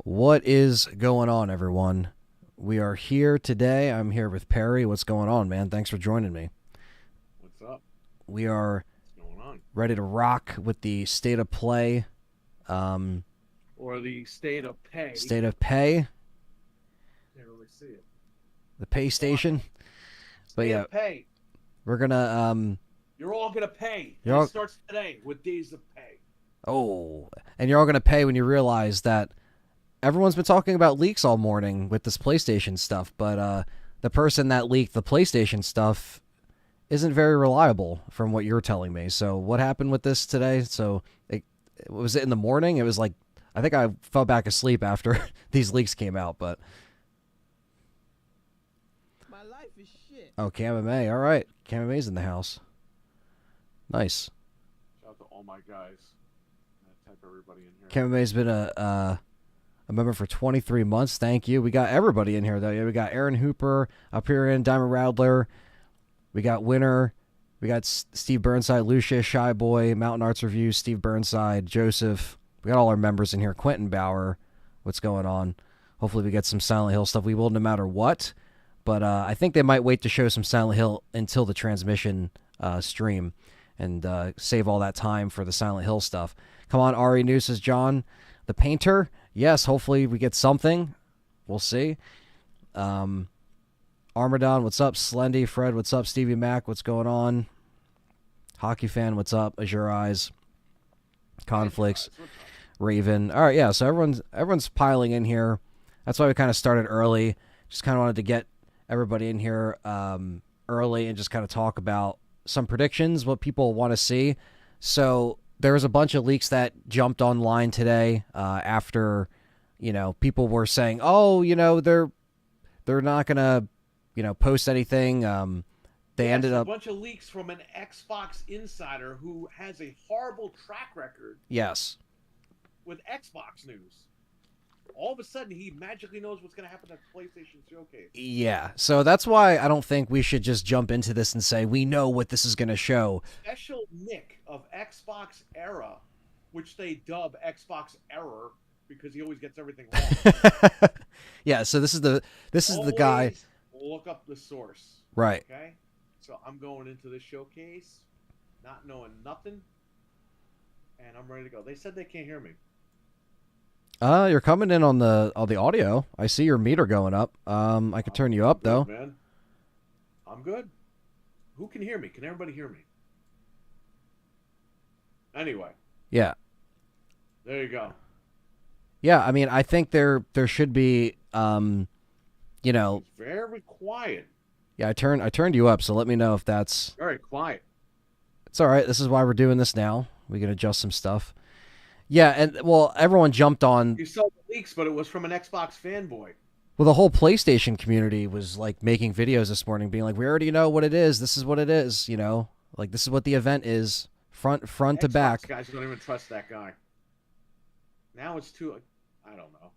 What is going on, everyone? We are here today. I'm here with Perry. What's going on, man? Thanks for joining me. What's up? We are What's going on? ready to rock with the state of play, um, Or the state of pay. state of pay, Can't really see it. the pay Block station. it. But State yeah, of pay. we're gonna You're all gonna pay. you're And it all starts today with days of pay. and you're all gonna pay when you realize that everyone's been talking about leaks all morning with this PlayStation stuff, but the person that leaked the PlayStation stuff isn't very reliable from what you're telling me. So what happened with this today? So was it in the morning? It was like I think I fell back asleep after these leaks came out. But My life is shit. oh, MMA, all right, MMA's in the house. Nice. Shout out to all my guys. I'm gonna type everybody in here. MMA's been a member for 23 months. Thank you. We got everybody in here though. Yeah, we got Aaron Hooper up here in Diamond Rattler. We got Winner. We got Steve Burnside, Lucia, Shy Boy, Mountain Arts Review, Steve Burnside, Joseph. We got all our members in here. Quentin Bauer. What's going on? Hopefully we get some Silent Hill stuff. We will no matter what. But I think they might wait to show some Silent Hill until the transmission stream and save all that time for the Silent Hill stuff. Come on, Ari News says John, the painter. Yes, hopefully we get something. We'll see. Armadon, what's up? Slendy, Fred, what's up? Stevie Mac, what's going on? Hockey fan, what's up? Azure Eyes, Conflicts, Raven. All right, yeah. So everyone's piling in here. That's why we kind of started early. Just kind of wanted to get everybody in here early and just kind of talk about some predictions, what people want to see. So there was a bunch of leaks that jumped online today after people were saying, oh, they're not gonna post anything. They Yes, ended a up bunch of leaks from an Xbox insider who has a horrible track record yes. with Xbox news. All of a sudden, he magically knows what's going to happen at the PlayStation Showcase. Yeah, so that's why I don't think we should just jump into this and say we know what this is going to show. Special Nick of Xbox Era, which they dub Xbox Error because he always gets everything wrong. Yeah, so this is the guy. Look up the source. Right. Okay? So I'm going into this showcase not knowing nothing, and I'm ready to go. They said they can't hear me. You're coming in on the audio. I see your meter going up. I could turn you up I'm though. good, man. I'm good. Who can hear me? Can everybody hear me? Anyway, Yeah. there you go. Yeah, I mean, I think there should be It's very quiet. yeah, I turned you up, so let me know if that's Very quiet. it's all right. This is why we're doing this now. We can adjust some stuff. Yeah, and well, everyone jumped on. You saw the leaks, but it was from an Xbox fanboy. Well, the whole PlayStation community was like making videos this morning, being like, "We already know what it is. This is what it is. Like this is what the event is, front to Xbox back." guys don't even trust that guy. Now it's too. I don't know.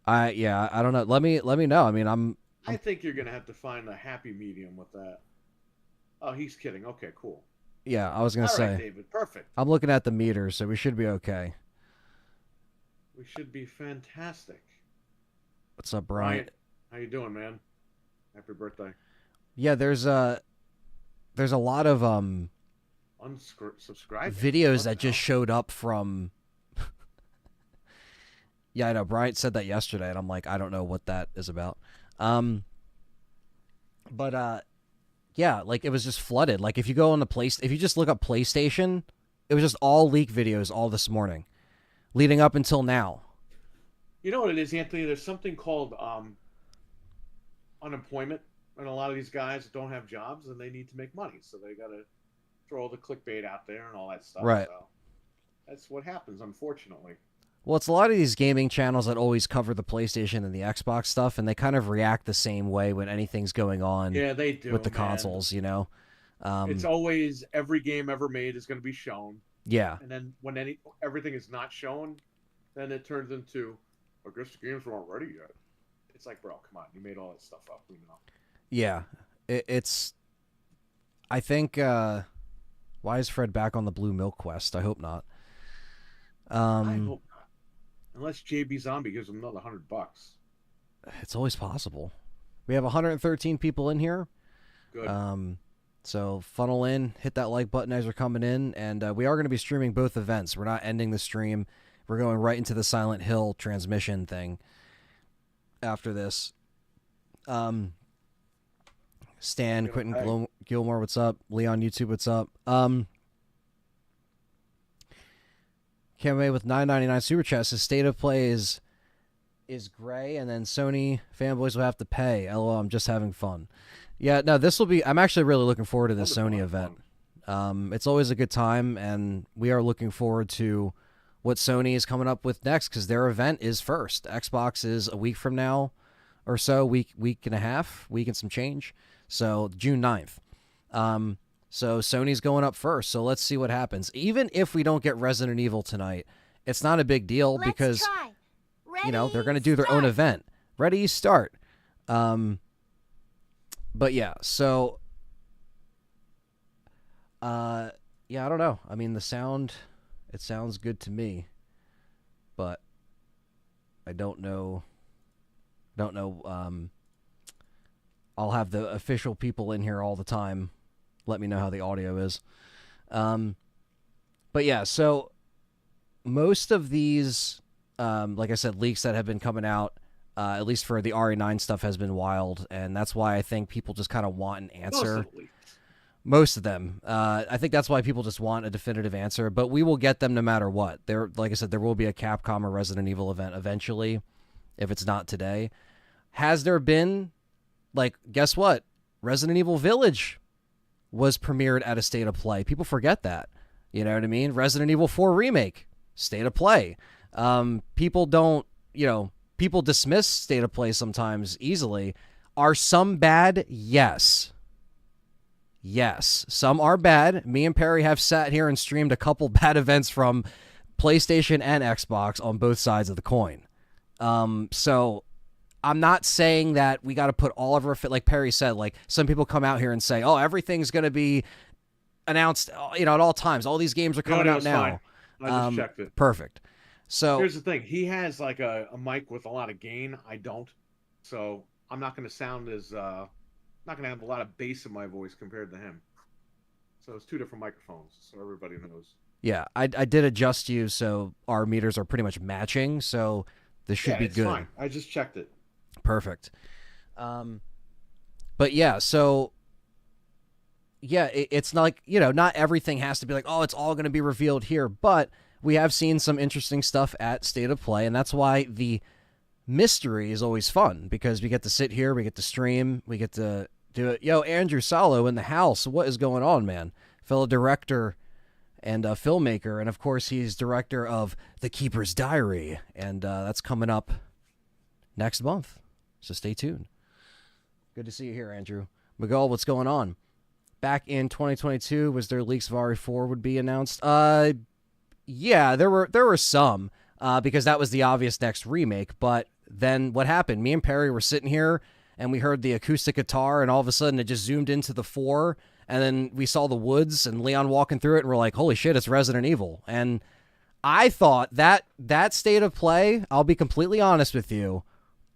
I don't know. Let me know. I mean, I think you're gonna have to find a happy medium with that. Oh, he's kidding. Okay, cool. yeah, I was gonna All say right, David. Perfect. I'm looking at the meters, so we should be okay. We should be fantastic. What's up, Brian? Ryan, how you doing, man? Happy birthday. Yeah, there's a lot of Unsubscribe. videos that just showed up from. Yeah, I know. Brian said that yesterday, and I'm like, I don't know what that is about. But yeah, like it was just flooded. Like if you go on if you just look up PlayStation, it was just all leak videos all this morning, leading up until now. You know what it is, Anthony? There's something called unemployment, and a lot of these guys don't have jobs, and they need to make money, so they got to throw all the clickbait out there and all that stuff. Right. So that's what happens, unfortunately. Well, it's a lot of these gaming channels that always cover the PlayStation and the Xbox stuff, and they kind of react the same way when anything's going on Yeah, they do with the man. consoles. It's always every game ever made is going to be shown, Yeah. and then when everything is not shown, then it turns into, I guess the games weren't ready yet. It's like, bro, come on, you made all that stuff up, we know. Yeah, it's. I think. Why is Fred back on the blue milk quest? I hope not. I hope not. Unless JB Zombie gives them another $100. It's always possible. We have 113 people in here. Good. So funnel in, hit that like button as you're coming in, and we are going to be streaming both events. We're not ending the stream. We're going right into the Silent Hill transmission thing after this. Stan, Quentin Gilmore, what's up? Leon YouTube, what's up? Camway with $9.99 super chat says State of Play is gray, and then Sony fanboys will have to pay. LOL, I'm just having fun. Yeah, no, this will be. I'm actually really looking forward to this Sony event. It's always a good time, and we are looking forward to what Sony is coming up with next because their event is first. Xbox is a week from now or so, week and a half, week and some change. So June 9th. So Sony's going up first. So let's see what happens. Even if we don't get Resident Evil tonight, it's not a big deal because you know they're going to do their own event. Ready, start. But yeah, so yeah, I don't know. I mean, the sound, it sounds good to me, but I don't know. I'll have the official people in here all the time. Let me know how the audio is. But yeah, so most of these, like I said, leaks that have been coming out, at least for the RE9 stuff, has been wild, and that's why I think people just kind of want an answer. Most of them. I think that's why people just want a definitive answer, but we will get them no matter what. Like I said, there will be a Capcom or Resident Evil event eventually, if it's not today. Has there been, like, guess what? Resident Evil Village was premiered at a State of Play. People forget that. You know what I mean? Resident Evil 4 Remake, State of Play. People don't, people dismiss State of Play sometimes easily. Are some bad? Yes. Yes. Some are bad. Me and Perry have sat here and streamed a couple bad events from PlayStation and Xbox on both sides of the coin. So I'm not saying that we got to put all of our, like Perry said, like some people come out here and say, oh, everything's going to be announced, at all times. All these games are coming out now. Fine. I just checked it. Perfect. So here's the thing. He has like a mic with a lot of gain. I don't. So I'm not going to sound as, not going to have a lot of bass in my voice compared to him. So it's two different microphones. So everybody knows. Yeah. I did adjust you. So our meters are pretty much matching. So this should be good. Fine. I just checked it. Perfect. But yeah, so yeah, it's not like, not everything has to be like, oh, it's all going to be revealed here, but we have seen some interesting stuff at State of Play, and that's why the mystery is always fun, because we get to sit here, we get to stream, we get to do it. Yo, Andrew Salo in the house. What is going on, man? Fellow director and filmmaker, and of course he's director of The Keeper's Diary, and that's coming up next month. So stay tuned. Good to see you here, Andrew. Miguel, what's going on? Back in 2022, was there leaks of RE4 would be announced? Yeah, there were some, because that was the obvious next remake. But then what happened? Me and Perry were sitting here, and we heard the acoustic guitar, and all of a sudden it just zoomed into the 4, and then we saw the woods and Leon walking through it, and we're like, holy shit, it's Resident Evil. And I thought that State of Play, I'll be completely honest with you,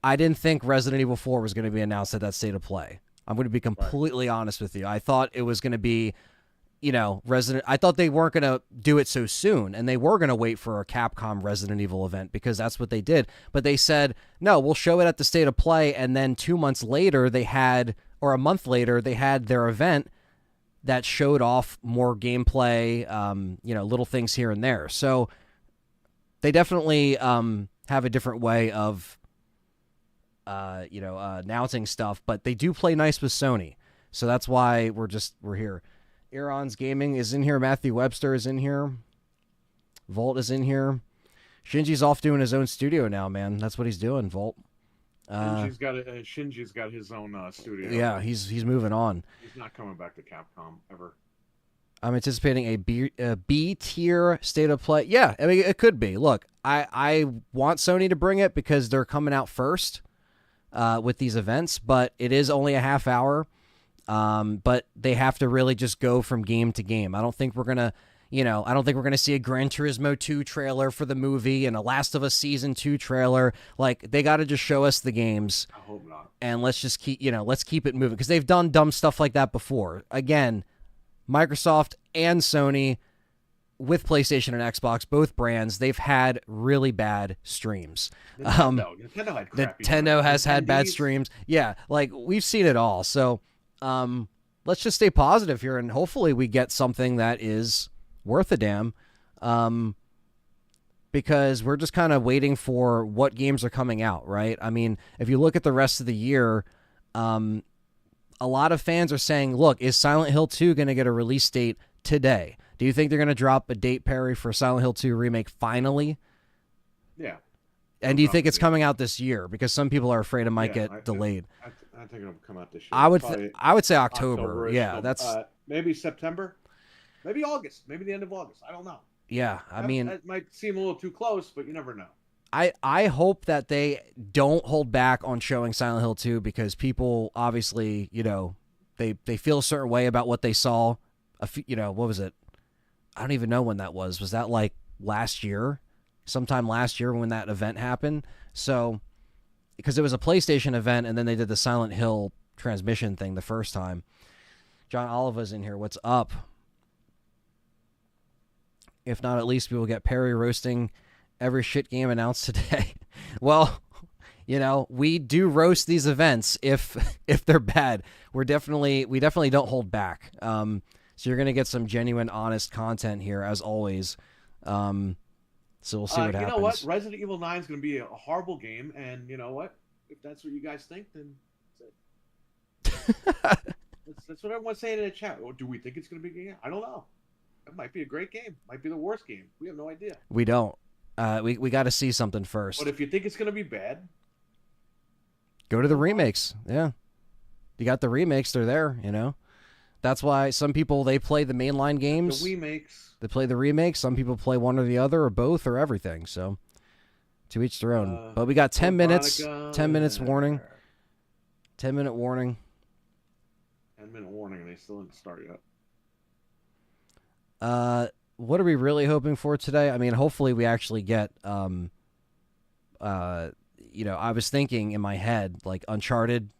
I didn't think Resident Evil 4 was going to be announced at that State of Play. I'm going to be completely honest with you. I thought it was going to be, I thought they weren't going to do it so soon, and they were going to wait for a Capcom Resident Evil event because that's what they did. But they said, no, we'll show it at the State of Play, and then 2 months later, a month later, they had their event that showed off more gameplay, little things here and there. So they definitely have a different way of announcing stuff, but they do play nice with Sony. So that's why we're here. Iron's Gaming is in here. Matthew Webster is in here. Volt is in here. Shinji's off doing his own studio now, man. That's what he's doing, Volt. Shinji's got his own studio. Yeah, he's moving on. He's not coming back to Capcom ever. I'm anticipating a B tier State of Play. Yeah, I mean, it could be. Look, I want Sony to bring it because they're coming out first with these events, but it is only a half hour. But they have to really just go from game to game. I don't think we're going to You know, I don't think we're going to see a Gran Turismo 2 trailer for the movie and a Last of Us Season 2 trailer. Like, they got to just show us the games. I hope not. And let's just keep, let's keep it moving. Because they've done dumb stuff like that before. Again, Microsoft and Sony, with PlayStation and Xbox, both brands, they've had really bad streams. Nintendo had crappy Nintendo has streams. had bad streams. Yeah, like, we've seen it all. So, let's just stay positive here, and hopefully we get something that is worth a damn, because we're just kind of waiting for what games are coming out, right? I mean, if you look at the rest of the year, a lot of fans are saying, look, is Silent Hill 2 going to get a release date today? Do you think they're going to drop a date, Perry, for Silent Hill 2 remake finally? Yeah. And do you think it's coming out this year? Because some people are afraid it might get delayed. I think it'll come out this year. I would say October. Yeah, that's maybe September, maybe August, maybe the end of August. I don't know. Yeah, I mean, that might seem a little too close, but you never know. I hope that they don't hold back on showing Silent Hill 2, because people obviously, they feel a certain way about what they saw. What was it? I don't even know when that was. Was that like last year? Sometime last year when that event happened? So, because it was a PlayStation event, and then they did the Silent Hill transmission thing the first time. John Oliva's in here. What's up? If not, at least we will get Perry roasting every shit game announced today. Well, we do roast these events if they're bad. We definitely don't hold back. So you're gonna get some genuine, honest content here, as always. So we'll see what happens. You know what? Resident Evil 9 is going to be a horrible game, and you know what? If that's what you guys think, then that's what everyone's saying in the chat. Oh, do we think it's going to be a game? I don't know. It might be a great game. Might be the worst game. We have no idea. We don't. We got to see something first. But if you think it's going to be bad, go to the remakes. Yeah, you got the remakes. They're there. That's why some people, they play the mainline games. The remakes. They play the remakes. Some people play one or the other, or both, or everything. So, to each their own. But we got 10 minutes. 10 minutes warning. 10-minute warning. 10-minute warning, and they still didn't start yet. What are we really hoping for today? I mean, hopefully we actually get. I was thinking in my head, like, Uncharted,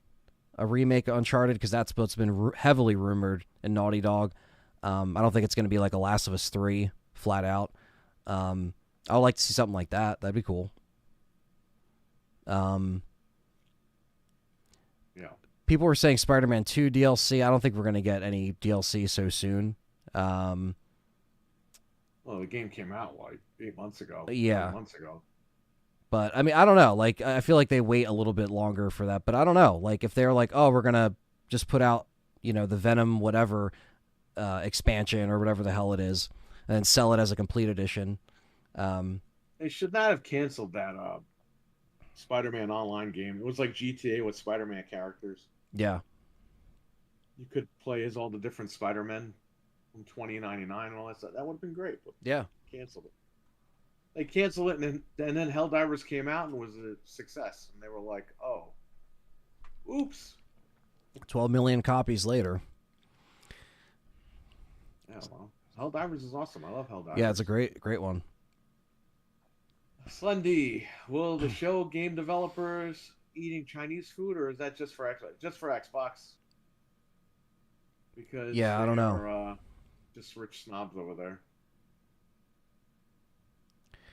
a remake of Uncharted, because that's what's been heavily rumored in Naughty Dog. I don't think it's going to be like a Last of Us 3 flat out. I would like to see something like that. That'd be cool. Yeah. People were saying Spider-Man 2 DLC. I don't think we're going to get any DLC so soon. Well, the game came out like 8 months ago. Yeah. 9 months ago. But I mean, I don't know. Like, I feel like they wait a little bit longer for that. But I don't know. Like, if they're like, oh, we're going to just put out, the Venom whatever expansion or whatever the hell it is, and then sell it as a complete edition. They should not have canceled that Spider-Man online game. It was like GTA with Spider-Man characters. Yeah. You could play as all the different Spider-Men from 2099 and all that stuff. That would have been great. But yeah. Canceled it. They canceled it, and then Helldivers came out and was a success. And they were like, oh, oops. 12 million copies later. Yeah, well, Helldivers is awesome. I love Helldivers. Yeah, it's a great one. Slendy, will the show game developers eating Chinese food, or is that just for Xbox? Just for Xbox? Because I don't know. Just rich snobs over there.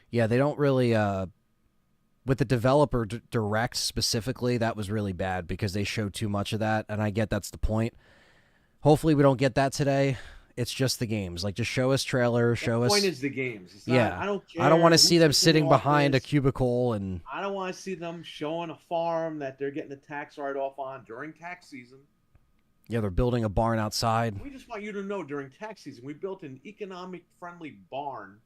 Yeah, they don't really. With the developer direct specifically, that was really bad because they showed too much of that, and I get that's the point. Hopefully, we don't get that today. It's just the games. Like, just show us trailers, show us. The point is the games. It's not, yeah, I don't care. I don't want to see them sitting behind a cubicle and. I don't want to see them showing a farm that they're getting a tax write-off on during tax season. Yeah, they're building a barn outside. We just want you to know during tax season, we built an economic-friendly barn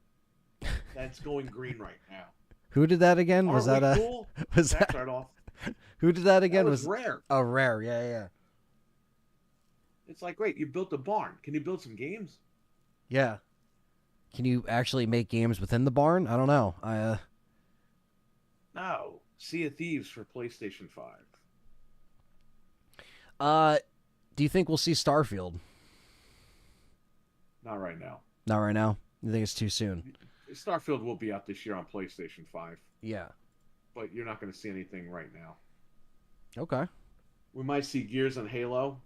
that's going green right now. Who did that again? Was that cool? Was tax that write-off? Who did that again? That was Rare. Oh, Rare. Yeah. It's like, great, you built a barn. Can you build some games? Yeah. Can you actually make games within the barn? I don't know. No. Sea of Thieves for PlayStation 5. Do you think we'll see Starfield? Not right now. Not right now. You think it's too soon? Starfield will be out this year on PlayStation 5, Yeah. but you're not going to see anything right now. Okay. We might see Gears and Halo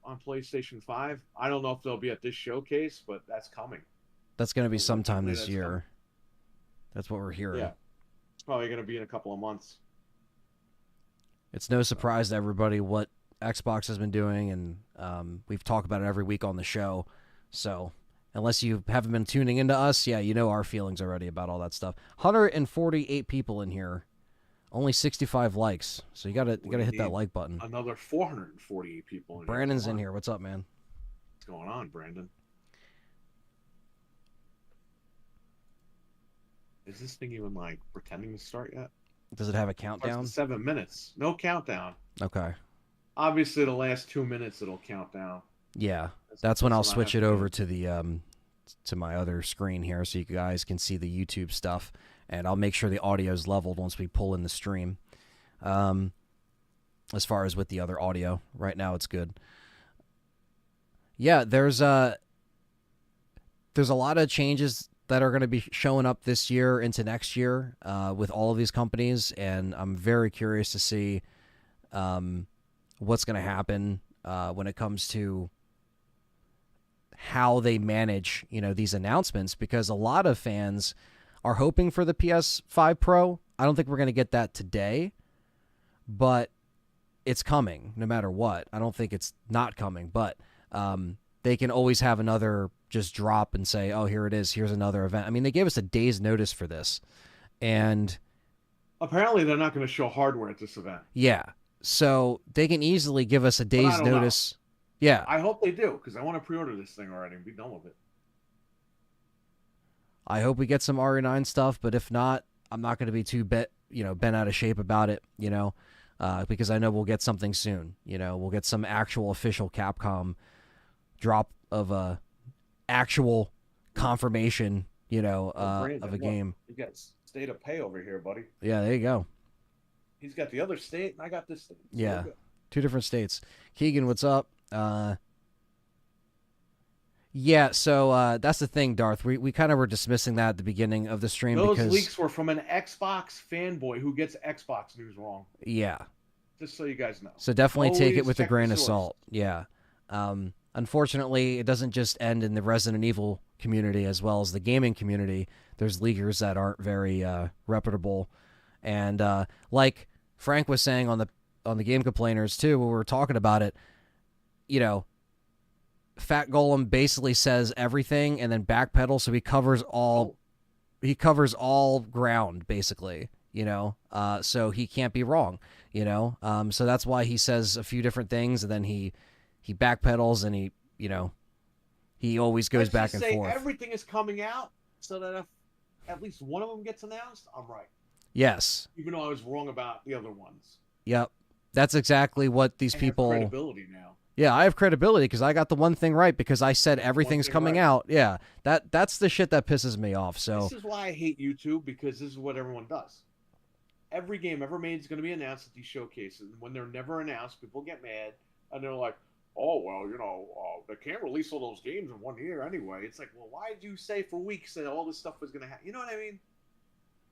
on PlayStation 5. I don't know if they'll be at this showcase, but that's coming. That's going to be sometime Allegedly, this that's year. coming. That's what we're hearing. Yeah. It's probably going to be in a couple of months. It's no surprise to everybody what Xbox has been doing, and we've talked about it every week on the show. So unless you haven't been tuning into us, yeah, you know our feelings already about all that stuff. 148 people in here, only 65 likes. So you gotta hit that like button. Another 448 people in Brandon's here. in here. What's up, man? What's going on, Brandon? Is this thing even like pretending to start yet? Does it have a Starts countdown? in 7 minutes. No countdown. Okay. Obviously, the last 2 minutes it'll count down. Yeah, that's when I'll what I switch have it to over do. to the to my other screen here, so you guys can see the YouTube stuff, and I'll make sure the audio is leveled once we pull in the stream. As far as with the other audio, right now it's good. Yeah, there's a lot of changes that are going to be showing up this year into next year with all of these companies, and I'm very curious to see what's going to happen when it comes to how they manage, these announcements, because a lot of fans are hoping for the PS5 Pro. I don't think we're going to get that today, but it's coming no matter what. I don't think it's not coming, but they can always have another just drop and say, oh, here it is. Here's another event. I mean, they gave us a day's notice for this. And apparently they're not going to show hardware at this event. Yeah. So they can easily give us a day's notice. Yeah. I hope they do, because I want to pre-order this thing already and be done with it. I hope we get some RE9 stuff, but if not, I'm not going to be too bent out of shape about it, because I know we'll get something soon. We'll get some actual official Capcom drop of a actual confirmation, of a game. You got State of Pay over here, buddy. Yeah, there you go. He's got the other state, and I got this state. Yeah, two different states. Keegan, what's up? Yeah, so that's the thing, Darth. We kind of were dismissing that at the beginning of the stream. Those because leaks were from an Xbox fanboy who gets Xbox news wrong. Yeah. Just so you guys know. So definitely take it Always with a check grain the of source. salt. Yeah. Unfortunately, it doesn't just end in the Resident Evil community as well as the gaming community. There's leakers that aren't very reputable, and like Frank was saying on the Game Complainers too, when we were talking about it, Fat Golem basically says everything and then backpedals, so he covers all ground basically. So he can't be wrong. So that's why he says a few different things and then he backpedals and he always goes Let's back just and say forth. everything is coming out, so that if at least one of them gets announced, I'm right. Yes. Even though I was wrong about the other ones. Yep. That's exactly what these people. I have credibility now. Yeah, I have credibility because I got the one thing right because I said everything's coming out. Yeah, that's the shit that pisses me off. So this is why I hate YouTube, because this is what everyone does. Every game ever made is going to be announced at these showcases. And when they're never announced, people get mad and they're like, "Oh well, they can't release all those games in 1 year anyway." It's like, well, why did you say for weeks that all this stuff was going to happen? You know what I mean?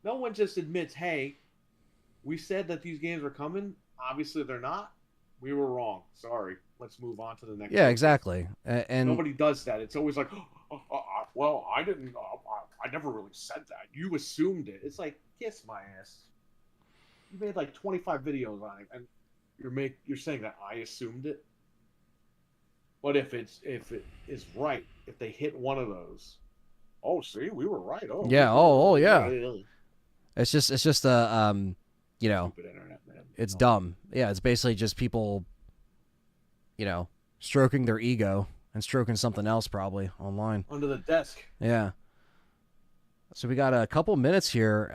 No one just admits, "Hey, we said that these games are coming. Obviously, they're not. We were wrong. Sorry. Let's move on to the next." Yeah, exactly. And nobody does that. It's always like, "Well, I didn't. I never really said that. You assumed it." It's like, kiss my ass. You made like 25 videos on it, and you're saying that I assumed it. But if it is right, if they hit one of those, oh, see, we were right. Oh, yeah. Oh, yeah. Yeah. It's just a Stupid internet, man. It's dumb. Yeah, it's basically just people, stroking their ego and stroking something else probably online. Under the desk. Yeah. So we got a couple minutes here.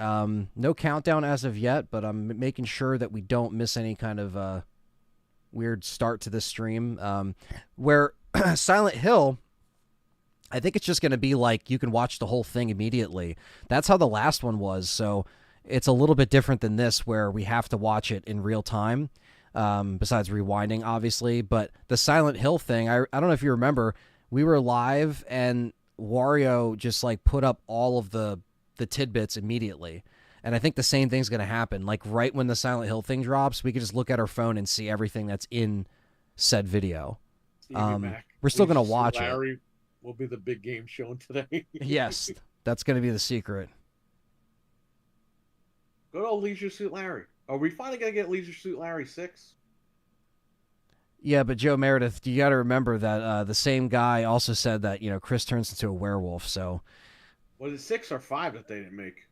No countdown as of yet, but I'm making sure that we don't miss any kind of weird start to this stream. Where Silent Hill, I think it's just going to be like you can watch the whole thing immediately. That's how the last one was. So it's a little bit different than this where we have to watch it in real time, besides rewinding, obviously. But the Silent Hill thing, I don't know if you remember, we were live and Wario just like put up all of the tidbits immediately. And I think the same thing's going to happen. Like right when the Silent Hill thing drops, we can just look at our phone and see everything that's in said video. Stevie Mac, We're still going to Leisure Suit watch it. Larry will be the big game shown today. Yes, that's going to be the secret. Good old Leisure Suit Larry. Are we finally going to get Leisure Suit Larry 6? Yeah, but Joe Meredith, you got to remember that the same guy also said that, you know, Chris turns into a werewolf. So Was it 6 or 5 that they didn't make?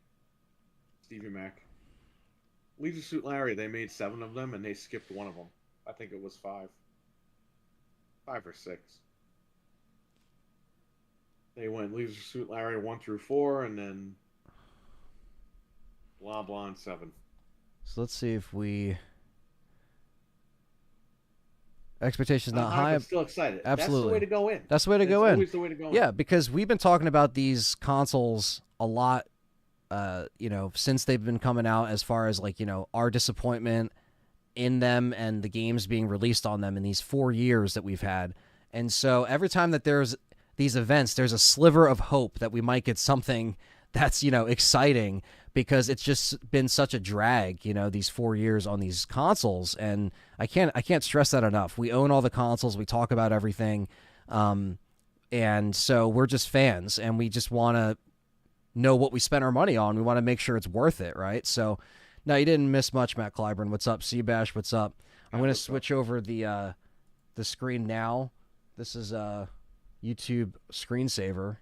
Stevie Mac. Leisure Suit Larry, they made 7 of them and they skipped one of them. I think it was 5. 5 or 6. They went Leisure Suit Larry 1 through 4 and then blah blah and 7. so let's see if we... Expectations not Not high. but still excited. Absolutely. That's the way to go in. That's the way to go in. Always the way to go in. Yeah, because we've been talking about these consoles a lot, you know, since they've been coming out, as far as like, you know, our disappointment in them and the games being released on them in these 4 years that we've had. And so every time that there's these events, there's a sliver of hope that we might get something that's, you know, exciting, because it's just been such a drag, you know, these 4 years on these consoles. And I can't stress that enough. We own all the consoles. We talk about everything. And so we're just fans, and we just want to know what we spent our money on. We want to make sure it's worth it, right? So, no, you didn't miss much, Matt Clyburn. What's up? Seabash, what's up? I'm going to switch over the screen now. This is YouTube screensaver,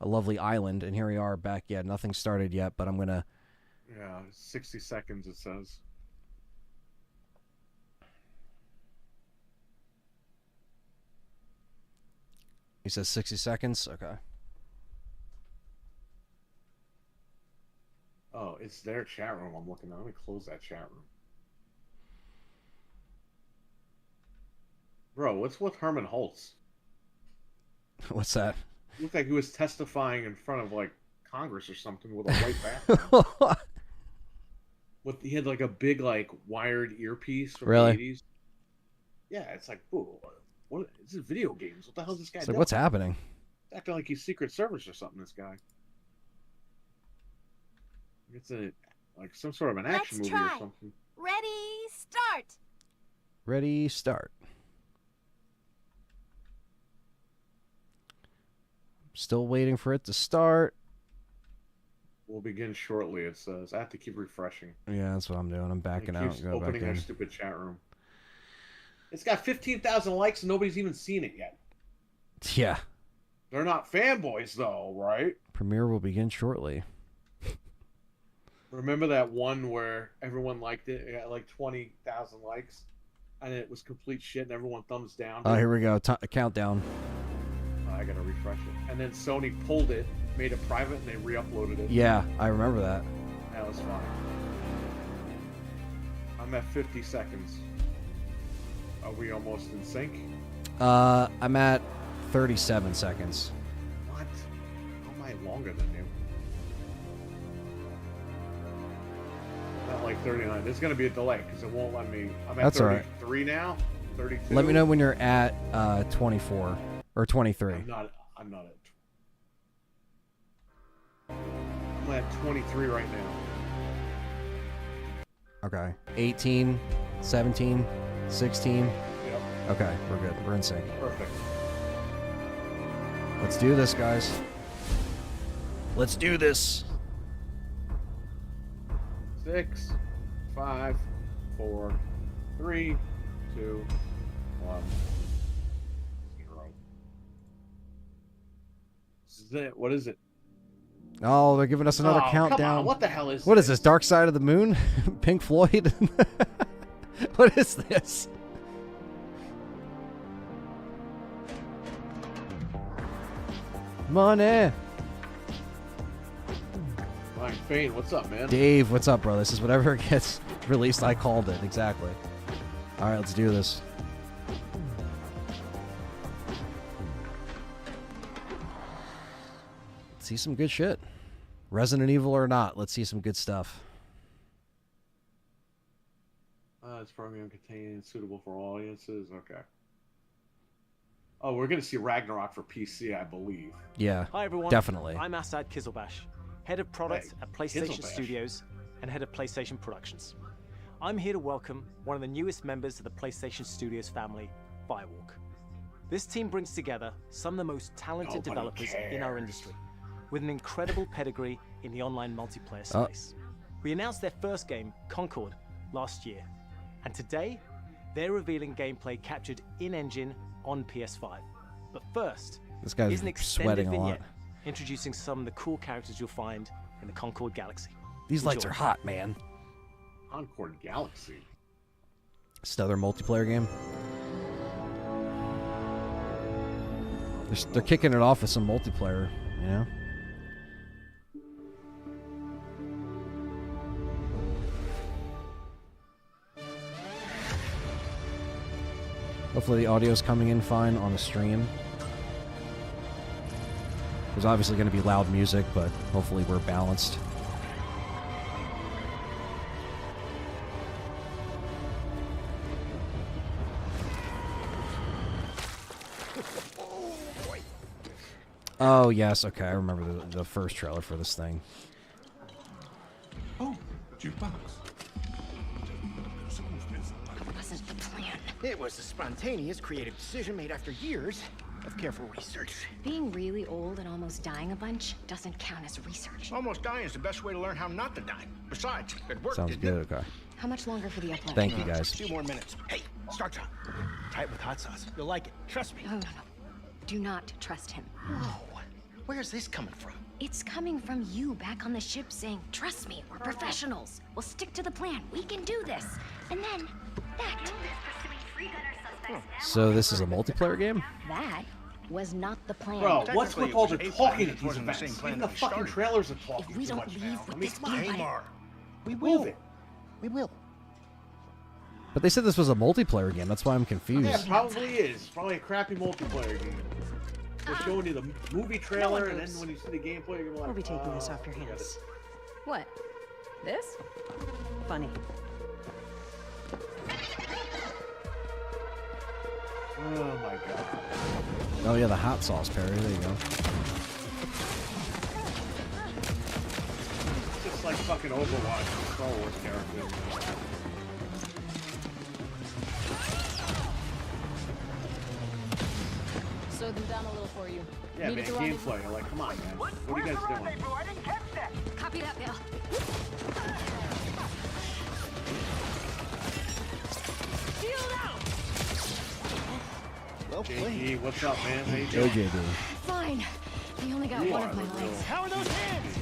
a lovely island, and here we are back. Yeah, nothing started yet, but I'm going to... Yeah, 60 seconds it says. He says 60 seconds? Okay. Oh, it's their chat room I'm looking at. Let me close that chat room. Bro, what's with Herman Holtz? What's that? Looked like he was testifying in front of like Congress or something with a white background. He had like a big like wired earpiece from Really? the 80s. Yeah, it's like, ooh, what? This is video games. What the hell is this guy It's doing? like, what's happening? He's acting like he's Secret Service or something. This guy. It's like some sort of an action Let's movie try. or something. Ready, start. Ready, start. Still waiting for it to start. We'll begin shortly. It says. I have to keep refreshing. Yeah, that's what I'm doing. I'm backing It out. keeps Go back opening our in. stupid chat room. It's got 15,000 likes and nobody's even seen it yet. Yeah. They're not fanboys though, right? Premiere will begin shortly. Remember that one where everyone liked it? It got like 20,000 likes, and it was complete shit, and everyone thumbs down. Oh, here we go. Countdown. I gotta refresh it. And then Sony pulled it, made it private, and they re-uploaded it. Yeah, I remember that. That was fine. I'm at 50 seconds. Are we almost in sync? I'm at 37 seconds. What? How am I longer than you? I'm at like 39. There's gonna be a delay because it won't let me. I'm at That's all right. 33 now. 32. Let me know when you're at 24 or 23. I'm not at. I'm at 23 right now. Okay. 18, 17, 16. Yep. Okay, we're good. We're in sync. Perfect. Let's do this, guys. Let's do this. 6, 5, 4, 3, 2, 1, 0. This is it. What is it? Oh, they're giving us another Oh, countdown. Come on. What the hell is What this? is this? Dark Side of the Moon? Pink Floyd? What is this? Money. Ryan Fain, what's up, man? Dave, what's up, bro? This is whatever gets released. I called it. Exactly. All right, let's do this. Let's see some good shit. Resident Evil or not, let's see some good stuff. It's program contained, suitable for all audiences. Okay. Oh, we're gonna see Ragnarok for PC, I believe. Yeah, Hi everyone. definitely. I'm Assad Kizilbash, head of product Hey, at PlayStation Kizilbash. Studios and head of PlayStation Productions. I'm here to welcome one of the newest members of the PlayStation Studios family, Firewalk. This team brings together some of the most talented Nobody developers in our cares. industry, with an incredible pedigree in the online multiplayer Oh. space. We announced their first game, Concord, last year, and today they're revealing gameplay captured in-engine on PS5. But first, This guy's here's an extended sweating a lot. vignette introducing some of the cool characters you'll find in the Concord Galaxy. These lights Enjoy. are hot, man. Concord Galaxy. It's another multiplayer game. They're kicking it off with some multiplayer, you know? Hopefully the audio's coming in fine on the stream. There's obviously going to be loud music, but hopefully we're balanced. Oh, yes, okay, I remember the first trailer for this thing. Oh, jukebox. Wasn't the plan. It was a spontaneous, creative decision made after years of careful research. Being really old and almost dying a bunch doesn't count as research. Almost dying is the best way to learn how not to die. Besides, it worked, Sounds didn't good, it? okay. How much longer for the upload? Thank you, guys. A few more minutes. Hey, start time. Try it with hot sauce. You'll like it. Trust me. No, no, no. Do not trust him. Whoa. Where's this coming from? It's coming from you back on the ship saying, trust me, we're professionals. We'll stick to the plan. We can do this. And then, that. So this is a multiplayer game? That was not the plan. Bro, what's Technically, with all it the was a talking plan. at It these wasn't the same events? plan Even the that we fucking started. trailers are talking If we too don't much leave now. with I mean, this come on. invite- Tamar. We Move will. it. We will. But they said this was a multiplayer game, that's why I'm confused. Yeah, it probably is. Probably a crappy multiplayer game. They're showing you the movie trailer, and then when you see the gameplay, you're gonna be like, We'll be taking this "Oh, off your forget hands. it." What? This? Funny. Oh my god. Oh yeah, the hot sauce, Perry, there you go. It's just like fucking Overwatch with Star Wars characters. Slowed them down a little for you. Yeah, man, Needed to rendezvous. gameplay. You're like, come on, man. What are you guys doing? Copy that, Bill. Well played. JD, what's up, man? How you doing? OJD. Fine. They only got You one are of my the real- legs. How are those hands?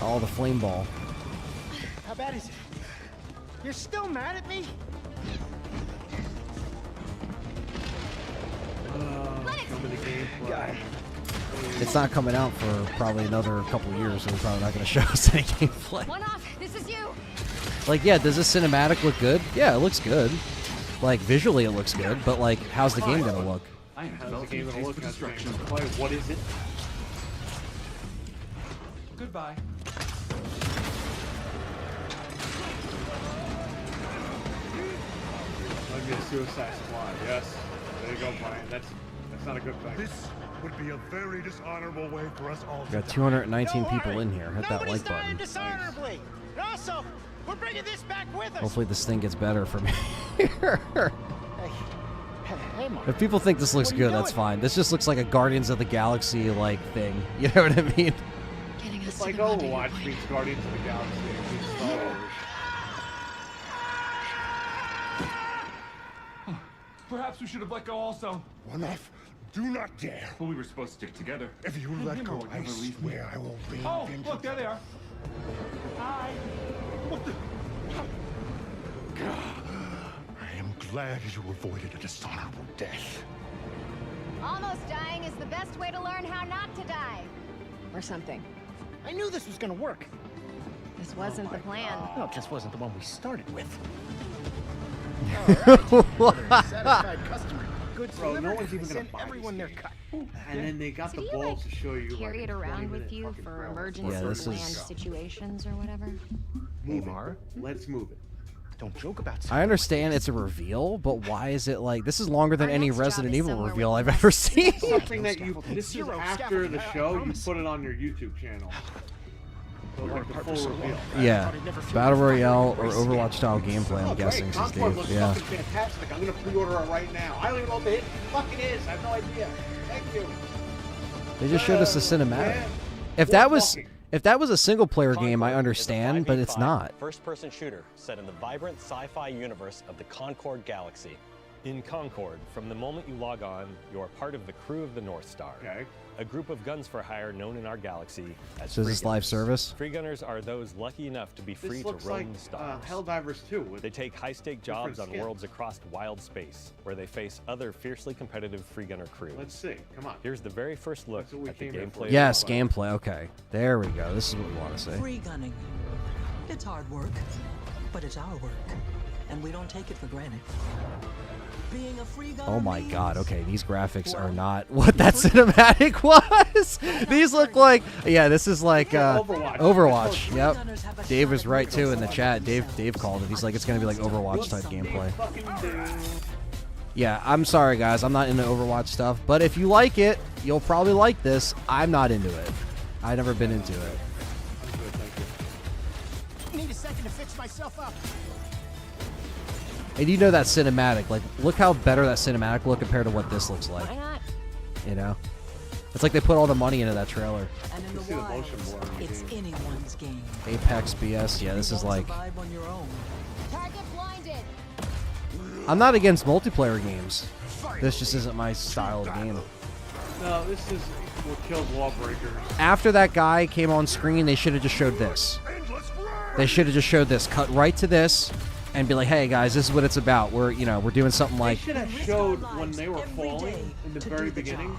Oh, the flame ball. How bad is it? You're still mad at me? Come to the gameplay. It's not coming out for probably another couple of years, so they're probably not going to show us any gameplay. One off. This is you. Like, yeah, does this cinematic look good? Yeah, it looks good. Like, visually it looks good, but like, how's the game going to look? I am How's the developing game a gonna taste look? for How's the game destruction. gonna play? What is it? Goodbye. Might be a Suicide Squad. Yes. There you go, Brian. That's not a good thing. This would be a very dishonorable way for us all We to got 219 Don't people worry. in here. Hit that Nobody's like dying button. dishonorably. And also, we're bringing this back with us. Hopefully this thing gets better from here. Hey, Mark. If people think this looks What are you good, that's doing? fine. This just looks like a Guardians of the Galaxy like thing. You know what I mean? Getting us It's to like the rendezvous Overwatch point. meets Guardians of the Galaxy. Meets Star Wars. Perhaps we should have let go also. One off. Do not dare. But we were supposed to stick together. If you let Him go, would I never leave me. swear I will bring Oh, vengeance. look, there they are. Hi. What the? I am glad you avoided a dishonorable death. Almost dying is the best way to learn how not to die. Or something. I knew this was gonna work. This wasn't the plan. Well, it just wasn't the one we started with. Satisfied customer. Goods Bro, no delivered. one's even gonna Send buy everyone these their cut. And then they got So the do you, balls like, to show you Carry like it a around 20-minute with you fucking for trailer. emergency Yeah, this land is- situations or whatever. Move Mar? it. Let's move it. Don't joke about I understand it's a reveal, but why is it like this is longer than Our any next job Resident is Evil somewhere reveal with I've the ever best seen? Something that you. Scaffolding. This is Zero after scaffolding, the I show. You promise. put it on your YouTube channel. So We were like the apart for so full reveal. long. Yeah, I'd never feel Battle like Royale or racing again. Overwatch style gameplay. Oh, I'm guessing, great. says Concord Dave. looks Yeah. fucking fantastic. I'm gonna pre-order it right now. I don't even know what the hit fucking is. I have no idea. Thank you. They just showed us the cinematic. Yeah. If More that was talking. if that was a single player game, I Concord is a understand, but it's 5v5 not. First-person shooter set in the vibrant sci-fi universe of the Concord galaxy. In Concord, from the moment you log on, you're part of the crew of the North Star. Okay. A group of guns for hire known in our galaxy as So is this free live gunners. service? Free gunners are those lucky enough to be free This to looks roam like the stars. Helldivers 2. With They take high-stake jobs on skins. worlds across wild space, where they face other fiercely competitive free gunner crews. Let's see. Come on. Here's the very first look That's what we at the came here for. gameplay. Yes, gameplay. Okay, there we go. This is what we want to say. Free gunning. It's hard work, but it's our work, and we don't take it for granted. Being a free gunner Oh my means- god, okay, these graphics are not what that cinematic was. These look like, yeah, this is like Overwatch. Yep. Dave was right too in the chat. Dave called it. He's like, it's gonna be like Overwatch type gameplay. Yeah, I'm sorry guys, I'm not into Overwatch stuff, but if you like it, you'll probably like this. I'm not into it. I've never been into it. Need a second to fix myself up. And you know that cinematic, like, look how better that cinematic look compared to what this looks like. Why not? You know? It's like they put all the money into that trailer. And in You the see the wild, motion more in the it's game. anyone's game. Apex BS, yeah, this You is won't like... survive on your own. Target blinded. I'm not against multiplayer games. This just isn't my style of game. No, this is what killed Lawbreakers. After that guy came on screen, they should have just showed this. They should have just showed this. Cut right to this and be like, hey guys, this is what it's about. We're doing something like... They should have showed when they were falling in the very beginning.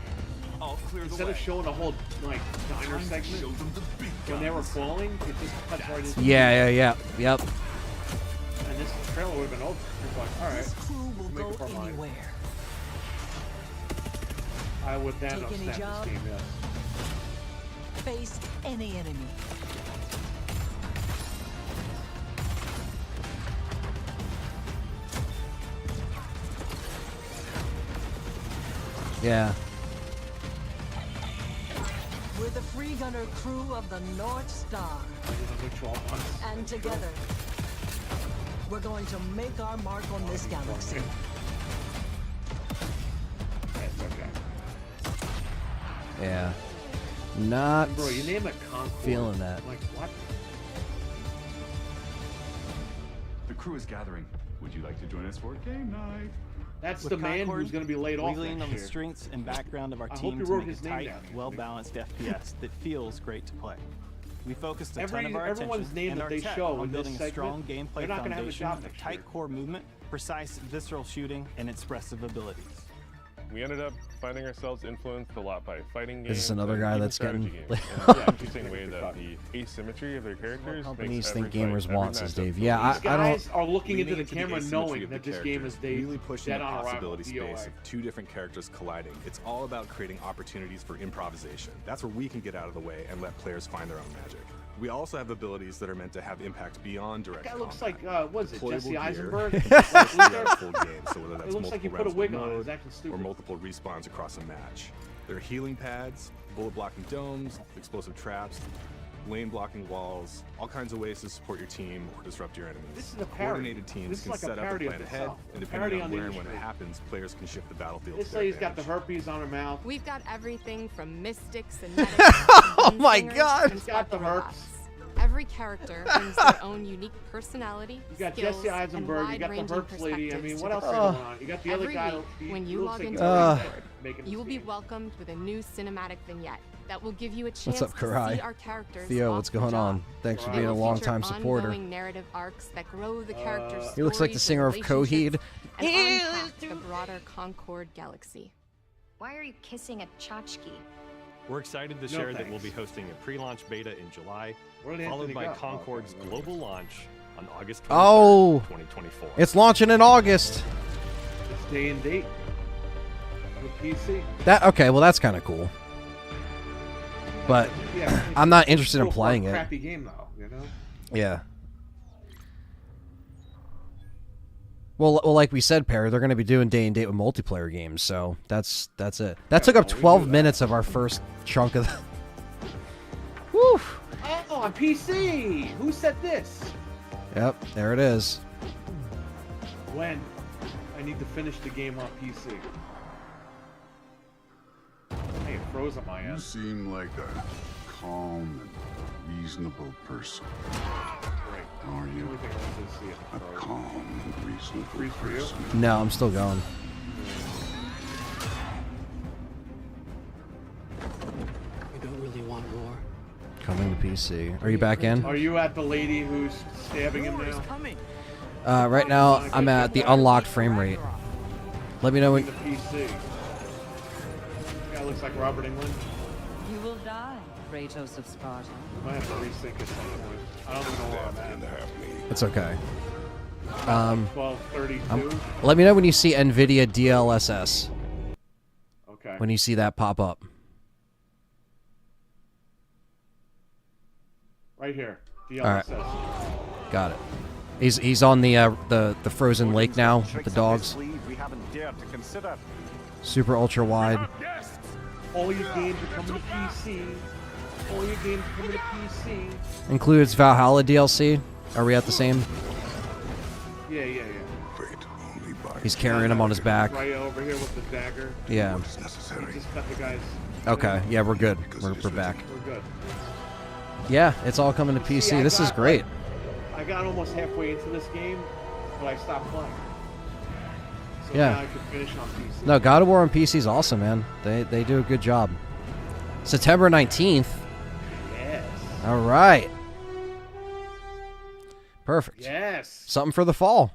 Instead of showing a whole like diner segment when they were falling, it just cuts right into Yeah, yep. And this trailer would have been over. It's like, all right, This crew will make up go our mind. anywhere. I would then Take any snap job? this game. Yes. Face any enemy. Yeah. We're the free gunner crew of the North Star. And together, we're going to make our mark on this galaxy. That's okay. Yeah. Not Bro, you name it Concord. feeling that. Like what? The crew is gathering. Would you like to join us for game night? That's With the man Concord, who's going to be laid we off lean next on the year. strengths and background of our I hope team you to wrote make his a name tight, down here. well-balanced FPS that feels great to play. We focused a ton of our Everyone's attention name and that our they tech show on in this building a segment, strong gameplay they're not gonna have a foundation job of next tight year. core movement, precise visceral shooting, and expressive abilities. We ended up finding ourselves influenced a lot by fighting games. Is this another and guy even that's strategy getting- games. And the interesting way that the asymmetry of their characters Companies makes think every fight, gamers every want, says matchup Dave. feel Yeah, These I don't... guys are looking into the the camera asymmetry knowing of the that this game characters, is dead, really pushing dead the on arrival. possibility space DOA. of two different characters colliding. It's all about creating opportunities for improvisation. That's where we can get out of the way and let players find their own magic. We also have abilities that are meant to have impact beyond direct That guy looks combat. like, what is it, Deployable Jesse gear. Eisenberg? It's actually a full game, so whether that's It looks like you multiple put a rounds wig per on. It's mode acting stupid. or multiple respawns across a match. There are healing pads, bullet blocking domes, explosive traps, lane blocking walls, all kinds of ways to support your team or disrupt your enemies. This is a parody. Coordinated teams This is can like a set up and parody of plan ahead, itself. and A depending parody on on the where and when it industry. happens, players can shift the battlefield. This to their lady's got the advantage. herpes on her mouth. We've got everything from mystics and medics. Oh my God. She's got the herpes. Every character brings their own unique personality, You got skills, Jesse Eisenberg, and you got the wide-ranging herpes lady. I mean, perspectives what to else the is play. going on? You got the other Every guy. week, he when you looks log like into he's Concord, making you will be this game. welcomed with a new cinematic vignette that will give you a chance What's up, to Karai? see our characters Theo, off what's the going job. on? Thanks for Karai. being a It will long-time feature supporter. ongoing narrative arcs that grow the characters' He looks like the stories singer and of Coheed. relationships and unpack the broader Concord galaxy. Why are you kissing a tchotchke? We're excited to No share that we'll thanks. be hosting a pre-launch beta in July, Where did followed Anthony by go? Concord's Oh, okay. global launch on August 23rd, Oh. 2024. It's launching in August. It's day and date. With PC. Okay, well that's kind of cool. But Yeah, it's I'm not interested in still playing a it. crappy game though, you know. Yeah. Well, like we said, Perry, they're going to be doing day and date with multiplayer games, so that's it. That took up 12 minutes of our first chunk of the... Woo! Oh, on PC! Who said this? Yep, there it is. When? I need to finish the game on PC. Hey, it froze on my end. You seem like a calm and reasonable person. Great. Are you? Everything I wanted to see it A froze. calm and reasonable Freeze for you? person. No, I'm still going. You don't really want war. Coming to PC. Are you back in? Are you at the lady who's stabbing him now? Right now, I'm at the unlocked frame rate. Let me know when... The PC. Guy looks like Robert England. You will die, Kratos of Sparta. I might have to resync at some point. I don't even know where I'm at. It's okay. 12:32. Let me know when you see NVIDIA DLSS. Okay. When you see that pop up. Right here. DLSS. All right. Got it. He's on the frozen lake now with the dogs. We haven't dared to consider. Super ultra wide. All your games are coming to PC. All your games are coming to PC. Includes Valhalla DLC. Are we at the same? Yeah. He's carrying him on his back. Right over here with the dagger. Yeah. He just cut the guy's... Okay. Yeah, we're good. We're back. We're good. Yeah, it's all coming to PC. See, This is great. I got almost halfway into this game, but I stopped playing. So Yeah. now I can finish on PC. No, God of War on PC is awesome, man. They do a good job. September 19th. Yes. All right. Perfect. Yes. Something for the fall.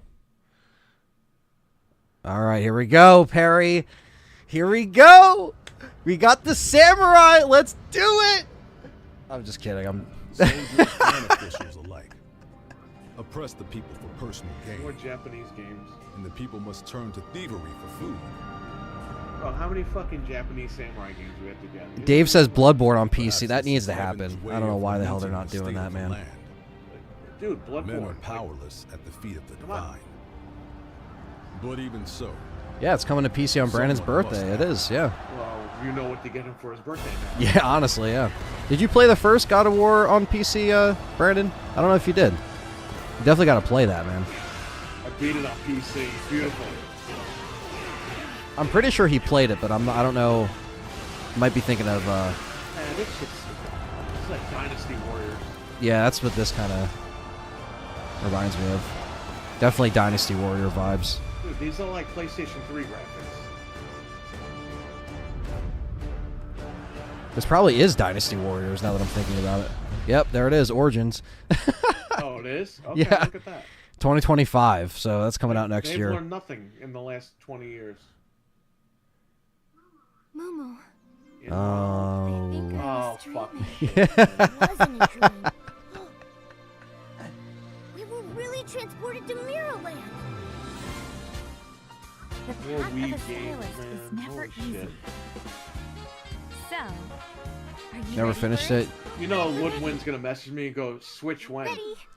All right, here we go, Perry. Here we go. We got the samurai. Let's do it. I'm just kidding. I'm Soldiers and officials alike. Oppress the people for personal gain. More Japanese games. And the people must turn to thievery for food. Well, how many fucking Japanese samurai games do we have to get? Dave says Bloodborne on PC. That needs to happen. I don't know why the hell they're not doing that, man. Dude, Bloodborne. Men are powerless at the feet of the divine. But even so. Yeah, it's coming to PC on Brandon's birthday. It is, yeah. Well, you know what to get him for his birthday now. Yeah, honestly, yeah. Did you play the first God of War on PC, Brandon? I don't know if you did. You definitely got to play that, man. I beat it on PC. Beautiful. I'm pretty sure he played it, but I don't know. Might be thinking of. Man, this is like Dynasty Warriors. Yeah, that's what this kind of reminds me of. Definitely Dynasty Warrior vibes. Dude, these are like PlayStation 3 graphics. This probably is Dynasty Warriors now that I'm thinking about it. Yep, there it is, Origins. Oh, it is? Okay, Yeah. look at that. 2025, so that's coming out next They've year. learned nothing in the last 20 years. Momo. Oh, fuck. Wasn't a dream. We were really transported to Mirrorland. The More path Wii of a games, stylist man. is never Holy easy. shit. So, are you Never ready finished for it. You know Woodwind's gonna message me and go, switch when?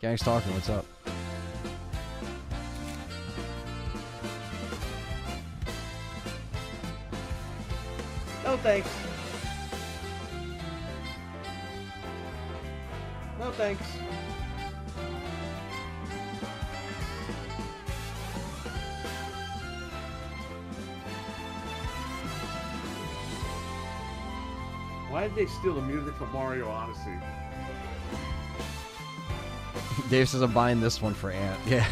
Gang's talking. What's up? No thanks. No thanks. Why did they steal the music from Mario Odyssey? Dave says I'm buying this one for Ant. Yeah.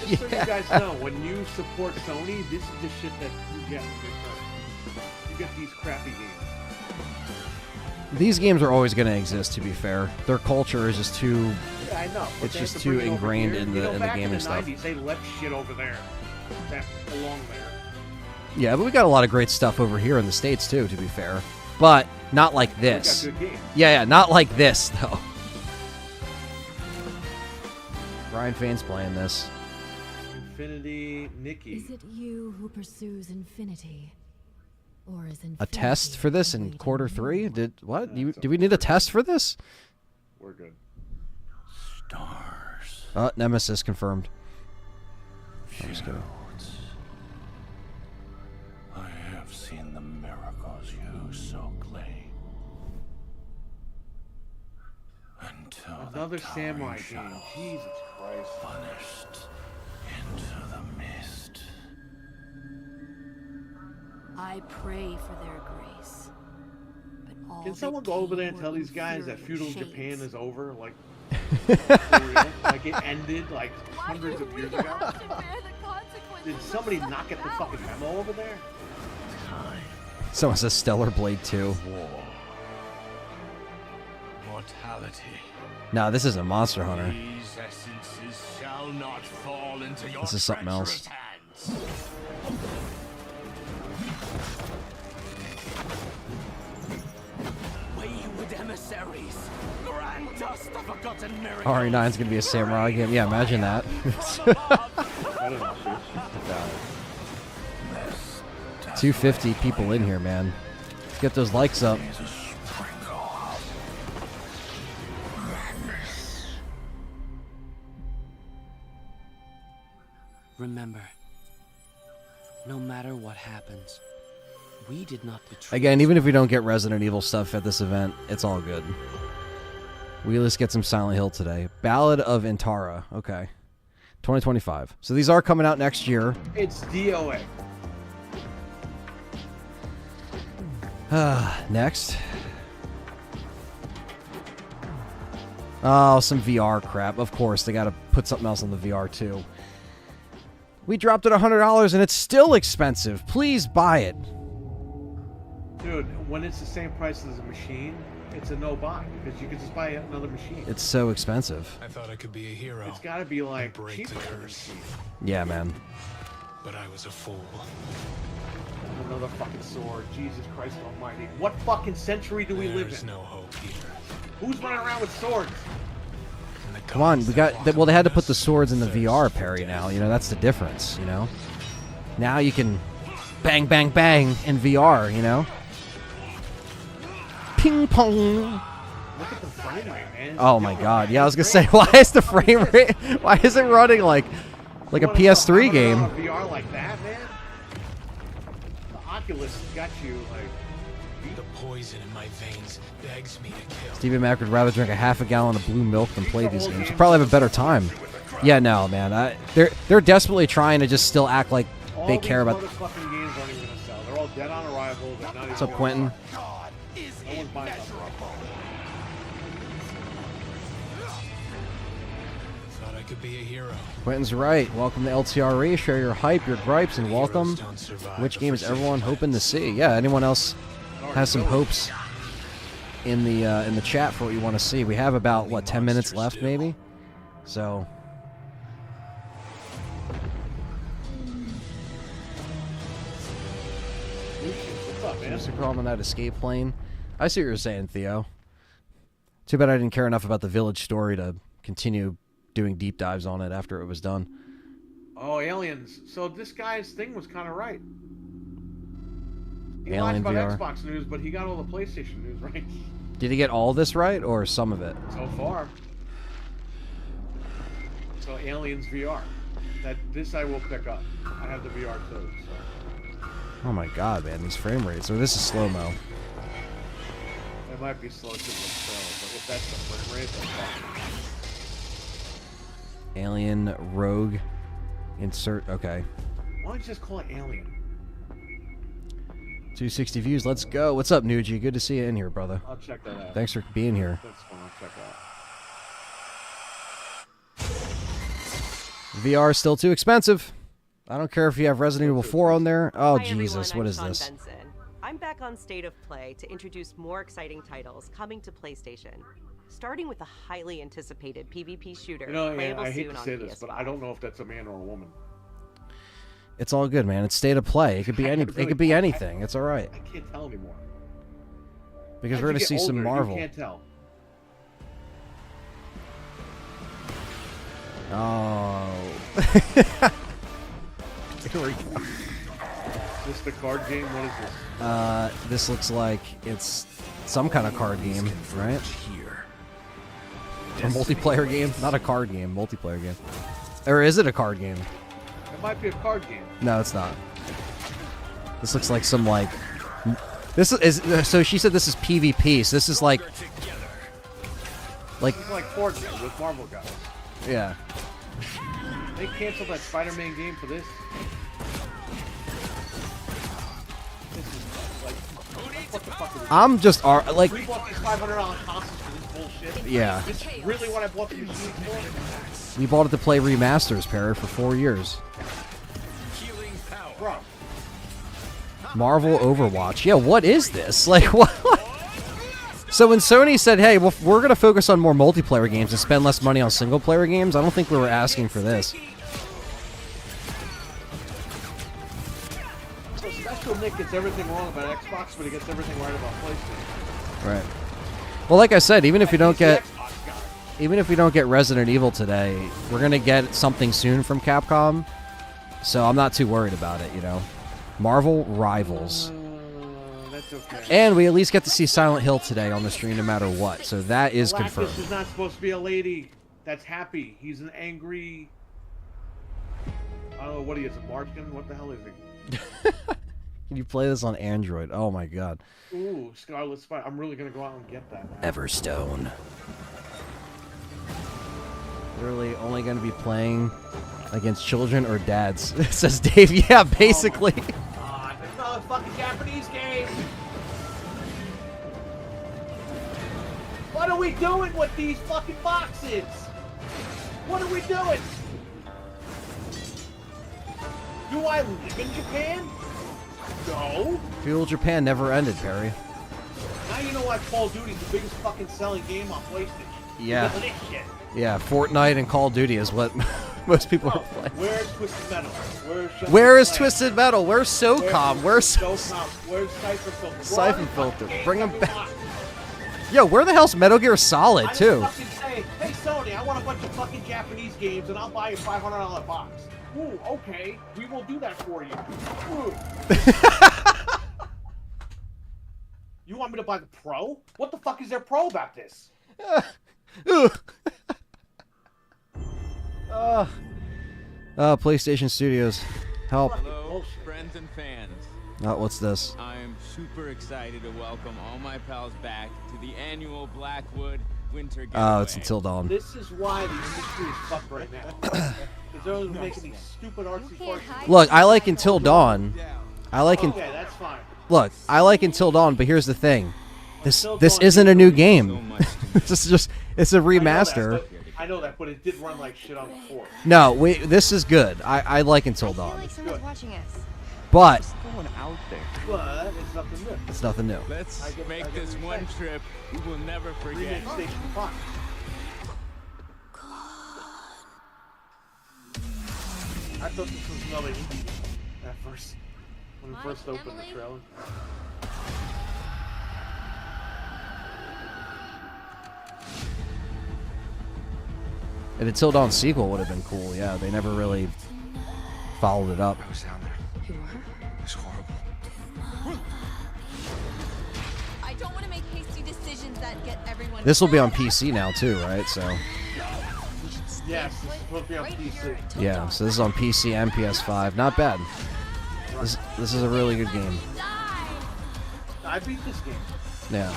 Just so you guys know, when you support Sony, this is the shit that you get in return. You get these crappy games. These games are always going to exist, to be fair. Their culture is just too... Yeah, I know. but It's they just have to too bring it over ingrained here. in You the know, in the back gaming in the stuff. 90s, they left shit over there that belonged there. Yeah, but we got a lot of great stuff over here in the States, too, to be fair. But not like this. We got good games. Yeah, not like this, though. Ryan Fain's playing this. Infinity Nikki. Is it you who pursues infinity? Or is infinity A test for this in quarter 3? Did we need a test for this? We're good. S.T.A.R.S. Nemesis confirmed. I'm just kidding. I have seen the miracles you so claim. Until Another the samurai towering game. shadows Jesus Christ. vanished into the mist. I pray for their grace. But all Can that someone go over there and came tell were these guys that inferior feudal shades. Japan is over? Like, for real? Like it ended like hundreds of years ago? Did somebody not get the fucking memo over there? Someone says Stellar Blade 2. War. Mortality. Nah, this isn't Monster Hunter. These essences shall not fall into your This is something else. hands. Wayward emissaries, grant us the forgotten miracles. RE9's gonna be a samurai game. Yeah, imagine that. 250 people in here, man. Let's get those likes up. Remember, no matter what happens, we did not betray. Again, even if we don't get Resident Evil stuff at this event, it's all good. We at least get some Silent Hill today. Ballad of Intara. Okay. 2025. So these are coming out next year. It's DOA. Next. Oh, some VR crap. Of course, they got to put something else on the VR too. We dropped it $100 and it's still expensive. Please buy it. Dude, when it's the same price as a machine, it's a no buy because you can just buy another machine. It's so expensive. I thought I could be a hero. It's got to be like break cheaper the than a curse. machine. Yeah, man. But I was a fool. Another fucking sword. Jesus Christ Almighty! What fucking century do we live in? There's no hope here. Who's running around with swords? Come on, we got. Well, they had to put the swords in the VR parry now. You know, that's the difference. You know, now you can bang, bang, bang in VR. You know, ping pong. Look at the frame rate, man. Oh my God! Yeah, I was gonna say, why is the frame rate? Why is it running like a PS3 game? VR like that, man. The Oculus got you like. The poison in my veins begs me to kill. Stevie Mac would rather drink a half a gallon of blue milk than play these games. You'll probably have a better time. Yeah, no, man. They're desperately trying to just still act like they care about. Fucking games aren't even gonna sell. They're all dead on arrival. They're not What's up, Quentin? No one's buying them. Thought I could be a hero. Quentin's right. Welcome to LTRE. Share your hype, your gripes, and welcome. Don't survive Which the game is precision everyone hoping to see? Yeah, anyone else has some hopes in the chat for what you want to see? We have about what 10 minutes left, maybe. So. What's up, man? Mr. Crawl on that escape plane. I see what you're saying, Theo. Too bad I didn't care enough about the village story to continue doing deep dives on it after it was done. Oh, aliens. So this guy's thing was kind of right. He Alien lied about VR. Xbox news, but he got all the PlayStation news right. Did he get all this right or some of it? So far. So Aliens VR. This I will pick up. I have the VR too. So. Oh my God, man, these frame rates. Or this is slow-mo. It might be slow to slow, but if that's the frame rate, that's fine. Alien, Rogue, insert, okay. Why don't you just call it Alien? 260 views, let's go. What's up, Nuji? Good to see you in here, brother. I'll check that out. Thanks for being here. That's fine, I'll check that out. VR is still too expensive. I don't care if you have Resident Evil 4 on there. Oh, Hi, Jesus, everyone. what is I'm this? Sean Benson. I'm back on State of Play to introduce more exciting titles coming to PlayStation, starting with a highly anticipated PvP shooter. You know, playable I hate soon to on say this, PS5. but I don't know if that's a man or a woman. It's all good, man. It's State of Play. It could be any. It could be anything. It's all right. I can't tell anymore. Because As we're you gonna get see some older, Marvel. You can't tell. Oh. Here we go. Is this the card game? What is this? This looks like it's some kind of card game, right? A multiplayer game, not a card game. Multiplayer game, or is it a card game? It might be a card game. No, it's not. This looks like some like. This is so she said this is PvP. So this is like. This is like Fortnite with Marvel guys. Yeah. They canceled that Spider-Man game for this. This is like, what the fuck is this? I'm just like. We bought these $500 consoles for this bullshit. Yeah. This is really what I bought the machine for? We bought it to play remasters, Perry, for 4 years. Bro. Marvel Overwatch. Yeah, what is this? Like, what? So when Sony said, hey, well, we're going to focus on more multiplayer games and spend less money on single-player games, I don't think we were asking for this. So Special Nick gets everything wrong about Xbox, but he gets everything right about PlayStation. Right. Well, like I said, even if we don't get Resident Evil today, we're going to get something soon from Capcom. So I'm not too worried about it, you know. Marvel Rivals. That's okay. And we at least get to see Silent Hill today on the stream no matter what. So that is confirmed. Galactus is not supposed to be a lady that's happy. He's an angry... I don't know what he is, a Martian? What the hell is he? Can you play this on Android? Oh my god. Ooh, Scarlet Spider. I'm really going to go out and get that. Everstone. Literally only going to be playing against children or dads, says Dave. Yeah, basically. It's not a fucking Japanese game. What are we doing with these fucking boxes? What are we doing? Do I live in Japan? No. Feudal Japan never ended, Perry. Now you know why Call of Duty's the biggest fucking selling game on PlayStation. Yeah. Because of this shit. Yeah, Fortnite and Call of Duty is what most people are playing. Where's Twisted Metal? Where is Twisted Metal? Where's SOCOM? Where's Where's Siphon Filter? Siphon Filter? Bring them back. Yo, where the hell's Metal Gear Solid, too? I fucking say, hey Sony, I want a bunch of fucking Japanese games and I'll buy you a $500 box. Ooh, okay, we will do that for you. Ooh. You want me to buy the Pro? What the fuck is there Pro about this? PlayStation Studios. Help. Hello, friends and fans. Oh, what's this? I'm super excited to welcome all my pals back to the annual Blackwood Winter Getaway. Oh, it's Until Dawn. This is why the industry is fucked right now. Because they're always making these stupid artsy fartsy. Look, I like Until Dawn. Okay, that's fine. Look, I like Until Dawn, but here's the thing. This isn't a new game. This is just it's a remaster. I know that, but it did run like shit on the 4th. No, this is good. I like Until Dawn. I feel like someone's watching us. But Going out there. But it's nothing new. it's nothing new. Let's make this one trip we will never forget. Station 5. I thought this was another indie at first. When we first opened the trailer. An Until Dawn sequel would have been cool. Yeah, they never really followed it up. I was down there. You were? It was horrible. I don't want to make hasty decisions that get everyone. This will be on PC now too, right? So Yes, this is supposed to be on PC. yeah, so this is on PC and PS5. Not bad. This is a really good game. I beat this game. Yeah.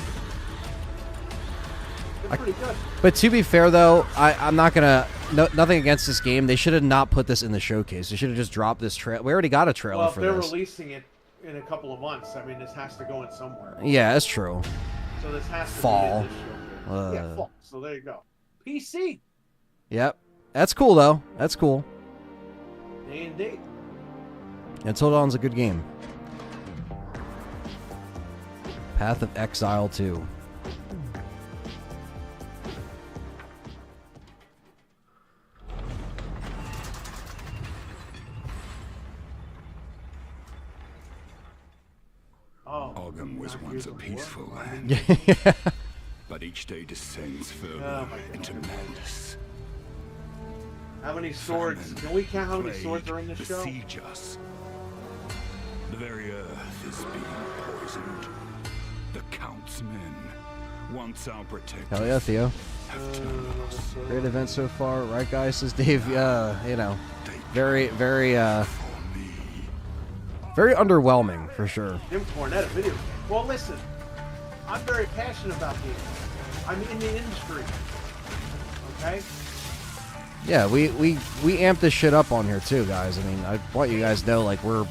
It's pretty good. But to be fair, though, I'm not gonna. Nothing against this game. They should have not put this in the showcase. They should have just dropped this trailer. We already got a trailer Well, if for they're this. releasing it in a couple of months, I mean, this has to go in somewhere. Yeah, that's true. So this has to Fall. be in this showcase. Yeah, fall. So there you go. PC. Yep, that's cool though. That's cool. Day and date. Until Dawn's a good game. Path of Exile 2. Ogum was once a peaceful land. Yeah. But each day descends further into madness. How many swords? Can we count how many swords are in this show? Besiege us. The very earth is being poisoned. The Count's men, once our protectors, Hell yeah, Theo. have turned us. Great event so far, right, guys? Says Dave. You know. They very, very, very underwhelming for sure. Jim Cornette, a video game. Well, listen, I'm very passionate about games. I'm in the industry. Okay? Yeah, we amp this shit up on here too, guys. I mean, I want you guys to know, like, I'm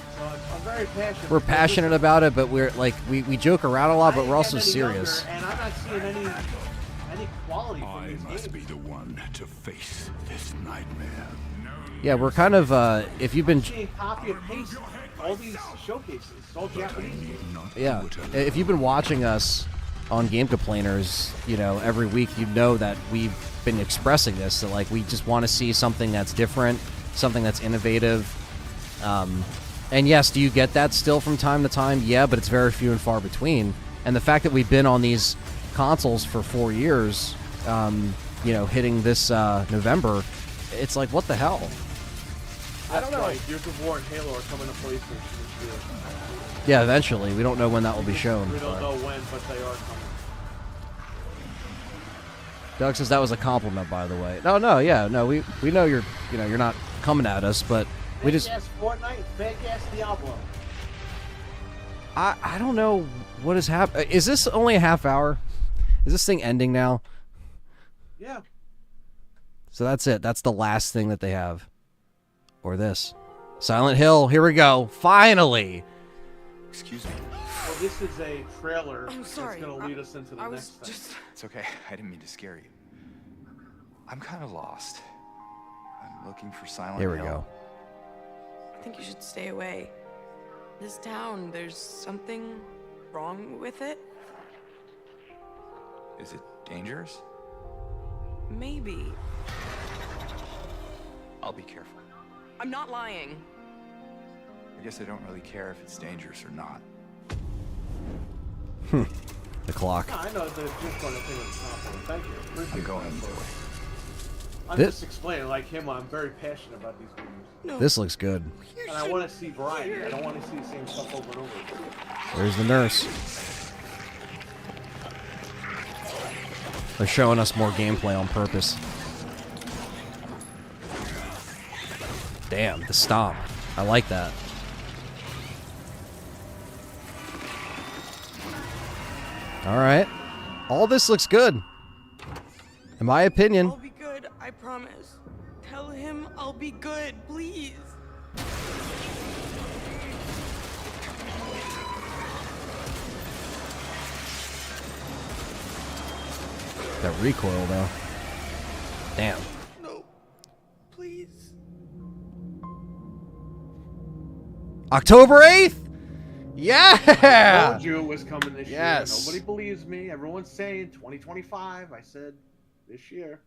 very passionate. we're passionate about it, but we're like we joke around a lot, but we're also serious. And I'm not seeing any quality from these I must games. be the one to face this nightmare. Yeah, we're kind of if you've been Seeing copy and paste all these showcases. It's all Japanese. yeah, if you've been watching us on Game Complainers, you know, every week, you know that we've been expressing this, that like we just want to see something that's different, something that's innovative. And yes, do you get that still from time to time? Yeah, but it's very few and far between. And the fact that we've been on these consoles for 4 years, you know, hitting this November, it's like, what the hell? I don't know. Gears of War and Halo are coming to PlayStation this year. Yeah, eventually. We don't know when that will be shown. We don't know when, but they are coming. Doug says that was a compliment, by the way. No, yeah, no, we know you're not coming at us, but we just Fake-ass Fortnite, fake-ass Diablo. I don't know what is happening. Is this only a half hour? Is this thing ending now? Yeah. So that's it. That's the last thing that they have. Or this. Silent Hill. Here we go. Finally. Excuse me. Well, this is a trailer I'm sorry. that's going to lead us into the next thing. It's okay. I didn't mean to scare you. I'm kind of lost. I'm looking for Silent Hill. Here we go. I think you should stay away. This town, there's something wrong with it? Is it dangerous? Maybe. I'll be careful. I'm not lying. I guess I don't really care if it's dangerous or not. The clock. No, I know the Jim Cornette thing was a compliment. Thank you. Appreciate I'm going that. either way. I'm This- just explaining, like him, I'm very passionate about these games. This looks good. And I want to see variety. I don't want to see the same stuff over and over again. There's the nurse. They're showing us more gameplay on purpose. Damn, the stomp. I like that. Alright. All this looks good. In my opinion. I'll be good, I promise. Tell him I'll be good, please. That recoil, though. Damn. No, please. October 8th? Yeah! I told you it was coming this Yes. year. Nobody believes me. Everyone's saying 2025. I said this year.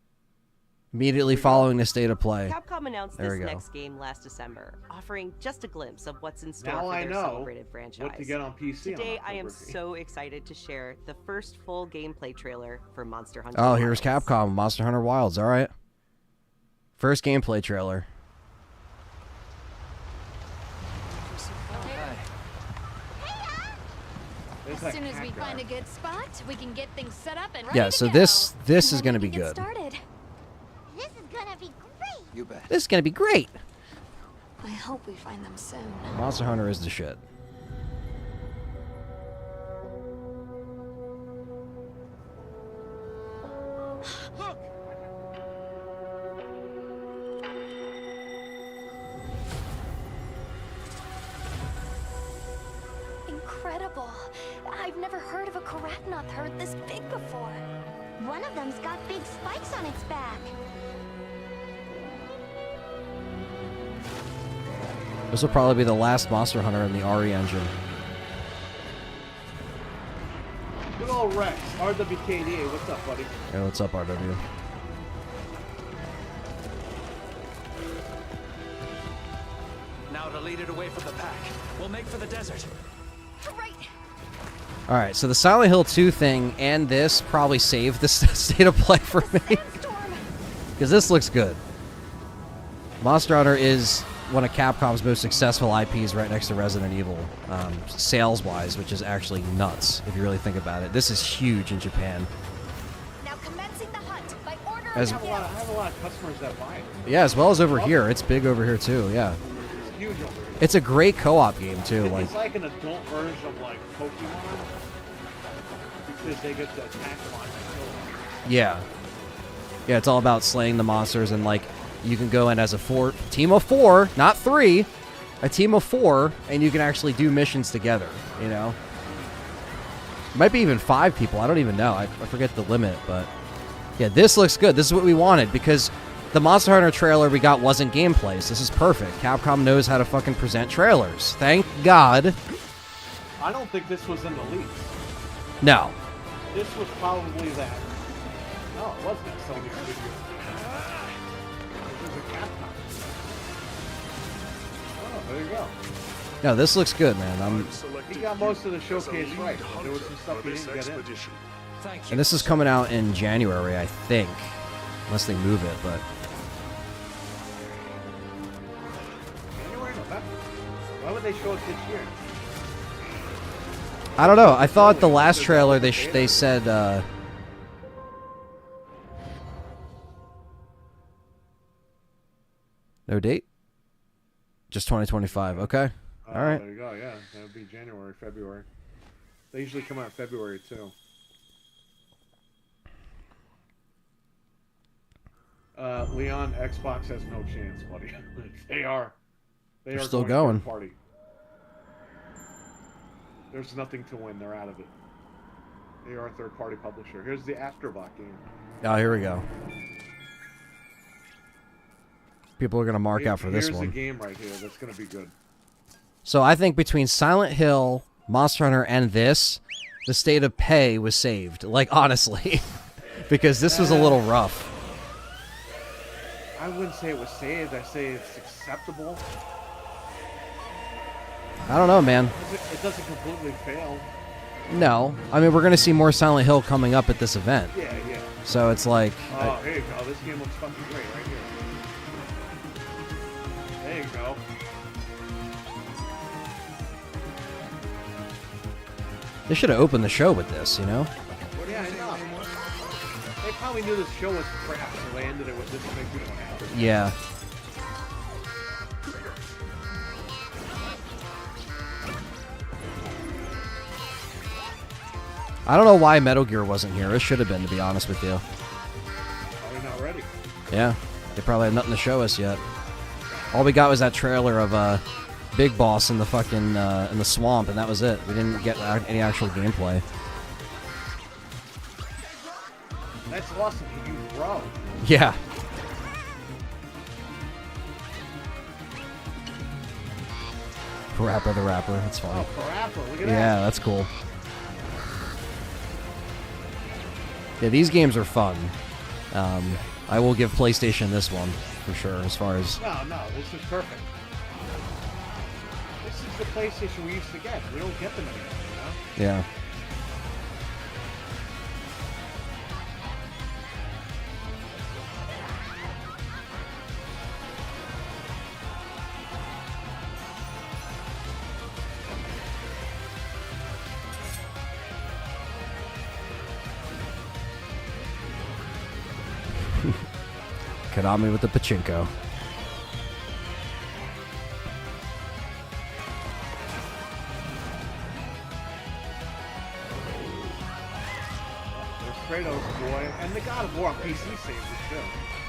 Immediately following the state of play. Capcom announced There this we go. next game last December, offering just a glimpse of what's in store Now for I their know celebrated franchise. what to get on PC on Today, I am October 8th. so excited to share the first full gameplay trailer for Monster Hunter. Oh, here's Wilds. Capcom. Monster Hunter Wilds. All right. First gameplay trailer. As soon as we find a good spot, we can get things set up and ready Yeah, to so go. this And is then going to we be can get good. started. This is gonna be great. You bet. This is going to be great. I hope we find them soon. Monster Hunter is the shit. Incredible. I've never heard of a Karatnoth herd this big before. One of them's got big spikes on its back. This will probably be the last Monster Hunter in the RE engine. Good old Rex, RWKDA. What's up, buddy? Hey, what's up, RW? Now to lead it away from the pack. We'll make for the desert. Right. All right, so the Silent Hill 2 thing and this probably saved the state of play for me. Because this looks good. Monster Hunter is one of Capcom's most successful IPs right next to Resident Evil, sales-wise, which is actually nuts if you really think about it. This is huge in Japan. Now commencing the hunt by order I have a lot of customers that buy it. Yeah, as well as over here. It's big over here too. Yeah. It's huge over here. It's a great co-op game too. It's like an adult version of like Pokemon because they get to attack them on and kill them. Yeah. Yeah, it's all about slaying the monsters, and like you can go in as a team of 4, not 3, a team of 4, and you can actually do missions together, you know? Might be even 5 people, I don't even know. I forget the limit, but yeah, this looks good. This is what we wanted, because the Monster Hunter trailer we got wasn't gameplay, so this is perfect. Capcom knows how to fucking present trailers. Thank God. I don't think this was in the leaks. No. This was probably that. No, it wasn't that Sony Studio. This was a Capcom. Oh, there you go. No, this looks good, man. He got most of the showcase right. There was some stuff he didn't get in. And this is coming out in January, I think. Unless they move it, but... January, November? Why would they show it this year? I don't know. I thought the last trailer they said... No date? Just 2025. Okay. All right. There you go. Yeah, that would be January, February. They usually come out in February too. Leon, Xbox has no chance, buddy. They are still going. third party. There's nothing to win. They're out of it. They are a third-party publisher. Here's the Afterbot game. Oh, here we go. People are gonna mark out for this one. Here's the game right here. That's gonna be good. So I think between Silent Hill, Monster Hunter, and this, the State of Play was saved. Like, honestly. Because this was a little rough. I wouldn't say it was saved. I say it's acceptable. I don't know, man. It doesn't completely fail. No. I mean, we're going to see more Silent Hill coming up at this event. Yeah, yeah. So it's like... Oh, here you go. This game looks fucking great right here. There you go. They should have opened the show with this, you know? Well, yeah, I know. They probably knew this show was crap, so they ended it with this to make people happy. Yeah. I don't know why Metal Gear wasn't here. It should have been, to be honest with you. Probably not ready. Yeah. They probably had nothing to show us yet. All we got was that trailer of Big Boss in the fucking in the swamp, and that was it. We didn't get any actual gameplay. That's awesome. You grow. Yeah. Parappa the Rapper. That's funny. Oh, Parappa. Look at that. Yeah, that's cool. Yeah, these games are fun. I will give PlayStation this one for sure. As far as no, this is perfect. This is the PlayStation we used to get. We don't get them anymore, you know? Yeah. Konami with the pachinko. There's Kratos, boy, and the God of War on PC saves it too.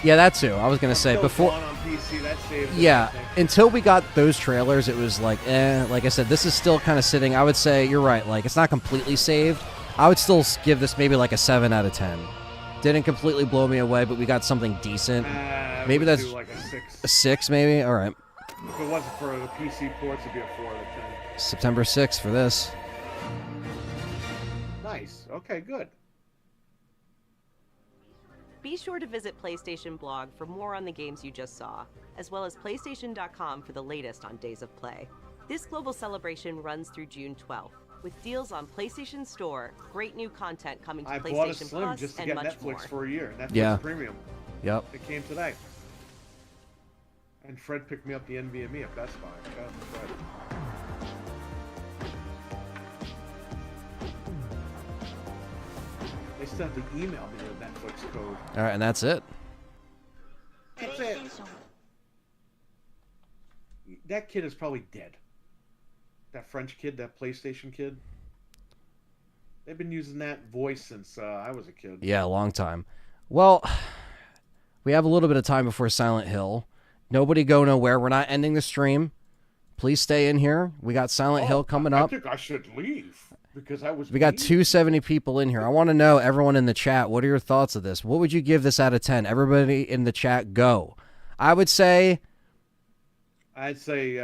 Yeah, that too. I was gonna say before. On PC, that saves Yeah, everything. until we got those trailers, it was like, Like I said, this is still kind of sitting. I would say you're right. Like, it's not completely saved. I would still give this maybe like a 7 out of 10. Didn't completely blow me away, but we got something decent. Maybe that's like a 6. A 6, maybe. All right. If it wasn't for the PC ports, it'd be a 4 out of 10. September 6th for this. Nice. Okay, good. Be sure to visit PlayStation Blog for more on the games you just saw, as well as PlayStation.com for the latest on Days of Play. This global celebration runs through June 12th, with deals on PlayStation Store, great new content coming to I bought a PlayStation Slim Plus, just to and get much Netflix more. for a year. Netflix Yeah. Premium. Yep. It came today. And Fred picked me up the NVMe at Best Buy. Shout out to Fred. They still have to email me their Netflix code. All right, and that's it. That's it. That kid is probably dead. That French kid, that PlayStation kid. They've been using that voice since I was a kid. Yeah, a long time. Well, we have a little bit of time before Silent Hill. Nobody go nowhere. We're not ending the stream. Please stay in here. We got Silent Hill coming up. I think I should leave because I was. We got 270 people in here. I want to know, everyone in the chat, what are your thoughts of this? What would you give this out of 10? Everybody in the chat, go. I would say. I'd say.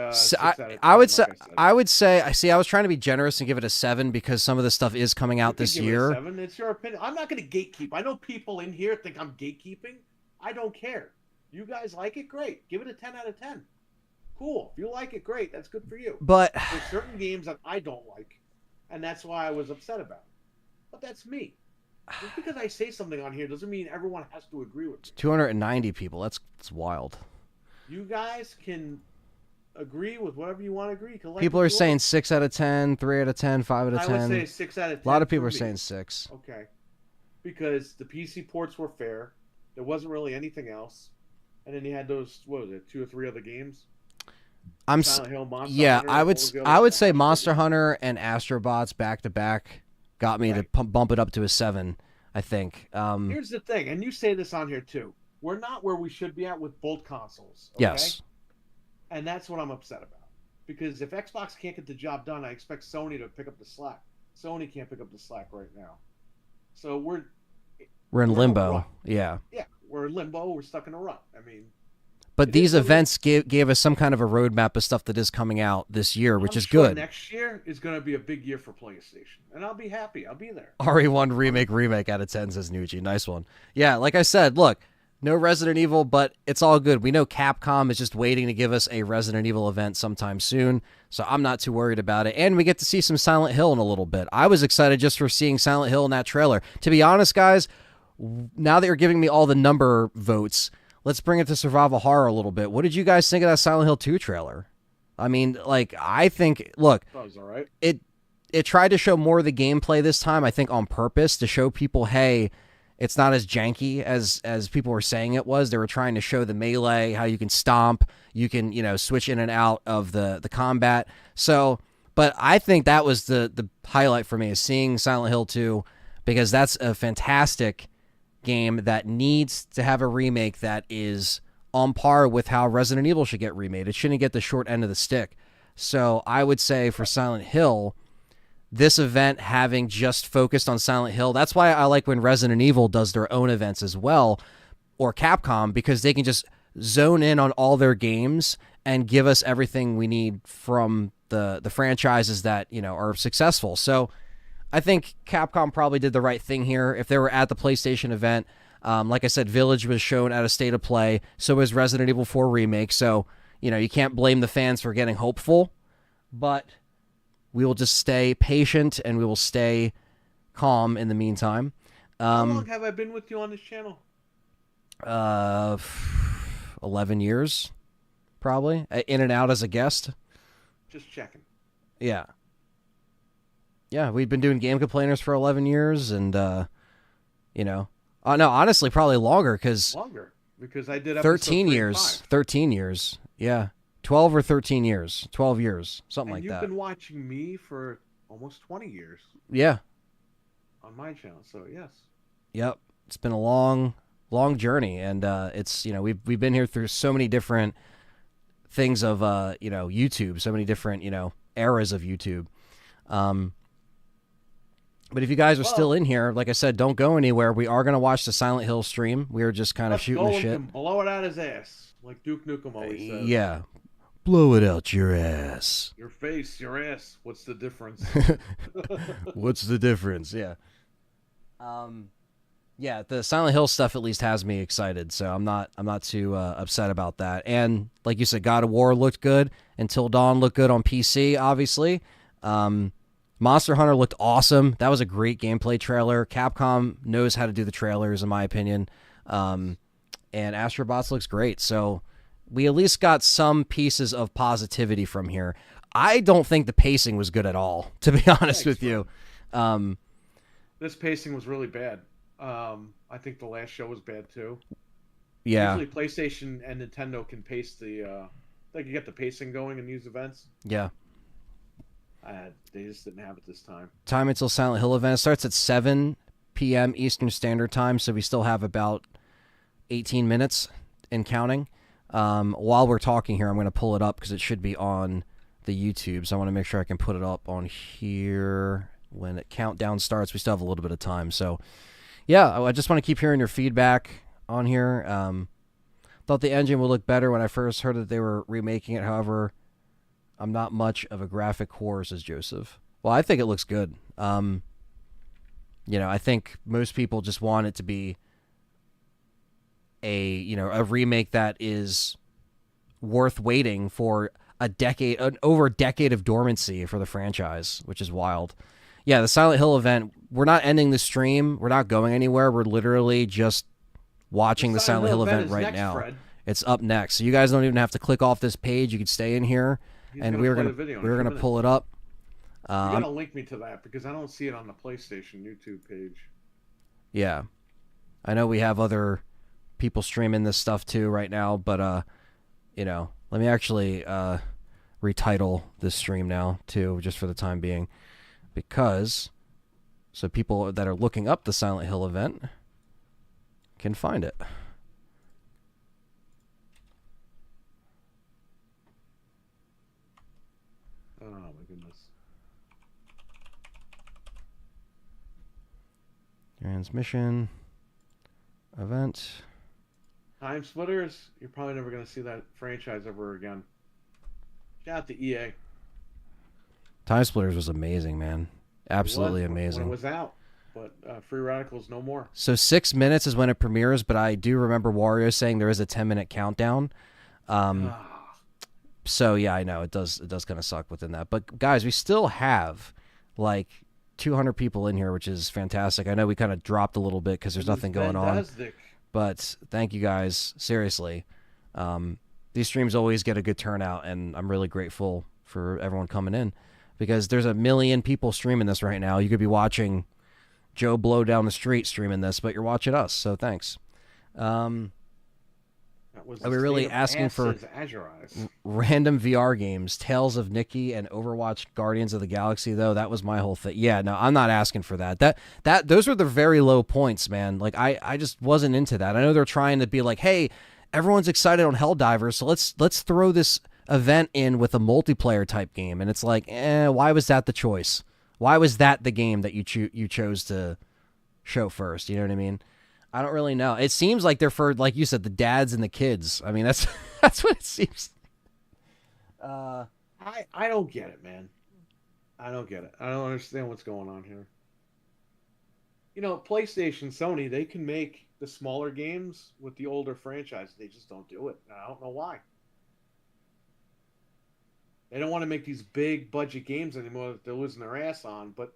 I would say. I see. I was trying to be generous and give it a 7 because some of the stuff is coming out this year. 7. It's your opinion. I'm not going to gatekeep. I know people in here think I'm gatekeeping. I don't care. You guys like it, great. Give it a 10 out of 10. Cool. If you like it, great. That's good for you. But there's certain games that I don't like, and that's why I was upset about it. But that's me. Just because I say something on here doesn't mean everyone has to agree with me. 290 people. That's wild. You guys can agree with whatever you want to agree. People are saying 6 out of 10, 3 out of 10, 5 out of 10. I would say 6 out of 10. A lot of people are me. saying 6. Okay. Because the PC ports were fair. There wasn't really anything else. And then you had those, what was it, 2 or 3 other games? Silent Hill, Monster Hunter, I would say Monster Hunter and Astrobots back to back got me to bump it up to a 7, I think. Here's the thing, and you say this on here too. We're not where we should be at with both consoles. Okay? Yes. And that's what I'm upset about. Because if Xbox can't get the job done, I expect Sony to pick up the slack. Sony can't pick up the slack right now. So we're in limbo. Yeah. Yeah, we're in limbo. We're stuck in a rut. I mean, but these events gave us some kind of a roadmap of stuff that is coming out this year, which is good. Next year is going to be a big year for PlayStation, and I'll be happy. I'll be there. RE1 remake out of 10 says Nucci. Nice one. Yeah, like I said, look, no Resident Evil, but it's all good. We know Capcom is just waiting to give us a Resident Evil event sometime soon, so I'm not too worried about it. And we get to see some Silent Hill in a little bit. I was excited just for seeing Silent Hill in that trailer. To be honest, guys, now that you're giving me all the number votes, let's bring it to survival horror a little bit. What did you guys think of that Silent Hill 2 trailer? I mean, like, I think, look, that was all right. It tried to show more of the gameplay this time, I think on purpose, to show people, hey, it's not as janky as people were saying it was. They were trying to show the melee, how you can stomp, you can, switch in and out of the combat. So, but I think that was the highlight for me, is seeing Silent Hill 2, because that's a fantastic game that needs to have a remake that is on par with how Resident Evil should get remade. It shouldn't get the short end of the stick. So I would say for Silent Hill, this event having just focused on Silent Hill, that's why I like when Resident Evil does their own events as well, or Capcom, because they can just zone in on all their games and give us everything we need from the franchises that, are successful. So I think Capcom probably did the right thing here. If they were at the PlayStation event, like I said, Village was shown at a State of Play, so was Resident Evil 4 Remake, so, you can't blame the fans for getting hopeful, but we will just stay patient and we will stay calm in the meantime. How long have I been with you on this channel? 11 years, probably. In and out as a guest. Just checking. Yeah. Yeah, we've been doing Game Complainers for 11 years, and, no, honestly, probably longer, because... Longer, because I did 13 years. 13 years, yeah. 12 or 13 years. 12 years, something like that. And you've been watching me for almost 20 years. Yeah. On my channel, so yes. Yep. It's been a long journey, and it's, we've been here through so many different things of, YouTube, so many different, eras of YouTube. But if you guys are still in here, like I said, don't go anywhere. We are going to watch the Silent Hill stream. We are just kind of shooting the shit. And blow it out his ass, like Duke Nukem always says. Yeah. Blow it out your ass. Your face, your ass. What's the difference? What's the difference? Yeah. Yeah, the Silent Hill stuff at least has me excited, so I'm not too upset about that. And like you said, God of War looked good. Until Dawn looked good on PC, obviously. Monster Hunter looked awesome. That was a great gameplay trailer. Capcom knows how to do the trailers, in my opinion. And Astrobots looks great. So we at least got some pieces of positivity from here. I don't think the pacing was good at all, to be honest with you. This pacing was really bad. I think the last show was bad too. Yeah. Usually PlayStation and Nintendo can pace the they can get the pacing going in these events. Yeah. They just didn't have it this time. Time until Silent Hill event starts at 7 p.m. Eastern Standard Time, so we still have about 18 minutes and counting. While we're talking here, I'm going to pull it up because it should be on the YouTube, so I want to make sure I can put it up on here when the countdown starts. We still have a little bit of time, so yeah, I just want to keep hearing your feedback on here. Thought the engine would look better when I first heard that they were remaking it. However, I'm not much of a graphic whore, says Joseph. Well, I think it looks good. I think most people just want it to be a remake that is worth waiting for over a decade of dormancy for the franchise, which is wild. Yeah, the Silent Hill event, we're not ending the stream. We're not going anywhere. We're literally just watching the Silent Hill event right now. Fred. It's up next. So you guys don't even have to click off this page. You can stay in here, and we're gonna pull it up. You gotta link me to that because I don't see it on the PlayStation YouTube page. Yeah, I know we have other people streaming this stuff too right now, but let me actually retitle this stream now too, just for the time being, because so people that are looking up the Silent Hill event can find it. Oh my goodness. Transmission event. Time Splitters, you're probably never going to see that franchise ever again. Shout out to EA. Time Splitters was amazing, man. Absolutely amazing. When it was out, but Free Radicals no more. So 6 minutes is when it premieres, but I do remember Wario saying there is a 10-minute countdown. So yeah, I know it does kind of suck within that. But guys, we still have like 200 people in here, which is fantastic. I know we kind of dropped a little bit because there's nothing going on. But thank you guys, seriously. These streams always get a good turnout, and I'm really grateful for everyone coming in because there's a million people streaming this right now. You could be watching Joe Blow down the street streaming this, but you're watching us, so thanks. Are we really asking for random VR games? Tales of Nikki and Overwatch Guardians of the Galaxy, though, that was my whole thing. Yeah, no, I'm not asking for that. Those were the very low points, man. Like, I just wasn't into that. I know they're trying to be like, hey, everyone's excited on Helldivers, so let's throw this event in with a multiplayer type game. And it's like, why was that the choice? Why was that the game that you chose to show first? You know what I mean? I don't really know. It seems like they're for, like you said, the dads and the kids. I mean, that's what it seems. I don't get it, man. I don't get it. I don't understand what's going on here. PlayStation, Sony, they can make the smaller games with the older franchises. They just don't do it. I don't know why. They don't want to make these big budget games anymore that they're losing their ass on. But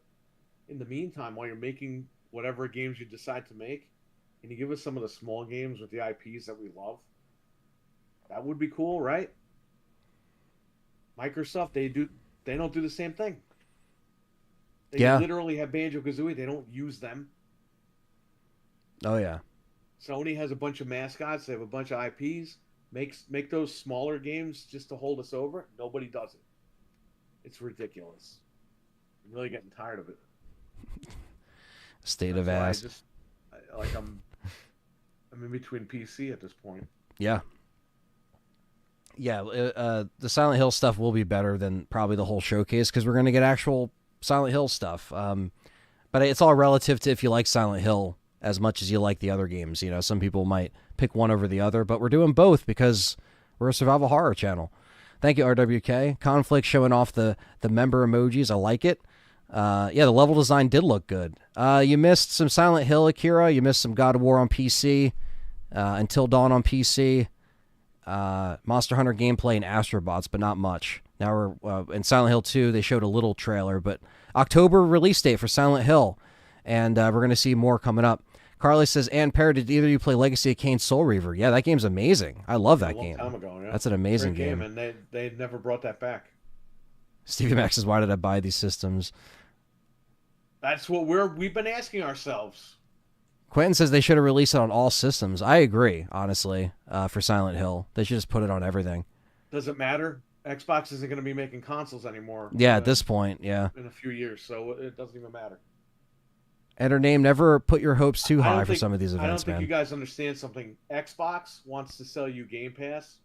in the meantime, while you're making whatever games you decide to make, can you give us some of the small games with the IPs that we love? That would be cool, right? Microsoft, they don't do the same thing. They literally have Banjo-Kazooie. They don't use them. Oh, yeah. Sony has a bunch of mascots. They have a bunch of IPs. Make those smaller games just to hold us over. Nobody does it. It's ridiculous. I'm really getting tired of it. State of ass. I'm in between PC at this point. Yeah. Yeah, the Silent Hill stuff will be better than probably the whole showcase because we're going to get actual Silent Hill stuff. But it's all relative to if you like Silent Hill as much as you like the other games. Some people might pick one over the other, but we're doing both because we're a survival horror channel. Thank you, RWK. Conflict showing off the member emojis. I like it. The level design did look good. You missed some Silent Hill, Akira. You missed some God of War on PC. Until Dawn on PC. Monster Hunter gameplay and Astrobots, but not much. Now we're in Silent Hill 2. They showed a little trailer, but October release date for Silent Hill, and we're going to see more coming up. Carly says, and Pear, did either of you play Legacy of Kain Soul Reaver? Yeah, that game's amazing. I love that game. Time ago, yeah. That's an amazing game. And they never brought that back. Stevie Max says, why did I buy these systems? That's what we've been asking ourselves. Quentin says they should have released it on all systems. I agree, honestly, for Silent Hill. They should just put it on everything. Does it matter? Xbox isn't going to be making consoles anymore. Yeah, at this point, yeah. In a few years, so it doesn't even matter. And her name, never put your hopes too high for some of these events, I don't think man. you guys understand something. Xbox wants to sell you Game Pass.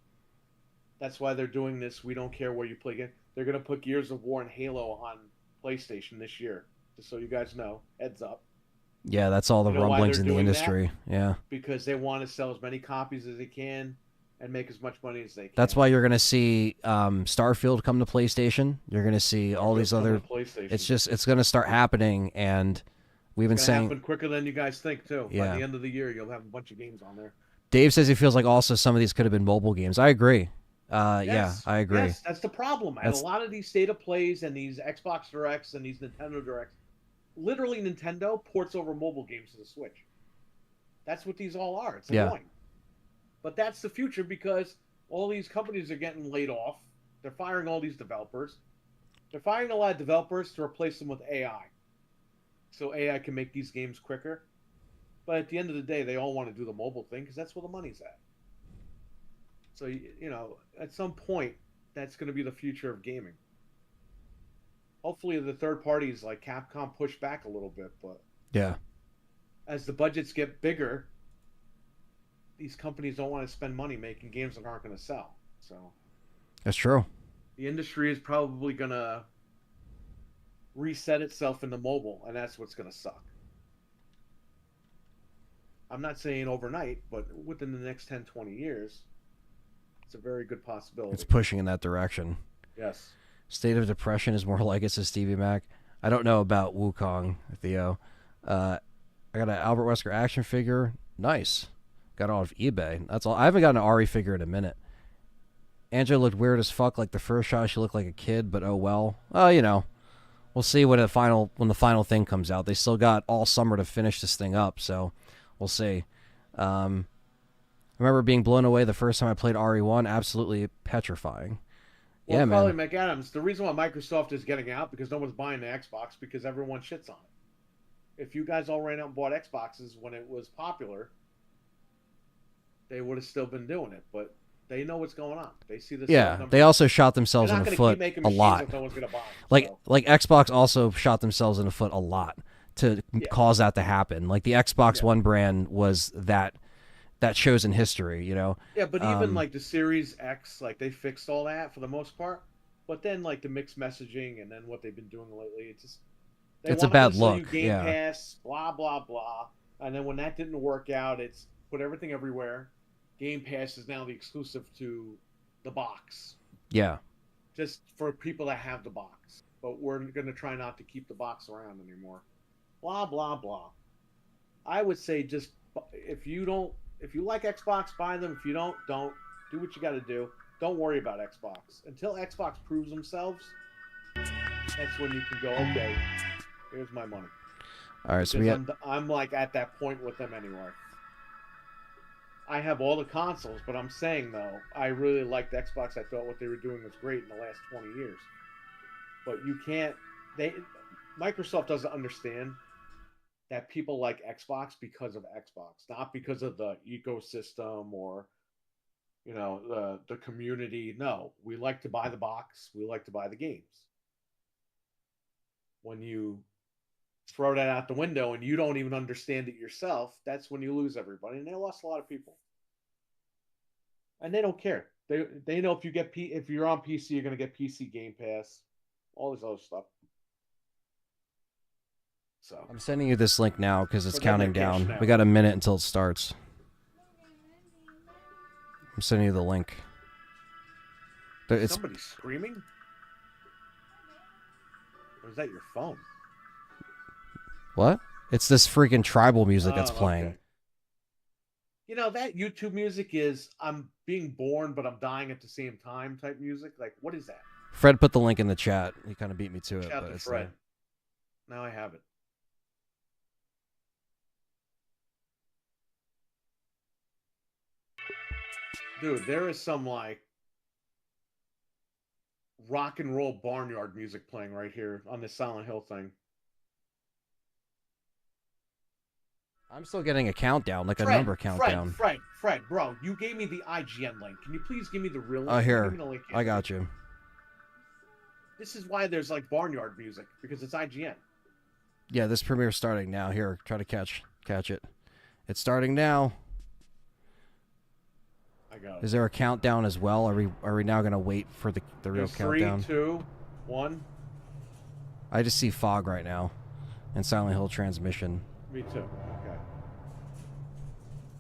That's why they're doing this. We don't care where you play it. They're going to put Gears of War and Halo on PlayStation this year, just so you guys know. Heads up. Yeah, that's all the You know why rumblings they're in the doing industry. that? Yeah. Because they want to sell as many copies as they can and make as much money as they can. That's why you're going to see Starfield come to PlayStation. You're going to see all these other. It's going to start happening, and we've been It's going to saying. happen quicker than you guys think too. Yeah. By the end of the year, you'll have a bunch of games on there. Dave says he feels like also some of these could have been mobile games. I agree. Yeah, I agree. Yes, that's the problem. And a lot of these State of Plays and these Xbox Directs and these Nintendo Directs, literally Nintendo ports over mobile games to the Switch. That's what these all are. It's annoying. But that's the future because all these companies are getting laid off. They're firing all these developers. They're firing a lot of developers to replace them with AI. So AI can make these games quicker. But at the end of the day, they all want to do the mobile thing because that's where the money's at. So, you know, at some point, that's going to be the future of gaming. Hopefully the third parties like Capcom push back a little bit, but yeah, as the budgets get bigger, these companies don't want to spend money making games that aren't going to sell. So that's true. The industry is probably going to reset itself into mobile, and that's what's going to suck. I'm not saying overnight, but within the next 10, 20 years, it's a very good possibility. It's pushing in that direction. Yes. State of Depression is more like it, says Stevie Mac. I don't know about Wukong, Theo. I got an Albert Wesker action figure. Nice. Got it off eBay. That's all. I haven't got an Ari figure in a minute. Angela looked weird as fuck. Like the first shot, she looked like a kid, but oh well. You know, we'll see when the final thing comes out. They still got all summer to finish this thing up, so we'll see. I remember being blown away the first time I played RE1. Absolutely petrifying. Well, yeah, probably man. McAdams. The reason why Microsoft is getting out because no one's buying the Xbox because everyone shits on it. If you guys all ran out and bought Xboxes when it was popular, they would have still been doing it. But they know what's going on. They see this. Yeah, they also shot themselves in the foot a lot. No one's gonna buy them, like Xbox also shot themselves in the foot a lot to cause that to happen. Like the Xbox One brand was that shows in history, you know. Yeah, but even like the Series X, like they fixed all that for the most part. But then like the mixed messaging and then what they've been doing lately, it's just it's a bad look. Game Pass, blah blah blah, and then when that didn't work out, it's put everything everywhere. Game Pass is now the exclusive to the box. Yeah. Just for people that have the box, but we're going to try not to keep the box around anymore. Blah blah blah. I would say just if you like Xbox, buy them. If you don't do what you got to do. Don't worry about Xbox until Xbox proves themselves. That's when you can go. Okay, here's my money. All right, because I'm like at that point with them anyway. I have all the consoles, but I'm saying though, I really liked Xbox. I thought what they were doing was great in the last 20 years. But you can't. Microsoft doesn't understand that people like Xbox because of Xbox, not because of the ecosystem or, you know, the community. No, we like to buy the box. We like to buy the games. When you throw that out the window and you don't even understand it yourself, that's when you lose everybody. And they lost a lot of people. And they don't care. They know if you're on PC, you're going to get PC Game Pass, all this other stuff. So I'm sending you this link now because it's counting down. We got a minute until it starts. I'm sending you the link. Somebody screaming? Or is that your phone? What? It's this freaking tribal music that's playing. Okay. You know, that YouTube music is I'm being born, but I'm dying at the same time type music. Like, what is that? Fred put the link in the chat. He kind of beat me to it. Shout out but to it's Fred. Now I have it. Dude, there is some, like, rock and roll barnyard music playing right here on this Silent Hill thing. I'm still getting a countdown, like a number countdown. Fred, bro, you gave me the IGN link. Can you please give me the real link? Oh, here. Give me the link. I got you. This is why there's like barnyard music, because it's IGN. Yeah, this premiere's starting now. Here, try to catch it. It's starting now. I got it. Is there a countdown as well? Are we now gonna wait for the real countdown? 3, 2, 1. I just see fog right now, and Silent Hill transmission. Me too. Okay.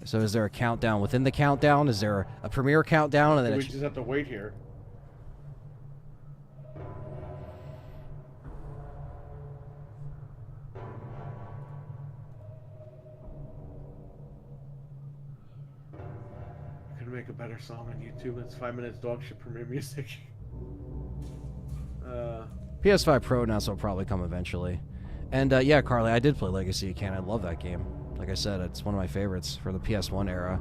So is there a countdown within the countdown? Is there a premiere countdown? And then we just have to wait here. Make a better song on YouTube. It's 5 minutes dog shit premiere music. PS5 Pro announcement will probably come eventually. And yeah, Carly, I did play Legacy of Kain. I love that game. Like I said, it's one of my favorites for the PS1 era.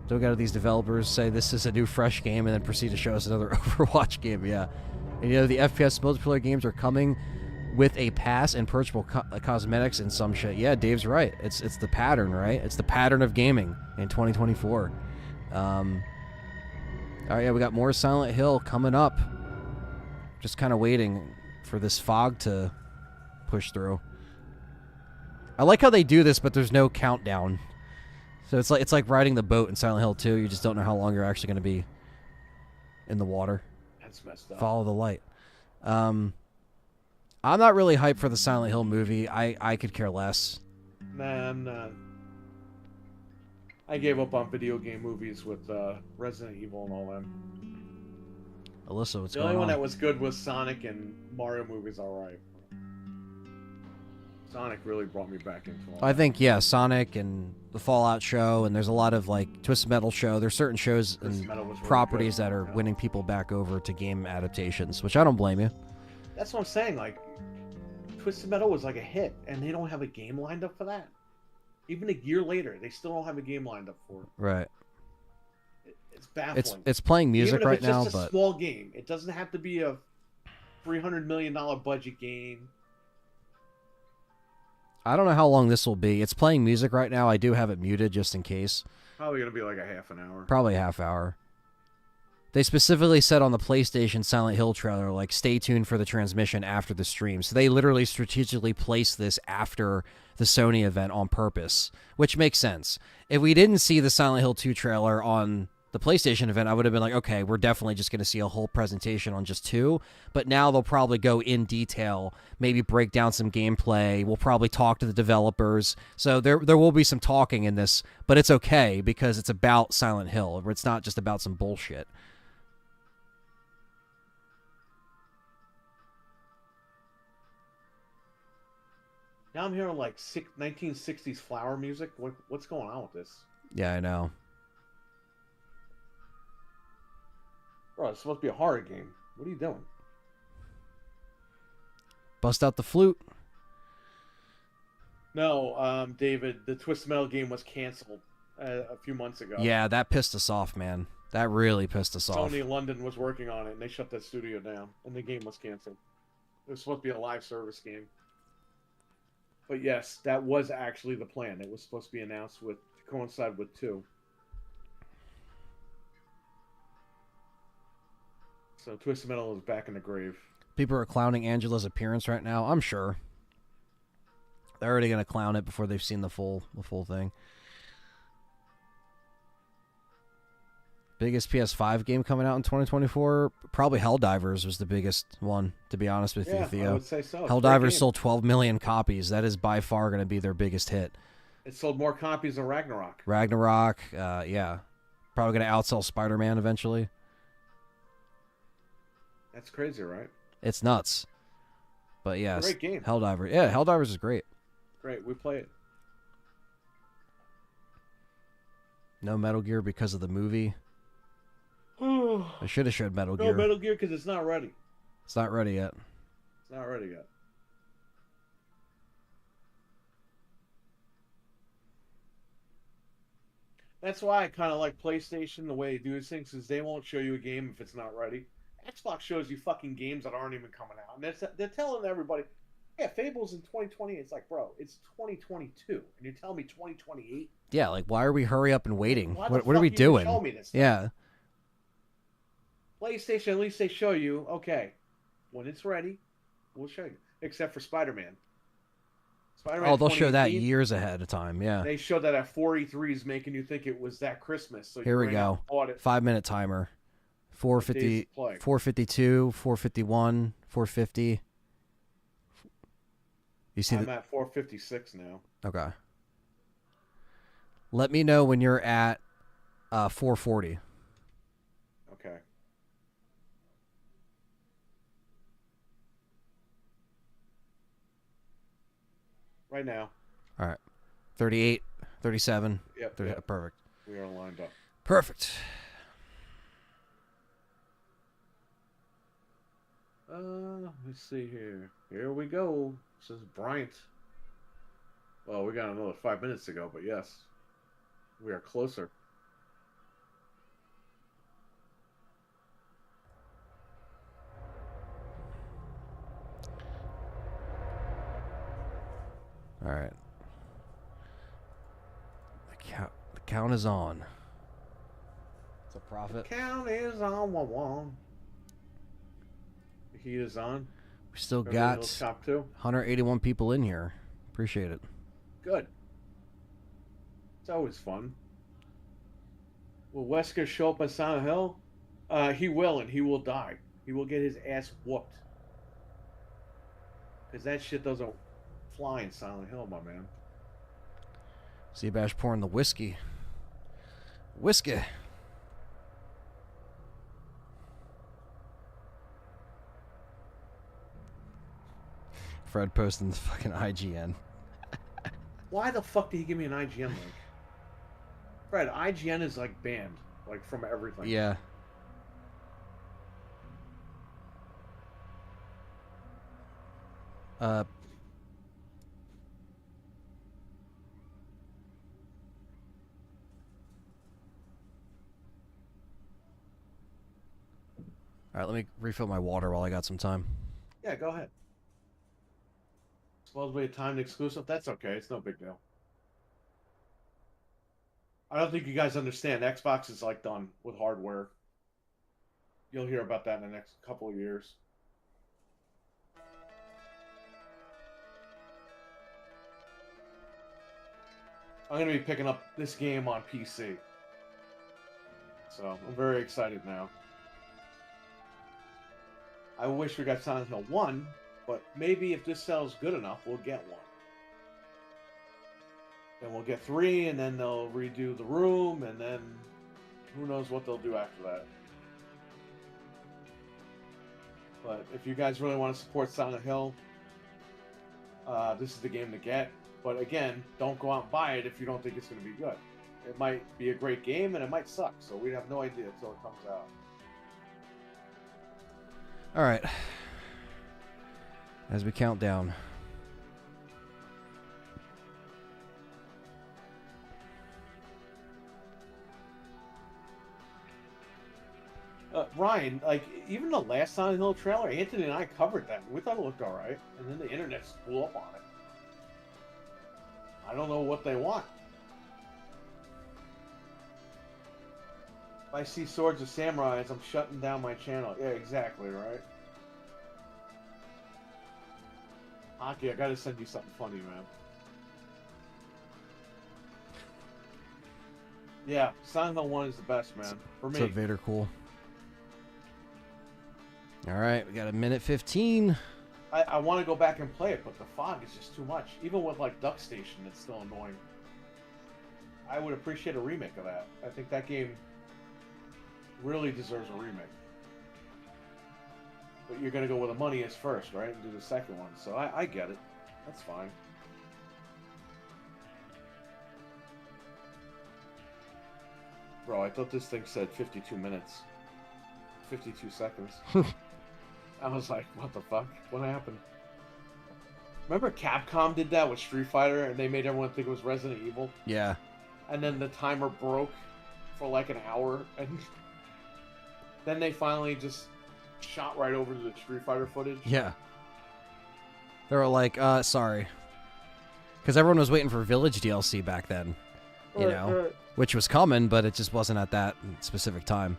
Don't get these developers say this is a new fresh game and then proceed to show us another Overwatch game. Yeah. And you know, the FPS multiplayer games are coming with a pass and purchasable cosmetics and some shit. Yeah, Dave's right. It's the pattern, right? It's the pattern of gaming in 2024. All right, yeah, we got more Silent Hill coming up. Just kind of waiting for this fog to push through. I like how they do this, but there's no countdown. So it's like riding the boat in Silent Hill 2. You just don't know how long you're actually going to be in the water. That's messed up. Follow the light. I'm not really hyped for the Silent Hill movie. I could care less. Nah, I'm not. I gave up on video game movies with Resident Evil and all them. Alyssa, what's the going on? only one that was good was Sonic, and Mario movies alright. Sonic really brought me back into all I think, yeah, Sonic and the Fallout show, and there's a lot of, like, Twisted Metal show. There's certain shows and properties that are winning people back over to game adaptations, which I don't blame you. That's what I'm saying, like, Twisted Metal was like a hit, and they don't have a game lined up for that. Even a year later, they still don't have a game lined up for it. Right. It's baffling. It's playing music Even if right it's now, just a but small game. It doesn't have to be a $300 million budget game. I don't know how long this will be. It's playing music right now. I do have it muted just in case. Probably going to be like a half an hour. Probably a half hour. They specifically said on the PlayStation Silent Hill trailer, like, stay tuned for the transmission after the stream. So they literally strategically placed this after the Sony event on purpose, which makes sense. If we didn't see the Silent Hill 2 trailer on the PlayStation event, I would have been like, okay, we're definitely just going to see a whole presentation on just 2. But now they'll probably go in detail, maybe break down some gameplay. We'll probably talk to the developers. So there will be some talking in this, but it's okay because it's about Silent Hill. It's not just about some bullshit. Now I'm hearing like 1960s flower music. What's going on with this? Yeah, I know. Bro, it's supposed to be a horror game. What are you doing? Bust out the flute. No, David, the Twisted Metal game was canceled a few months ago. Yeah, that pissed us off, man. That really pissed us off. Sony London was working on it, and they shut that studio down, and the game was canceled. It was supposed to be a live service game. But yes, that was actually the plan. It was supposed to be announced to coincide with 2. So Twisted Metal is back in the grave. People are clowning Angela's appearance right now. I'm sure. They're already going to clown it before they've seen the full thing. Biggest PS5 game coming out in 2024? Probably Helldivers was the biggest one, to be honest with you, Theo. I would say so. Helldivers sold 12 million copies. That is by far going to be their biggest hit. It sold more copies than Ragnarok. Ragnarok, yeah. Probably going to outsell Spider-Man eventually. That's crazy, right? It's nuts. But yeah, great game. Helldivers. Yeah, Helldivers is great. Great, we play it. No Metal Gear because of the movie. I should have showed Metal Gear. No Metal Gear because it's not ready. It's not ready yet. It's not ready yet. That's why I kind of like PlayStation, the way they do these things, is they won't show you a game if it's not ready. Xbox shows you fucking games that aren't even coming out. And they're telling everybody, Yeah, Fable's in 2020. It's like, bro, it's 2022, and you're telling me 2028? Yeah, like why are we hurry up and waiting? Why the What are fuck we you even doing? show me this thing? Yeah. PlayStation, at least they show you, okay, when it's ready, we'll show you. Except for Spider-Man. Spider-Man Oh, they'll show that 2018, years ahead of time. Yeah. They showed that at 4 E3s, making you think it was that Christmas. So Here you we ran out go. and bought it. 5-minute timer. 450, Days of play. 452, 451, 450. You see I'm at 456 now. Okay. Let me know when you're at 440. Okay. Right now. All right. 38, 37. Yep, 30, yep. Perfect. We are lined up. Perfect. Let's see here. Here we go. Says Bryant. Well, we got another 5 minutes to go, but yes, we are closer. All right. The count is on. It's a profit. Count is on one. The heat is on. We still Everything got else top two. 181 people in here. Appreciate it. Good. It's always fun. Will Wesker show up at Silent Hill? He will, and he will die. He will get his ass whooped. Because that shit doesn't fly in Silent Hill, my man. Seabash pouring the whiskey. Whiskey. Fred posting the fucking IGN. Why the fuck did he give me an IGN link? Fred, IGN is like banned, like from everything. Yeah. All right, let me refill my water while I got some time. Yeah, go ahead. Supposedly a timed exclusive. That's okay. It's no big deal. I don't think you guys understand. Xbox is like done with hardware. You'll hear about that in the next couple of years. I'm going to be picking up this game on PC. So I'm very excited now. I wish we got Silent Hill 1, but maybe if this sells good enough, we'll get 1. Then we'll get 3, and then they'll redo the room, and then who knows what they'll do after that. But if you guys really want to support Silent Hill, this is the game to get. But again, don't go out and buy it if you don't think it's going to be good. It might be a great game, and it might suck, so we have no idea until it comes out. All right. As we count down. Ryan, like, even the last Silent Hill trailer, Anthony and I covered that. We thought it looked alright, and then the internet blew up on it. I don't know what they want. If I see Swords of Samurais, I'm shutting down my channel. Yeah, exactly, right? Aki, I gotta send you something funny, man. Yeah, Silent Hill 1 is the best, man. For me. What's up, Vader? Cool. All right, we got 1:15. I want to go back and play it, but the fog is just too much. Even with, like, Duck Station, it's still annoying. I would appreciate a remake of that. I think that game really deserves a remake. But you're going to go where the money is first, right? And do the second one. So I get it. That's fine. Bro, I thought this thing said 52 minutes. 52 seconds. I was like, what the fuck? What happened? Remember Capcom did that with Street Fighter and they made everyone think it was Resident Evil? Yeah. And then the timer broke for like an hour and then they finally just shot right over to the Street Fighter footage. Yeah. They were like, sorry. Because everyone was waiting for Village DLC back then, you know, which was coming, but it just wasn't at that specific time.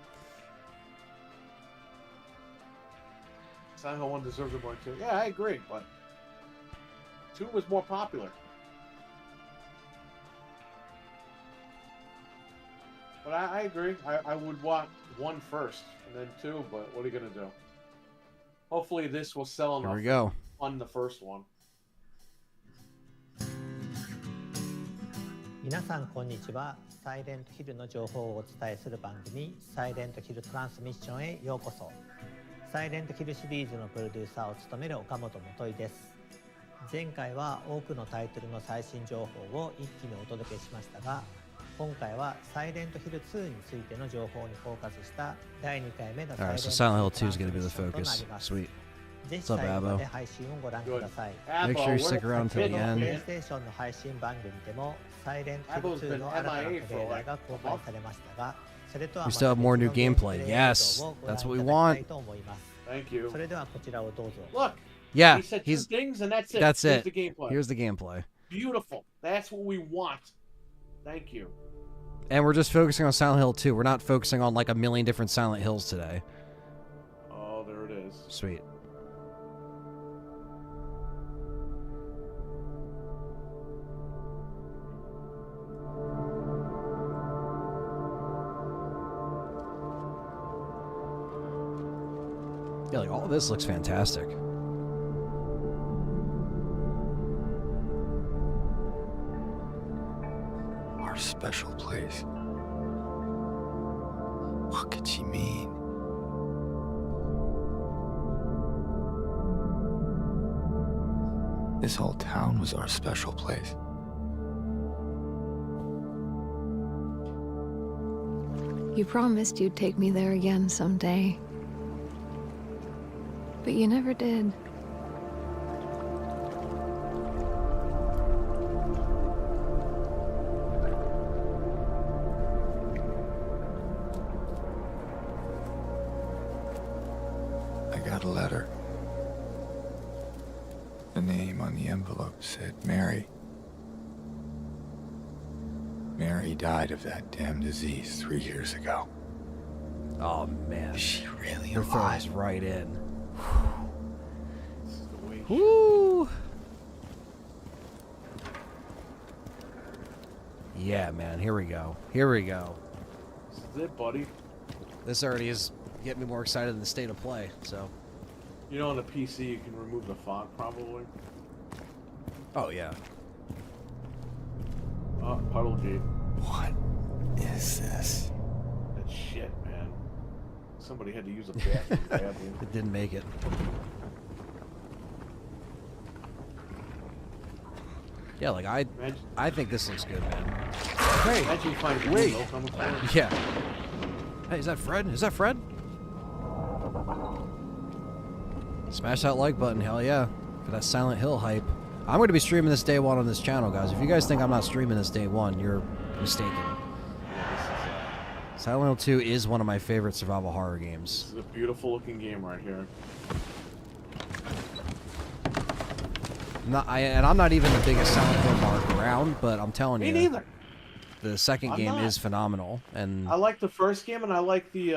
Silent Hill 1 deserves it more too. Yeah, I agree, but 2 was more popular. But I agree. I would want 1 first and then 2, but what are you going to do? Hopefully this will sell enough Here we go. to fund the first one. 皆さんこんにちは。サイレントヒルの情報をお伝えする番組サイレントヒルトランスミッションへようこそ。サイレントヒルシリーズのプロデューサーを務める岡本元井です。前回は多くのタイトルの最新情報を一気にお届けしましたが、今回はサイレントヒル2についての情報にフォーカスした第2回目のサイレントヒルトランスミッションとなります。 Sweet. ぜひ最後まで配信をご覧ください。 Make sure you stick around till the end. プレイステーションの配信番組でもサイレントヒル2の新たなトレーラーが公開されましたが、それとは We ま still た have more 別 new のゲームプレ gameplay. イ映 Yes, 像をご覧 that's what い we ただきた want. いと思います。 Thank you. それではこちらをどうぞ。 Look. Yeah, he said 2 he's things and that's it. That's Here's it. the gameplay. Here's the gameplay. Beautiful. That's what we want. Thank you. And we're just focusing on Silent Hill 2. We're not focusing on like a million different Silent Hills today. Oh, there it is. Sweet. Yeah, like all of this looks fantastic. Our special place. What could she mean? This whole town was our special place. You promised you'd take me there again someday. But you never did. I got a letter. The name on the envelope said Mary. Mary died of that damn disease 3 years ago. Oh man. Is she really Her alive? throws right in. Woo! Yeah, man. Here we go. Here we go. This is it, buddy. This already is getting me more excited than the state of play. So. You know, on the PC, you can remove the font, probably. Oh yeah. Oh, puddle gate. What is this? That shit, man. Somebody had to use a bathroom badly. It didn't make it. Yeah, like I think this looks good, man. Hey, imagine you find wait. milk on the floor. Yeah. Hey, is that Fred? Is that Fred? Smash that like button, hell yeah. For that Silent Hill hype. I'm going to be streaming this day one on this channel, guys. If you guys think I'm not streaming this day one, you're mistaken. Silent Hill 2 is one of my favorite survival horror games. This is a beautiful looking game right here. I'm not even the biggest Silent Hill mark around, but I'm telling you. Me neither. The second game not. is phenomenal. And I like the first game, and I like the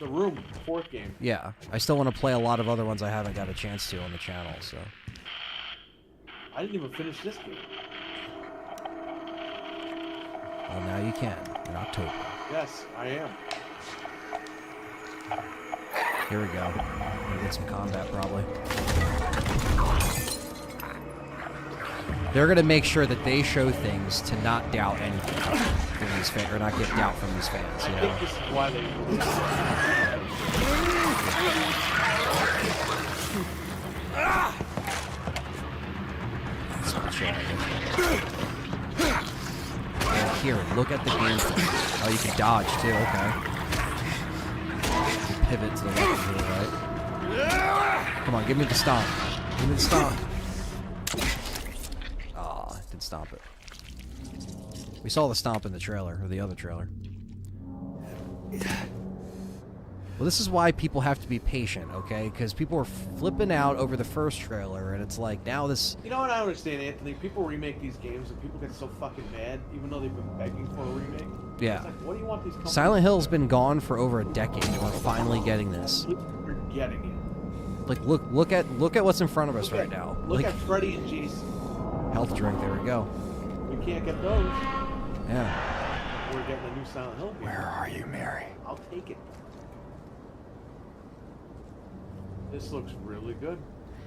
Room, the fourth game. yeah, I still want to play a lot of other ones I haven't got a chance to on the channel, so. I didn't even finish this game. Well, now you can, in October. Yes, I am. Here we go. Gonna get some combat, probably. They're gonna make sure that they show things to not doubt anything from these fans, or not get doubt from these fans, you know? I think this is why they And here, look at the game. Oh, you can dodge too. Okay. You pivot to the left and to the right. Come on, give me the stomp. Give me the stomp. Oh, didn't stomp it. We saw the stomp in the trailer, or the other trailer. Well, this is why people have to be patient, okay? Because people were flipping out over the first trailer, and it's like, now this... You know what I don't understand, Anthony? People remake these games, and people get so fucking mad, even though they've been begging for a remake. Yeah. It's like, what do you want these companies Silent to Hill's do? been gone for over a decade, and we're finally getting this. We're getting it. Like, look at what's in front of us right now. Look Like, at Freddy and Jason. health drink, there we go. We can't get those. Yeah. We're getting a new Silent Hill game. Where are you, Mary? I'll take it. This looks really good.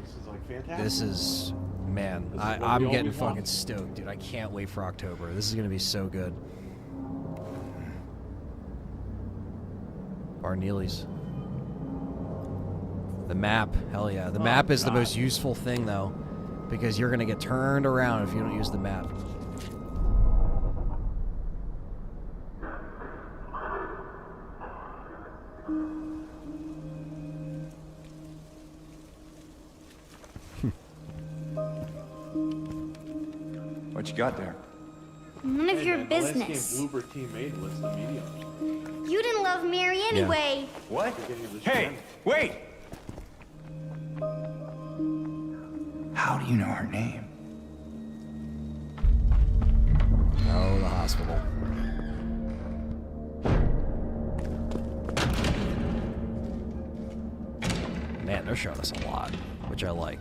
This is like fantastic. This is, man, This is what I'm we getting always fucking wanted. stoked, dude. I can't wait for October. This is gonna be so good. Barneely's. The map, hell yeah. The map is the God. most useful thing, though, because you're gonna get turned around if you don't use the map. What you got there? None of your man, business. The last game Bloober team made was the medium. You didn't love Mary anyway. What? Beginning of the Hey, gen. wait! How do you know her name? Oh, the hospital. Man, they're showing us a lot, which I like.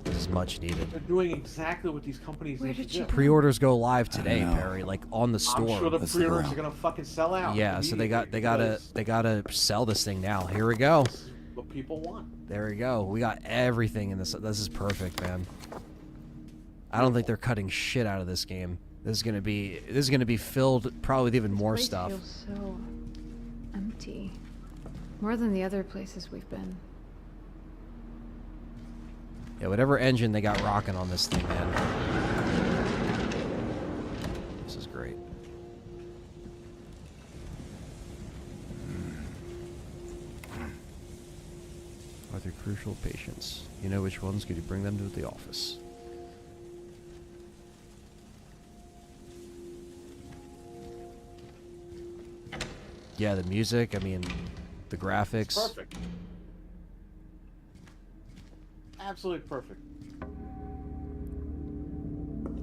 This is much needed. They're doing exactly what these companies need to do. Pre-orders go live today, Perry, like on the store. I'm sure the pre-orders are gonna fucking sell out. Yeah, so they immediately gotta sell this thing now. Here we go. because this is what people want. There we go. We got everything in this. This is perfect, man. I don't think they're cutting shit out of this game. This is gonna be filled probably with even more Place stuff. feels so empty. More than the other places we've been. Yeah, whatever engine they got rocking on this thing, man. This is great. Are there crucial patients? You know which ones? Could you bring them to the office? Yeah, the music, I mean, the graphics. Perfect. Absolutely perfect.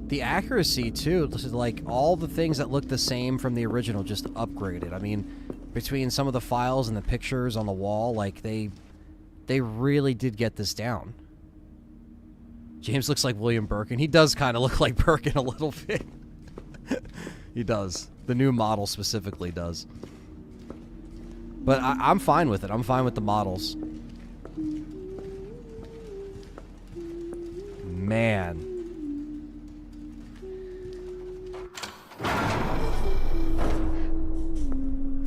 The accuracy, too, this is like all the things that look the same from the original, just upgraded. I mean, between some of the files and the pictures on the wall, like, they really did get this down. James looks like William Birkin. He does kind of look like Birkin a little bit. He does. The new model specifically does. But I'm fine with it. I'm fine with the models. Man.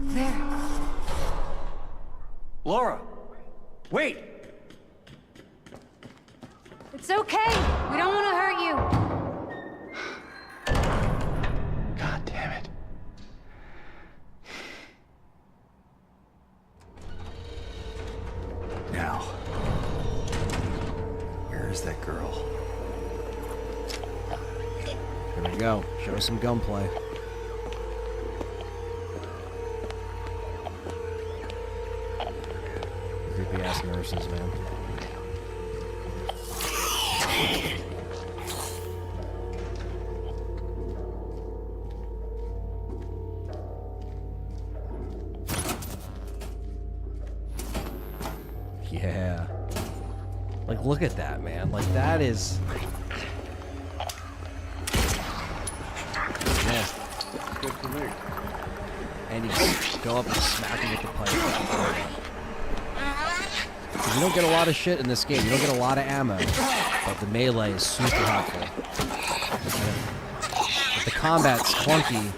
There. Laura! Wait! It's okay. We don't want to hurt you. God damn it. Now, where is that girl? Here we go. Show us some gunplay. Creepy ass nurses, man. Yeah. Like, look at that, man. Like, that is... Yeah. Good for me. And you just go up and smack him with the pipe. 'Cause you don't get a lot of shit in this game. You don't get a lot of ammo. But the melee is super helpful. If the combat's clunky,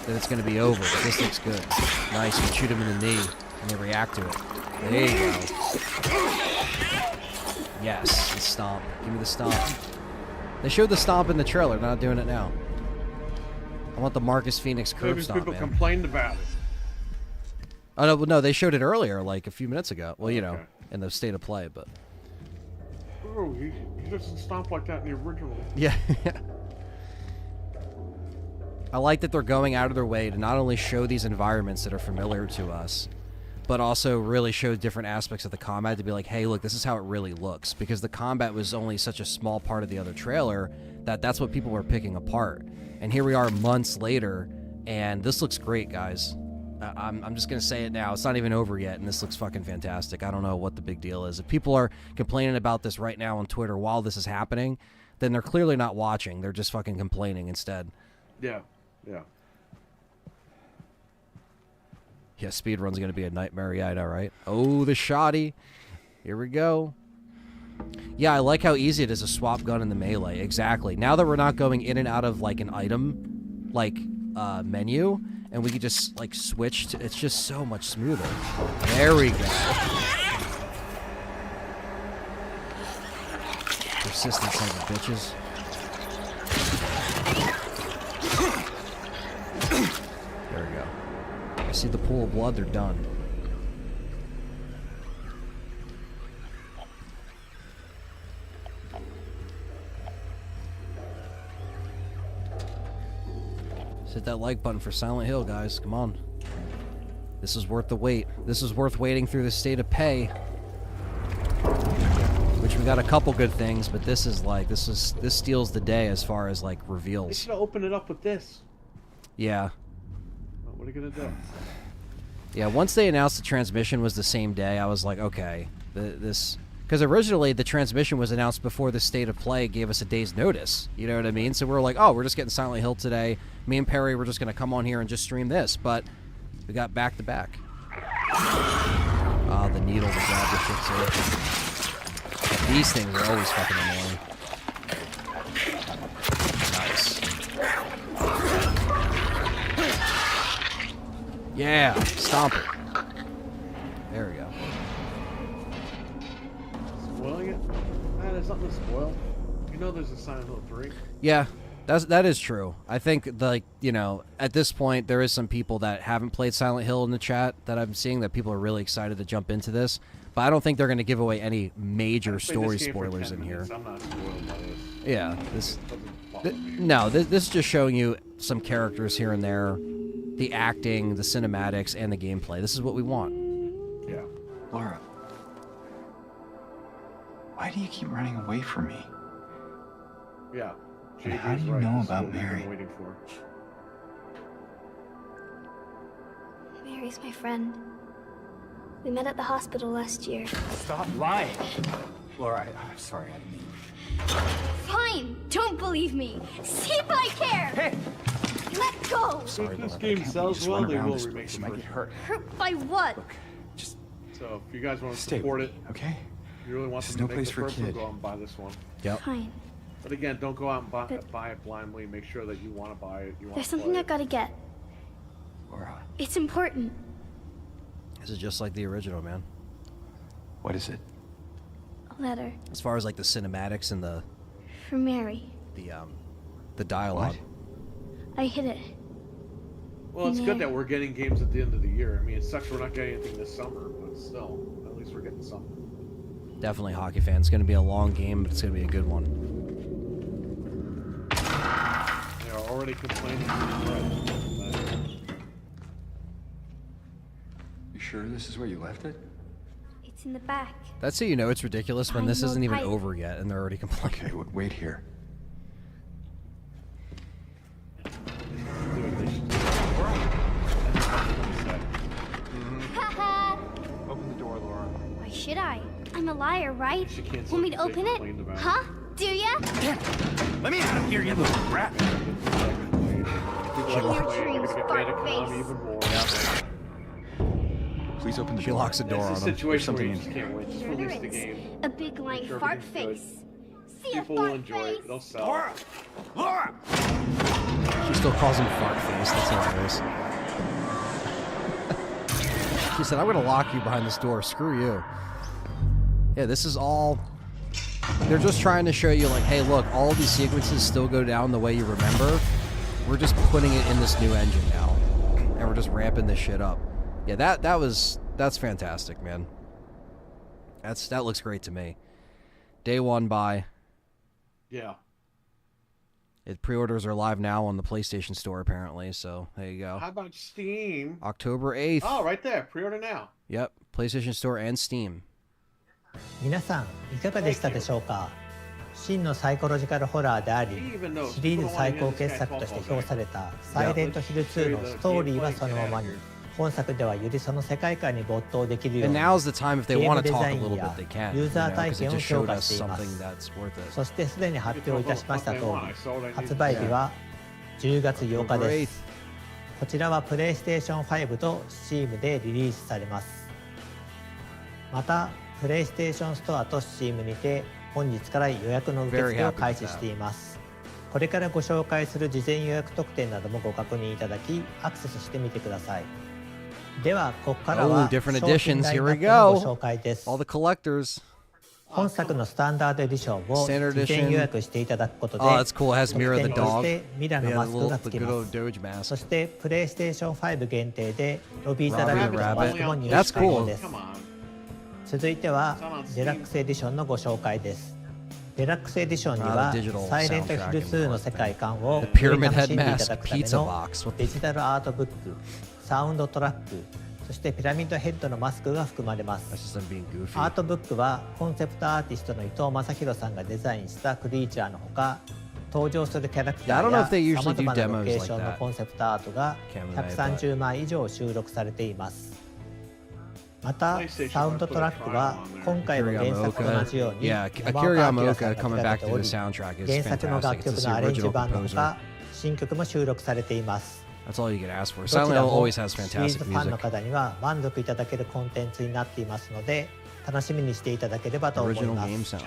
then it's going to be over. But this looks good. Nice. You shoot him in the knee, and they react to it. There you go. Yes, the stomp. Give me the stomp. They showed the stomp in the trailer. They're not doing it now. I want the Marcus Phoenix curb Maybe stomp, people man. complained about it. Oh, no, they showed it earlier, like a few minutes ago. Well, you know, in the state of play, but... Oh, he doesn't stomp like that in the original. Yeah. I like that they're going out of their way to not only show these environments that are familiar to us, but also really showed different aspects of the combat to be like, hey, look, this is how it really looks. Because the combat was only such a small part of the other trailer that's what people were picking apart. And here we are months later, and this looks great, guys. I'm just going to say it now. It's not even over yet, and this looks fucking fantastic. I don't know what the big deal is. If people are complaining about this right now on Twitter while this is happening, then they're clearly not watching. They're just fucking complaining instead. Yeah, yeah. Yeah, speedrun's going to be a nightmare. Yeah, I know, right? Oh, the shoddy. Here we go. Yeah, I like how easy it is to swap gun in the melee. Exactly. Now that we're not going in and out of, like, an item, like, menu, and we can just, like, switch to... It's just so much smoother. There we go. Persistent son of a bitches. There we go. I see the pool of blood, they're done. Hit that like button for Silent Hill, guys. Come on. This is worth the wait. This is worth waiting through the state of pay. Which we got a couple good things, but this is like, this steals the day as far as like They reveals. should have opened it up with this. Yeah. Well, what are you gonna do? Yeah, once they announced the transmission was the same day, I was like, okay, this... Because originally the transmission was announced before the state of play gave us a day's notice. You know what I mean? So we're like, oh, we're just getting Silent Hill today. Me and Perry were just going to come on here and just stream this. But we got back-to-back. Ah, the needle to grab the shit too. These things are always fucking annoying. Nice. Yeah, stomp it. There we go. Spoiling it? Man, there's nothing to spoil. You know there's a Silent Hill 3. Yeah, that is true. I think, like, you know, at this point, there is some people that haven't played Silent Hill in the chat that I'm seeing that people are really excited to jump into this. But I don't think they're going to give away any major story spoilers in here. I'm not spoiled by this. Yeah, this is just showing you some characters here and there, the acting, the cinematics, and the gameplay. This is what we want. Yeah. Laura, why do you keep running away from me? Yeah. And how do you know about Mary? Waiting for. Mary's my friend. We met at the hospital last year. Stop lying. Laura, I'm sorry, I didn't mean. Fine! Don't believe me! See if I care! Hey! Let go! If this game sells well, they will remake She it. might get hurt. Hurt by what? Look, just So if you guys want to stay support with it, me, okay? you really want This is them no to make place the for a first one, kid. go out and buy this one. Yep. Fine. But again, don't go out and buy it blindly. Make sure that you want to buy it. You want There's to something play I it. gotta get. Laura, It's important. This is just like the original, man. what is it? A letter. As far as like the cinematics and the For Mary. dialogue. I hid it. Well, it's Yeah. good that we're getting games at the end of the year. I mean, it sucks we're not getting anything this summer, but still, at least we're getting something. Definitely hockey fans. It's going to be a long game, but it's going to be a good one. They are already complaining. You sure this is where you left it? It's in the back. That's how you know it's ridiculous when I this know isn't even I- over yet and they're already complaining. Okay, wait here. Haha! Open the door, Laura. Why should I? I'm a liar, right? She can't Want me to say open it? complained about it. Huh? Do ya? Let me out of here, you little rat! In your dreams, fart face. Please open the She door. locks the door It's a on him. situation where something you in just here. can't wait. Just Sure there release the is. game. A big lying sure fart everything's face. See a People will fart enjoy face? it. It'll sell. Laura! Laura! She still calls him fart face. That's hilarious. She said, I'm going to lock you behind this door. Screw you. Yeah, this is all... They're just trying to show you, like, hey, look, all these sequences still go down the way you remember. We're just putting it in this new engine now. And we're just ramping this shit up. Yeah, that's fantastic, man. That looks great to me. Day one buy. Yeah. Pre-orders are live now on the PlayStation Store, apparently, so there you go. How about Steam? October 8th. Oh, right there. Pre-order now. Yep, PlayStation Store and Steam. 皆さんいかがでしたでしょうか。真のサイコロジカルホラーであり、シリーズ最高傑作として評されたサイレントヒル2のストーリーはそのままに、本作ではよりその世界観に没頭できるように、ゲームデザインやユーザー体験を強化しています。そしてすでに発表いたしました通り、発売日は10月8日です。こちらはプレイステーション5と Steam でリリースされます。また、プレイステーションストアと Steam にて本日から予約の受付を開始しています。これからご紹介する事前予約特典などもご確認いただき、アクセスしてみてください。では、ここからは商品ラインナップのご紹介です。本作のスタンダードエディションを事前予約していただくことで、特典としてミラのマスクが付きます。そして、プレイステーション5限定でロビー・ザ・ラビットのマスクも入手可能です。続いてはデラックスエディションのご紹介です。デラックスエディションにはサイレントヒル2の世界観をより楽しんでいただくためのデジタルアートブック、サウンドトラック、そしてピラミッドヘッドのマスクが含まれます。アートブックはコンセプトアーティストの伊藤正弘さんがデザインしたクリーチャーのほか、登場するキャラクターやさまざまなロケーションのコンセプトアートが130枚以上収録されています。また、サウンドトラックは今回の原作と同じように山岡明さんが手掛けており、原作の楽曲のアレンジ版のほか、新曲も収録されています。どちらもシリーズファンの方には満足いただけるコンテンツになっていますので、楽しみにしていただければと思います。そ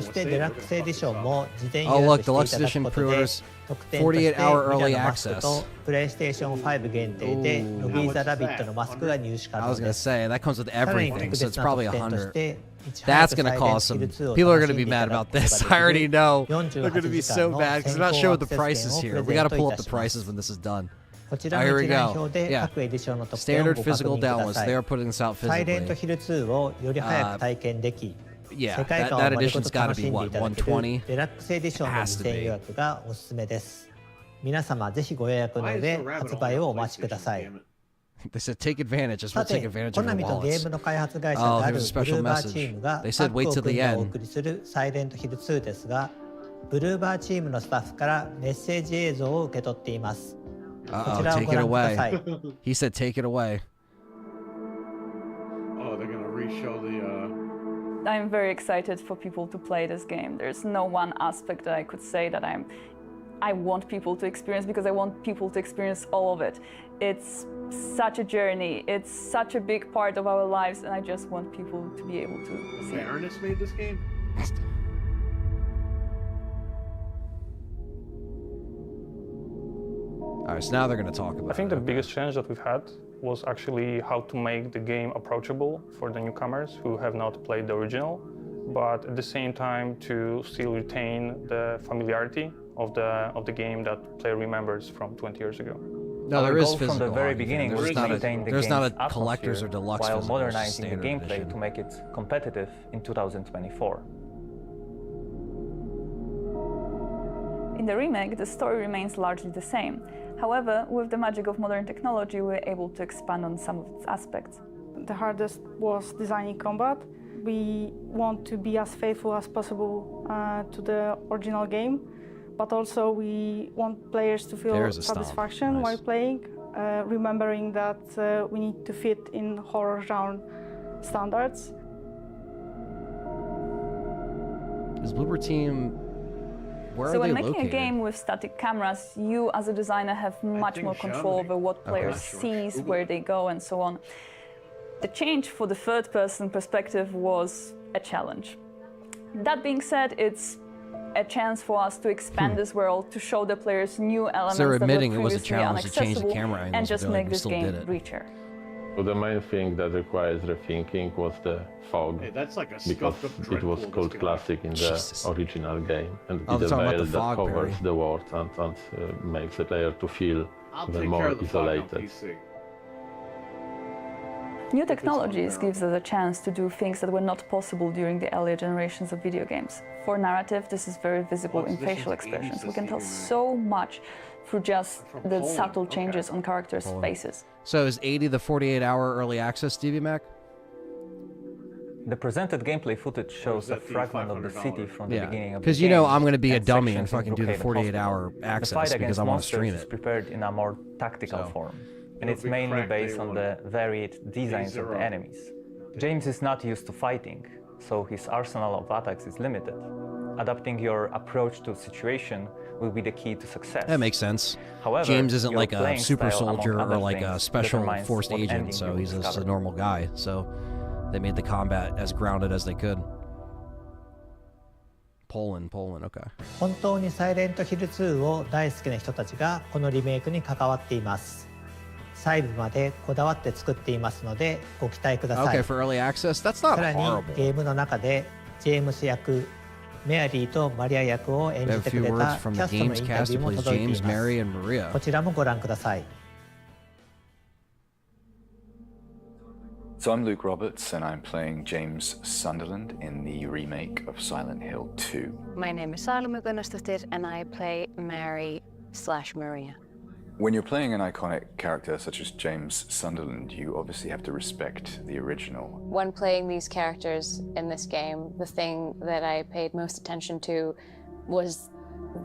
してデラックスエディションも事前予約していただくことで、特典としてミラのマスクとプレイステーション5限定でロビー・ザ・ラビットのマスクが入手可能です。さらに特別な特典として、That's going to cause some people are going to be mad about this. I already know. They're going to be so mad because they're not showing the prices here. We got to pull up the prices when this is done. こちらの一覧表で各エディションの特典をご確認ください。サイレントヒル2をより早く体験でき、世界観を丸ごと楽しんでいただけるデラックスエディションの事前予約がおすすめです。皆様ぜひご予約の上発売をお待ちください。さて、コナミとゲームの開発会社であるブルーバーチームがタッグを組んでお送りするサイレントヒル2ですが、ブルーバーチームのスタッフからメッセージ映像を受け取っています。こちらをご覧ください。He said, "Take it away." Oh, they're gonna reshow the. I'm very excited for people to play this game. There's no one aspect that I could say that I want people to experience, because I want people to experience all of it. It's such a journey. It's such a big part of our lives, and I just want people to be able to see. Ernest made this game. All right, so now they're going to talk about I think the biggest challenge that we've had was actually how to make the game approachable for the newcomers who have not played the original, but at the same time to still retain the familiarity of the game that player remembers from 20 years ago. No, there is physical. From the very beginning was to maintain the game's a collector's or deluxe while modernizing the gameplay edition to make it competitive in 2024. In the remake, the story remains largely the same. However, with the magic of modern technology, we're able to expand on some of its aspects. The hardest was designing combat. We want to be as faithful as possible to the original game, but also we want players to feel satisfaction while playing, remembering that we need to fit in horror genre standards. Is Bloober Team... So when making a game with static cameras, you as a designer have much more control over what players sees, where they go, and so on. The change for the third-person perspective was a challenge. That being said, it's a chance for us to expand this world, to show the players new elements that were previously inaccessible, and just make this game richer. So the main thing that requires rethinking was the fog, that's like a because it was called classic in the original game, and it's a veil that covers the world and makes the player to feel even more isolated. New technologies gives us a chance to do things that were not possible during the earlier generations of video games. For narrative, this is very visible in facial expressions. We can tell so much through just the subtle changes on characters' faces. So is 80 the 48-hour early access, Stevie Mac? The presented gameplay footage shows a fragment of the city from the beginning of the game. Because you know I'm going to be a dummy and fucking do the 48-hour access because I want to stream is it. prepared in a more tactical form, and it's mainly based on the varied designs of the enemies. James is not used to fighting, so his arsenal of attacks is limited. Adapting your approach to a situation will be the key to success. That makes sense. However, James isn't like a playing super style, soldier among or other like a things, special determines forced what agent, ending so you will he's just a discover. normal guy. So they made the combat as grounded as they could. Poland, okay. 本当にサイレントヒル2を大好きな人たちがこのリメイクに関わっています。細部までこだわって作っていますのでご期待ください。 Okay, for early access, that's not さらに horrible. ゲームの中でジェームス役、メアリーとマリア役を演 We じ have a てく few れ words た from キ the ャストのイン game's タ cast ビュ who ーも plays 届いてい James, ま Mary, す。 and Maria. こちらもご覧ください。So I'm Luke Roberts, and I'm playing James Sunderland in the remake of Silent Hill 2. My name is Salome Gunnarsdottir, and I play Mary/Maria. When you're playing an iconic character such as James Sunderland, you obviously have to respect the original. When playing these characters in this game, the thing that I paid most attention to was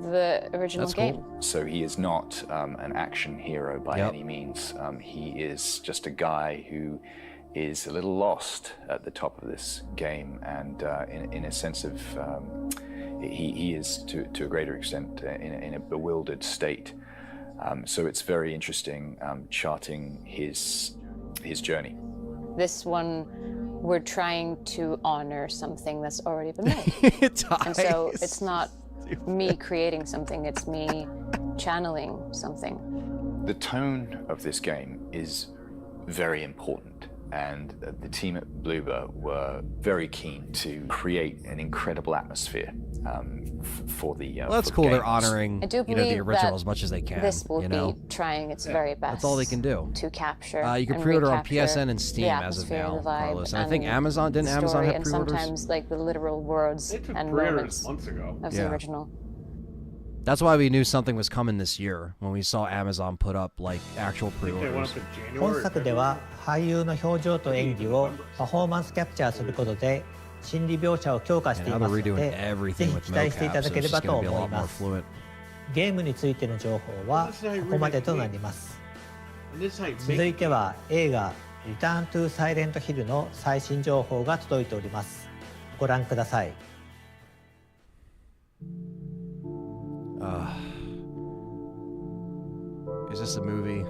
the original game. So he is not an action hero by any means. He is just a guy who is a little lost at the top of this game, and in a sense of he is to a greater extent in a bewildered state. So it's very interesting charting his journey. This one, we're trying to honor something that's already been made. And so it's not me creating something, it's me channeling something. The tone of this game is very important. And the team at Bloober were very keen to create an incredible atmosphere for the Well, that's for cool. the They're games. honoring I do the believe original that as much as they can. This will you know? be trying its very best. That's all they can do. To capture. You can and pre-order on recapture PSN and Steam the as of atmosphere, now, the vibe, Carlos. And I think and Amazon the didn't Amazon story, have and pre-orders? sometimes like the literal words They took and pre-orders moments months ago. of Yeah. the original. That's why we knew something was coming this year when we saw Amazon put up like actual They went pre-orders. up in 本 January. 作では俳優の表情と演技をパフォーマンスキャプチャーすることで心理描写を強化してい And ま now す they're の redoing でぜ everything ひ with 期待してい mocap, ただ so け it's れ just ばと going to be a 思い lot ま more す。 fluent. ゲームについての情報はここまでとなります。 And this is how you 続 make いては映画「リターン・トゥ・サイレント・ヒル」の最新情報が届いております。ご覧ください。Is this a movie?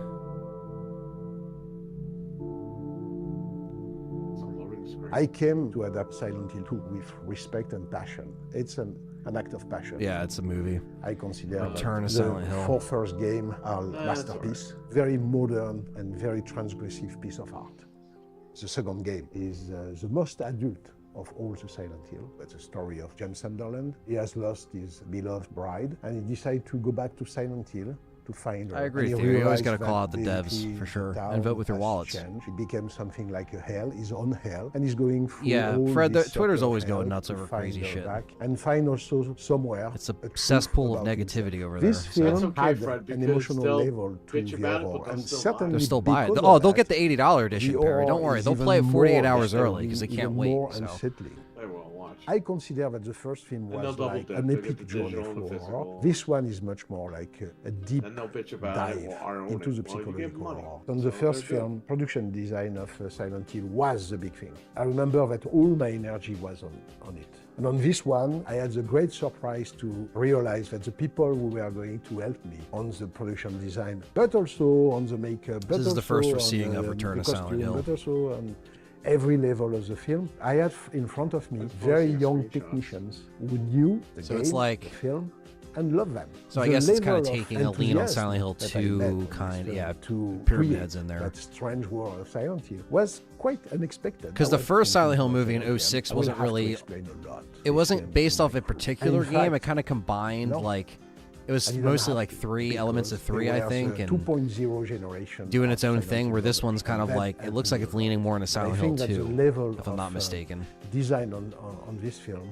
I came to adapt Silent Hill 2 with respect and passion. It's an act of passion. Yeah, it's a movie. I consider Return that to Silent the Hill. 4 first game are masterpiece. Very modern and very transgressive piece of art. The second game is the most adult of all the Silent Hill. It's a story of James Sunderland. He has lost his beloved bride and he decided to go back to Silent Hill to find her. I agree And with he you. You always realized got to call that out the devs basically for sure the and vote with your town wallets. has changed. It became something like a hell, his own hell, and he's going through Yeah, all Fred, this Twitter's circle of always hell going nuts to over find crazy her shit. back and find also somewhere It's a truth cesspool of about negativity himself. over there. This so. film That's okay, had Fred, an because emotional they'll level to bitch the about it, horror, but they'll and still buy it. certainly They'll still buy it. because Oh, of they'll that, get the $80 edition, the Perry. Don't horror worry. is They'll even play it 48 more hours early because they disturbing, can't even wait. more So. unsettling. They will watch. I consider that the first film And they'll was double like dip. an They'll get epic the journey digital and the for horror. physical. This one is much more like a deep And they'll bitch about dive it. Well, I own into it. the Well, you give psychological money. horror. On So the first they're good. film, production design of Silent Hill was the big thing. I remember that all my energy was on it. And on this one, I had the great surprise to realize that the people who were going to help me on the production design, but also on the makeup, but This is the also first we're on seeing of the Return to costume, Silent Hill. but also on every level of the film. I had in front of me very young technicians who knew the So game, it's like- the film, and loved them. So I The guess it's kind of level taking a lean on enthusiasm Silent Hill that I 2 met on this kind, film yeah, to Pyramid create Head's in there. That strange world of Silent Hill was quite unexpected. Because I the was first Silent Hill thinking movie in about it 06 again. I will wasn't have to really, explain a lot. it wasn't based off a particular in game. fact, It kind of combined no. like it was mostly like 3 elements of 3, I think, and 2.0 generation doing its own thing. Where this one's kind of like it looks like it's leaning more into Silent Hill 2, if I'm not mistaken. Design on this film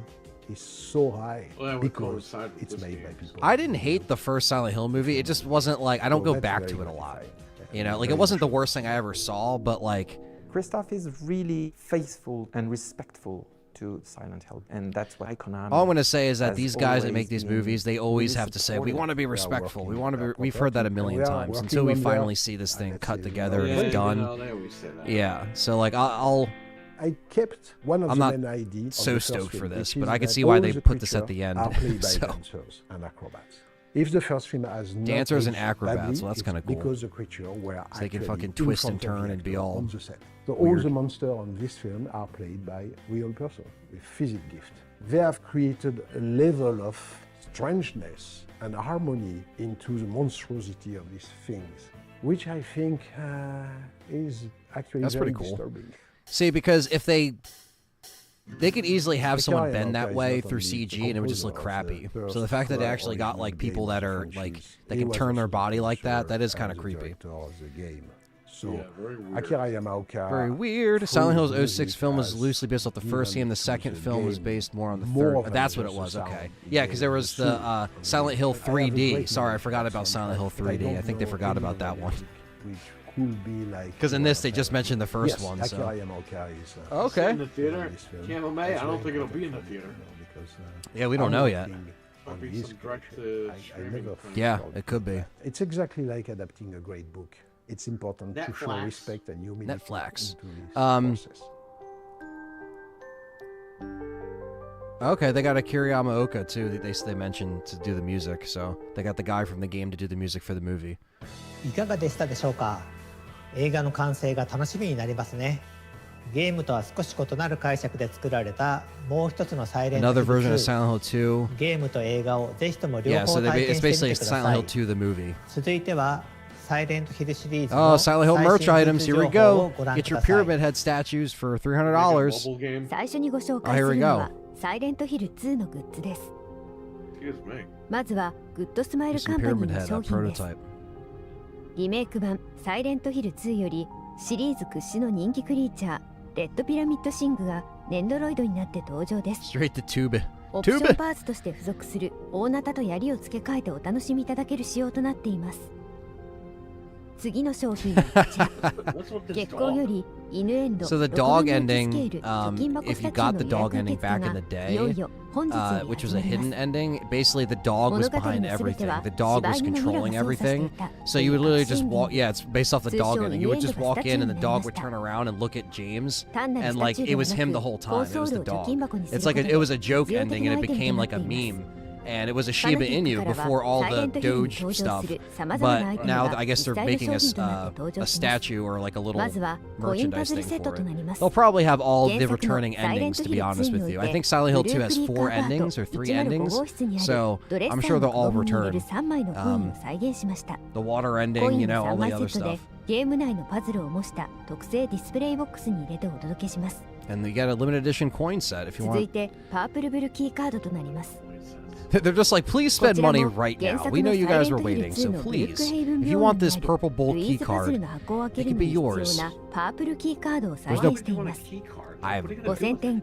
is so high because it's made by people. I didn't hate the first Silent Hill movie. It just wasn't like I don't go back to it a lot. You know, like it wasn't the worst thing I ever saw, but like Christoph is really faithful and respectful to Silent Hill, and that's why Konami. All I'm gonna say is that these guys that make these movies, they always have to say, "We want to be respectful. We want to be." We've heard that a million times until we finally see this thing cut together and done. Yeah. So like, I kept one of I'm the not main ideas so stoked for this, but I can see why they put this at the end. So. Dancers and acrobats. If the first film has dancers and acrobats, well, that's kind of cool. Because the creatures were so they can fucking twist and turn and be all on the set. So all the monsters on this film are played by real person with physics gift. They have created a level of strangeness and harmony into the monstrosity of these things, which I think is actually very disturbing. See, because if they could easily have someone bend that way through CG and it would just look crappy. So the fact that they actually got like people that are like that can turn their body like that is kind of creepy. So Akira Yamaoka. Very weird. Silent Hill's 06 film was loosely based off the first game. The second film was based more on the third. That's what it was. Okay. Yeah, because there was the Silent Hill 3D. Sorry, I forgot about Silent Hill 3D. I think they forgot about that one. Could be like because in this they just mentioned the first one. So. Okay. In the theater, Camel May. I don't think it'll be in the theater. Yeah, we don't know yet. Be some direct to yeah, it could be. It's exactly like adapting a great book. It's important to show respect and humility. Netflix. Okay, they got Akira Yamaoka too. They mentioned to do the music, so they got the guy from the game to do the music for the movie. いかがでしたでしょうか。映画の完成が楽しみになりますね。ゲームとは少し異なる解釈で作られたもう一つのサイレント Another version of Silent Hill 2. ゲームと映画をぜひとも両 Yeah, 方 so 体験してみてくだ it's さ basically い。 Silent Hill 2 the movie. 続いてはサイレントヒルシリーズ Oh, の Silent Hill 最 merch 新 items. グッズ Here 情 we 報 go. をご覧 Get く your ださい。 Pyramid Head statues for $300. 最初にご紹介するのはサイレントヒル2のグッズです。まずはグッドスマイルカンパニーの商品です。リメイク版サイレントヒル2よりシリーズ屈指の人気クリーチャーレッドピラミッドシングがネンドロイドになって登場です。Straight to tube. オプションパーツとして付属する大ナタと槍を付け替えてお楽しみいただける仕様となっています。次の商品はこちら。月光より犬エンド So the dog ending, if you got the dog ending back in the day, which was a hidden ending, basically the dog was behind everything. The dog was controlling everything. So you would literally just walk, yeah, it's based off the dog ending. You would just walk in and the dog would turn around and look at James, and like it was him the whole time. It was the dog. It's like it was a joke ending and it became like a meme. And it was a Shiba Inu before all the Doge stuff, but now I guess they're making a statue or like a little merchandise thing for it. They'll probably have all the returning endings, to be honest with you. I think Silent Hill 2 has 4 endings or 3 endings, so I'm sure they'll all return. The water ending, you know, all the other stuff. ゲーム内のパズルを模した特製ディスプレイボックスに入れてお届けします。 And you get a limited edition coin set if you 続い want. てパープルブルキーカードとなります。 They're just like, please spend money right now. We know you guys were waiting, so please, if you want this purple bolt key card, it can be yours.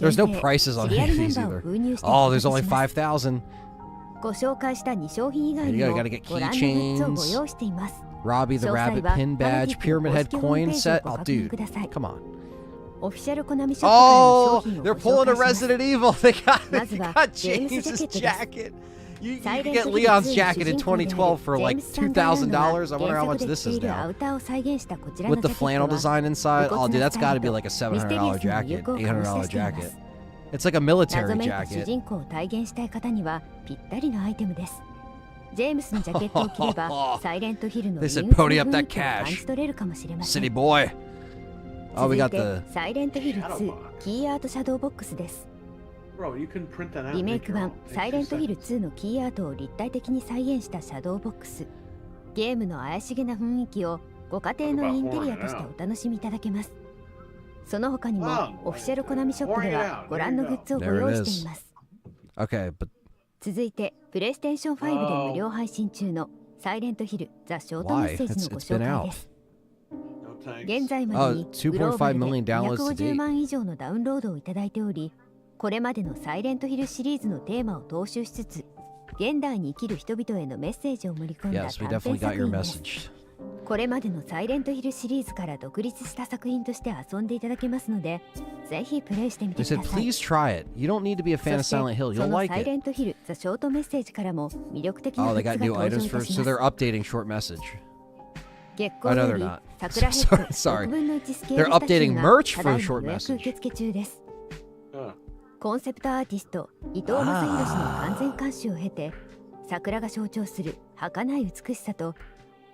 There's no prices on any of these either. Oh, there's only 5,000. ご紹介した2商品以外に You も gotta get ご覧のグッズをご keychains. 用意しています。 Robbie the 詳細 Rabbit は pin パラ badge, ディック Pyramid 公 Head 式ホーム coin ページを set. ご Oh, 確認 dude, ください。 come on. オフィシャルコナミショップからの Oh, 商品を they're ご pulling 紹 a 介します。 Resident Evil. They got まずは James's jacket. You can Silent get Hill Leon's 2 jacket in 主人公である 2012 for like ジェームス・サンダーランドが $2,000. I wonder how 原 much 作で this 着て is いるア now. ウターを再現したこちらの With ジャ the ケット flannel は design inside. 武 Oh, 骨 dude, な that's スタ got イ to ル be like a ミステリ$700アスな jacket, 有効感を $800 示していま jacket. す。 It's like a 謎 military めいた主 jacket. 人公を体現したい方にはぴったりのアイテムです。ジェームスのジャケットを着ればサイレントヒルの They 陰 said 鬱な pony up 雰 that 囲気を感 cash. じ取れるかもしれません。 City boy. Oh, 続 we い got て the. サイレントヒル2キーアートシャドーボックスです。 Bro, you can print that out. リメイ Make ク your 版 own. サイレントヒル2のキーアートを立体的に再現したシャドーボックス。ゲームの怪しげな雰囲気をご家庭のインテリアとしてお楽しみいただけます。その他にもオフィシャルコナミショップではご覧のグッズをご用意しています。 Okay, but 続いて、プレイステーション5で無料配信中のサイレントヒルザ・ショートメッセージのご紹介です。現在までにグローバルで250万以上のダウンロードをいただいており、これまでのサイレントヒルシリーズのテーマを踏襲しつつ、現代に生きる人々へのメッセージを盛り込んだ短編作品です。これまでのサイレントヒルシリーズから独立した作品として遊んでいただけますので、ぜひプレイしてみてください。Please try it. You don't need to be a fan of Silent Hill. You'll like it. サイレントヒルザ・ショートメッセージからも魅力的なグッズが登場いたします。So they're updating short message. 月光より桜ヘッド6分の1スケールした品がただいま予約受付中です。コンセプトアーティスト伊藤正宏氏の完全監修を経て、桜が象徴する儚い美しさと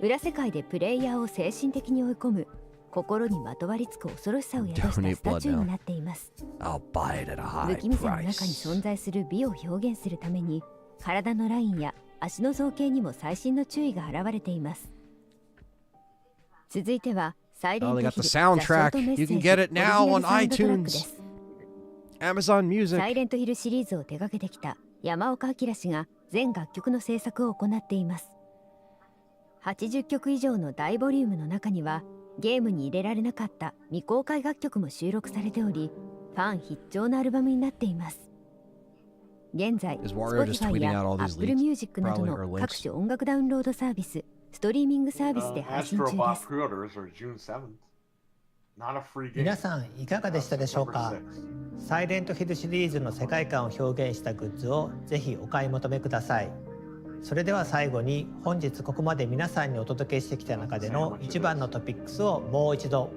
裏世界でプレイヤーを精神的に追い込む心にまとわりつく恐ろしさを宿したスタチューになっています。不気味さの中に存在する美を表現するために、体のラインや足の造形にも細心の注意が現れています。続いてはサイレントヒルザ・ショートメッセージオリジナルサウンドトラックです。Amazon Music。サイレントヒルシリーズを手掛けてきた山岡明氏が全楽曲の制作を行っています。80曲以上の大ボリュームの中にはゲームに入れられなかった未公開楽曲も収録されており、ファン必聴のアルバムになっています。現在 Spotify や Apple Music などの各種音楽ダウンロードサービス、ストリーミングサービスで配信中です。皆さんいかがでしたでしょうか。サイレントヒルシリーズの世界観を表現したグッズをぜひお買い求めください。それでは最後に、本日ここまで皆さんにお届けしてきた中での一番のトピックスをもう一度。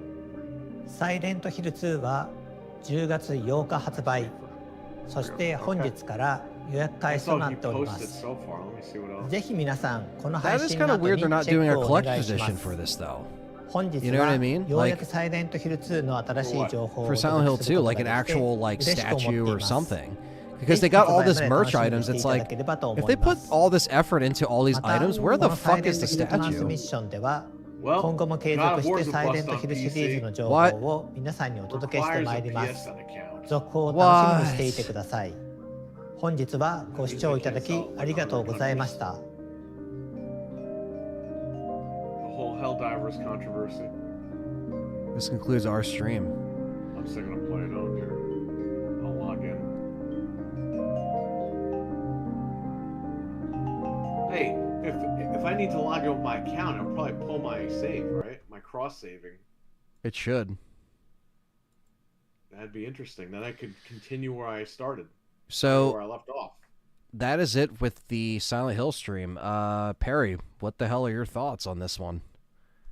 サイレントヒル2は10月8日発売、そして本日から予約開始となっております。ぜひ皆さんこの配信の後にチェックをお願いします。本日はようやくサイレントヒル2の新しい情報をお届けすることができて嬉しく思っています。Because they got all this merch items, it's like, if they put all this effort into all these items, where the fuck is the statue? 今後も継続してサイレントヒルシリーズの情報を皆さんにお届けしてまいります。続報を楽しみにしていてください。本日はご視聴いただきありがとうございました。This concludes our stream. I'm still gonna play it on here. I'll log in. Hey, if I need to log in with my account, I'll probably pull my save, right? My cross saving. It should. That'd be interesting. Then I could continue where I started. So where I left off. That is it with the Silent Hill stream. Perry, what the hell are your thoughts on this one?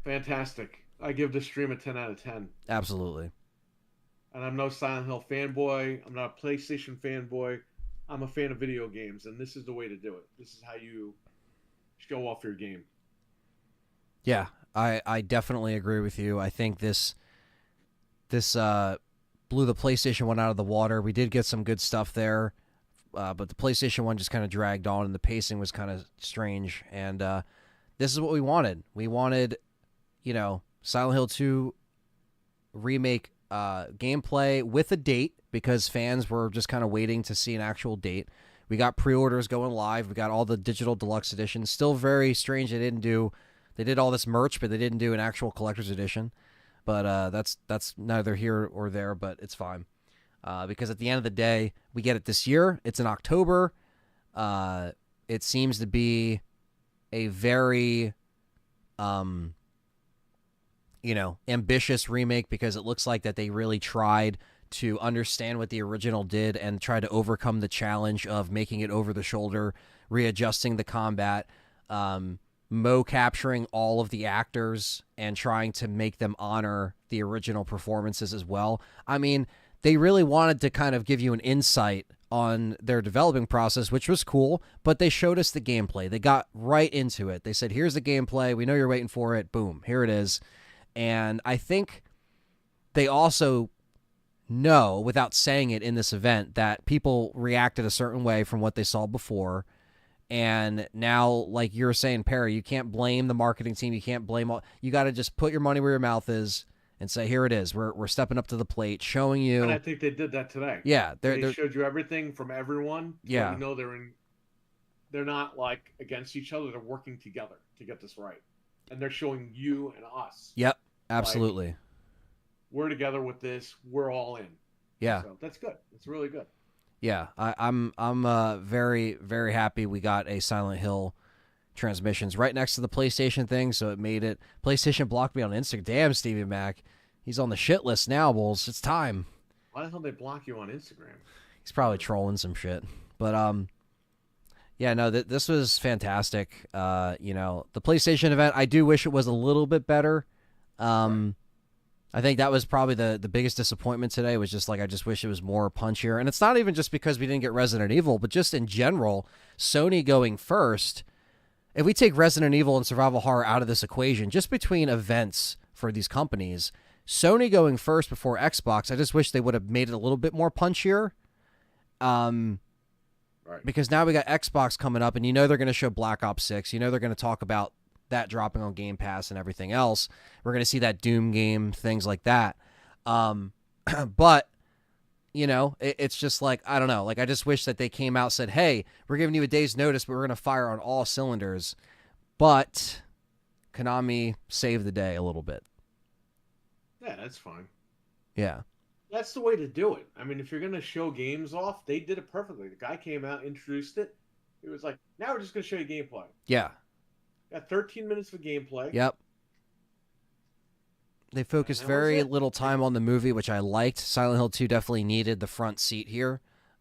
Fantastic. I give this stream a 10 out of 10. Absolutely. And I'm no Silent Hill fanboy. I'm not a PlayStation fanboy. I'm a fan of video games, and this is the way to do it. This is how you show off your game. Yeah, I definitely agree with you. I think this blew the PlayStation 1 out of the water. We did get some good stuff there, but the PlayStation 1 just kind of dragged on, and the pacing was kind of strange. And this is what we wanted. We wanted, Silent Hill 2 remake gameplay with a date, because fans were just kind of waiting to see an actual date. We got pre-orders going live. We got all the digital deluxe editions. Still very strange they did all this merch, but they didn't do an actual collector's edition. But that's neither here or there, but it's fine. Because at the end of the day, we get it this year. It's in October. It seems to be a very ambitious remake, because it looks like that they really tried to understand what the original did and try to overcome the challenge of making it over the shoulder, readjusting the combat, capturing all of the actors and trying to make them honor the original performances as well. I mean, they really wanted to kind of give you an insight on their developing process, which was cool, but they showed us the gameplay. They got right into it. They said, here's the gameplay. We know you're waiting for it. Boom, here it is. And I think they also know, without saying it in this event, that people reacted a certain way from what they saw before. And now, like you were saying, Perry, you can't blame the marketing team. You can't blame all. You got to just put your money where your mouth is and say, here it is. We're stepping up to the plate, showing you. And I think they did that today. Yeah. They showed you everything from everyone. Yeah. You know they're in they're not like against each other. They're working together to get this right, and they're showing you and us. Yep, absolutely. Like, we're together with this. We're all in. Yeah, so that's good. It's really good. Yeah, I'm very, very happy we got a Silent Hill transmissions right next to the PlayStation thing, so it made it. PlayStation blocked me on Instagram. Damn, Stevie Mac, he's on the shit list now, Bulls. It's time. Why the hell did they block you on Instagram? He's probably trolling some shit, but yeah, no, this was fantastic. You know, the PlayStation event, I do wish it was a little bit better. Right. I think that was probably the biggest disappointment today, was just like, I just wish it was more punchier. And it's not even just because we didn't get Resident Evil, but just in general, Sony going first. If we take Resident Evil and survival horror out of this equation, just between events for these companies, Sony going first before Xbox, I just wish they would have made it a little bit more punchier. Right. Because now we got Xbox coming up, and you know they're going to show Black Ops 6. You know they're going to talk about that dropping on Game Pass and everything else. We're going to see that Doom game, things like that. But, you know, it's just like, I don't know. Like, I just wish that they came out and said, hey, we're giving you a day's notice, but we're going to fire on all cylinders. But Konami saved the day a little bit. Yeah, that's fine. Yeah. That's the way to do it. I mean, if you're going to show games off, they did it perfectly. The guy came out, introduced it. It was like, now we're just going to show you gameplay. Yeah. Got 13 minutes of gameplay. Yep. They focused very little time on the movie, which I liked. Silent Hill 2 definitely needed the front seat here.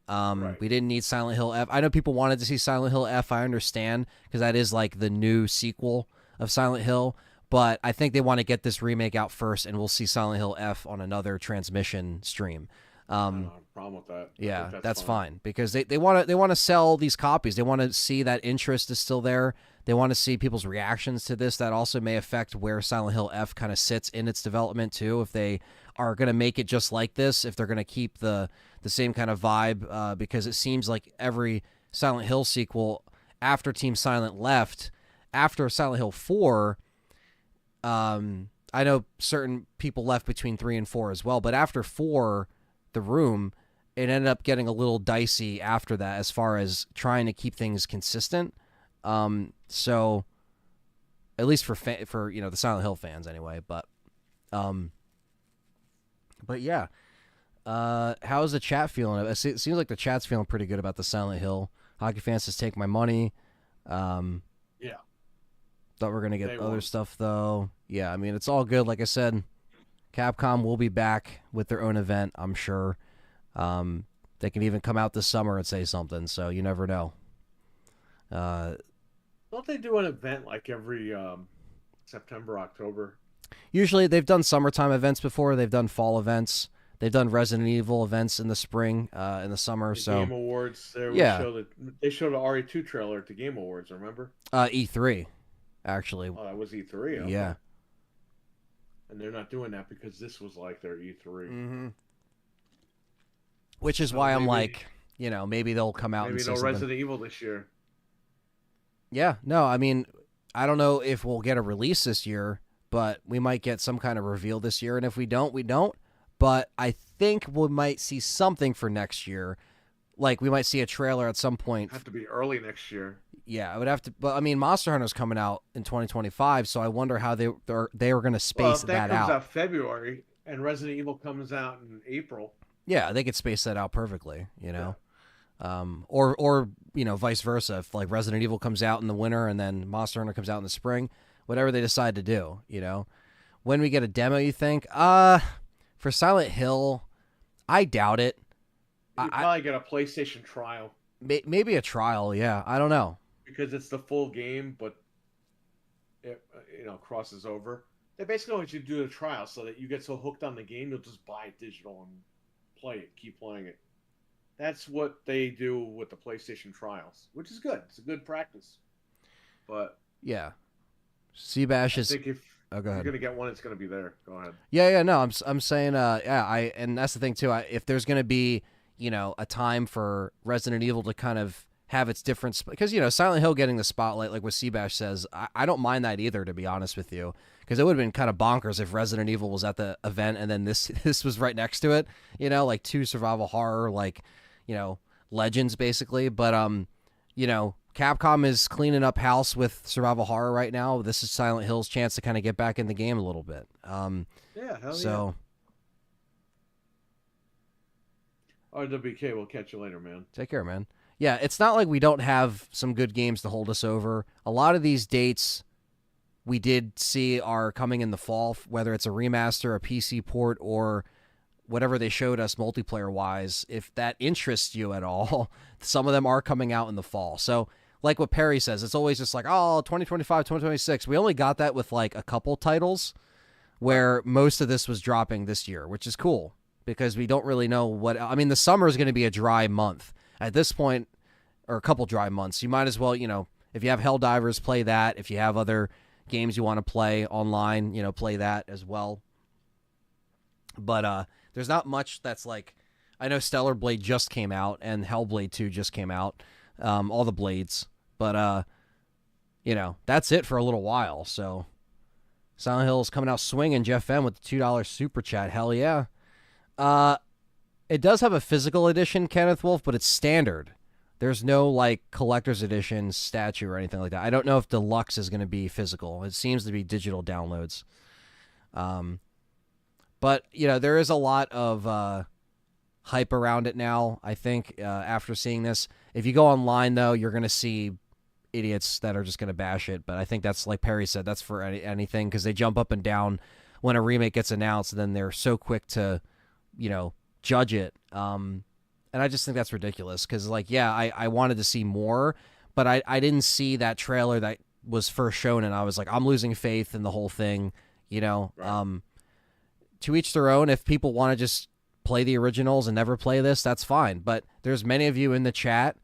Right. We didn't need Silent Hill F. I know people wanted to see Silent Hill F. I understand, because that is like the new sequel of Silent Hill. But I think they want to get this remake out first, and we'll see Silent Hill F on another transmission stream. I don't have a problem with that. Yeah, that's fine, because they want to sell these copies. They want to see that interest is still there. They want to see people's reactions to this. That also may affect where Silent Hill F kind of sits in its development too. If they are going to make it just like this, if they're going to keep the same kind of vibe, because it seems like every Silent Hill sequel after Team Silent left, after Silent Hill 4, I know certain people left between 3 and 4 as well, but after 4, The Room, it ended up getting a little dicey after that as far as trying to keep things consistent. So at least for you know, the Silent Hill fans anyway, but yeah. How's the chat feeling? It seems like the chat's feeling pretty good about the Silent Hill. Hockey Fans says take my money. Yeah. Thought we are going to get other stuff though. Yeah, I mean, it's all good. Like I said, Capcom will be back with their own event, I'm sure. They can even come out this summer and say something, so you never know. Don't they do an event like every September, October? Usually they've done summertime events before. They've done fall events. They've done Resident Evil events in the spring, in the summer. The Game Awards. They showed the RE2 trailer at the Game Awards, remember? E3, actually. Oh, that was E3? Okay. Yeah. And they're not doing that because this was like their E3. Mm-hmm. Which is why I'm like, you know, maybe they'll come out and say something. Maybe no Resident Evil this year. Yeah, no, I mean, I don't know if we'll get a release this year, but we might get some kind of reveal this year. And if we don't, we don't. But I think we might see something for next year. Like, we might see a trailer at some point. Have to be early next year. Yeah, I would have to. But I mean, Monster Hunter's coming out in 2025, so I wonder how they were going to space that out. That comes out February, and Resident Evil comes out in April. Yeah, they could space that out perfectly, you know. Yeah. Or you know, vice versa. If like Resident Evil comes out in the winter and then Monster Hunter comes out in the spring, whatever they decide to do, you know. When we get a demo, you think? For Silent Hill, I doubt it. You probably get a PlayStation trial. Maybe a trial, yeah. I don't know. Because it's the full game, but it crosses over. They basically want you to do a trial so that you get so hooked on the game, you'll just buy it digital and play it, keep playing it. That's what they do with the PlayStation trials, which is good. It's a good practice. But yeah, Seabash is. I think if go ahead. You're gonna get one, it's gonna be there. Go ahead. Yeah, no, I'm saying, and that's the thing too. If there's gonna be, you know, a time for Resident Evil to kind of have its different, because you know, Silent Hill getting the spotlight, like what Seabash says, I don't mind that either, to be honest with you, because it would have been kind of bonkers if Resident Evil was at the event and then this was right next to it, you know, like two survival horror, like, you know, legends basically. But you know, Capcom is cleaning up house with survival horror right now. This is Silent Hill's chance to kind of get back in the game a little bit. Yeah, hell so, yeah. RWK, we'll catch you later, man. Take care, man. Yeah, it's not like we don't have some good games to hold us over. A lot of these dates we did see are coming in the fall, whether it's a remaster, a PC port, or whatever they showed us multiplayer-wise. If that interests you at all, some of them are coming out in the fall. So, like what Perry says, it's always just like, oh, 2025, 2026. We only got that with like a couple titles where most of this was dropping this year, which is cool because we don't really know what... I mean, the summer is going to be a dry month. At this point, or a couple dry months, you might as well, if you have Helldivers, play that. If you have other games you want to play online, play that as well. But there's not much that's like... I know Stellar Blade just came out, and Hellblade 2 just came out. All the Blades. But, that's it for a little while, so... Silent Hill's coming out swinging. Jeff M with the $2 super chat. Hell yeah. It does have a physical edition, Kenneth Wolf, but it's standard. There's no, like, collector's edition statue or anything like that. I don't know if Deluxe is going to be physical. It seems to be digital downloads. But, there is a lot of hype around it now, I think, after seeing this. If you go online, though, you're going to see idiots that are just going to bash it. But I think that's, like Perry said, that's for anything, because they jump up and down when a remake gets announced, and then they're so quick to, judge it. And I just think that's ridiculous, because, like, yeah, I wanted to see more, but I didn't see that trailer that was first shown, and I was like, I'm losing faith in the whole thing, Right. To each their own. If people want to just play the originals and never play this, that's fine. But there's many of you in the chat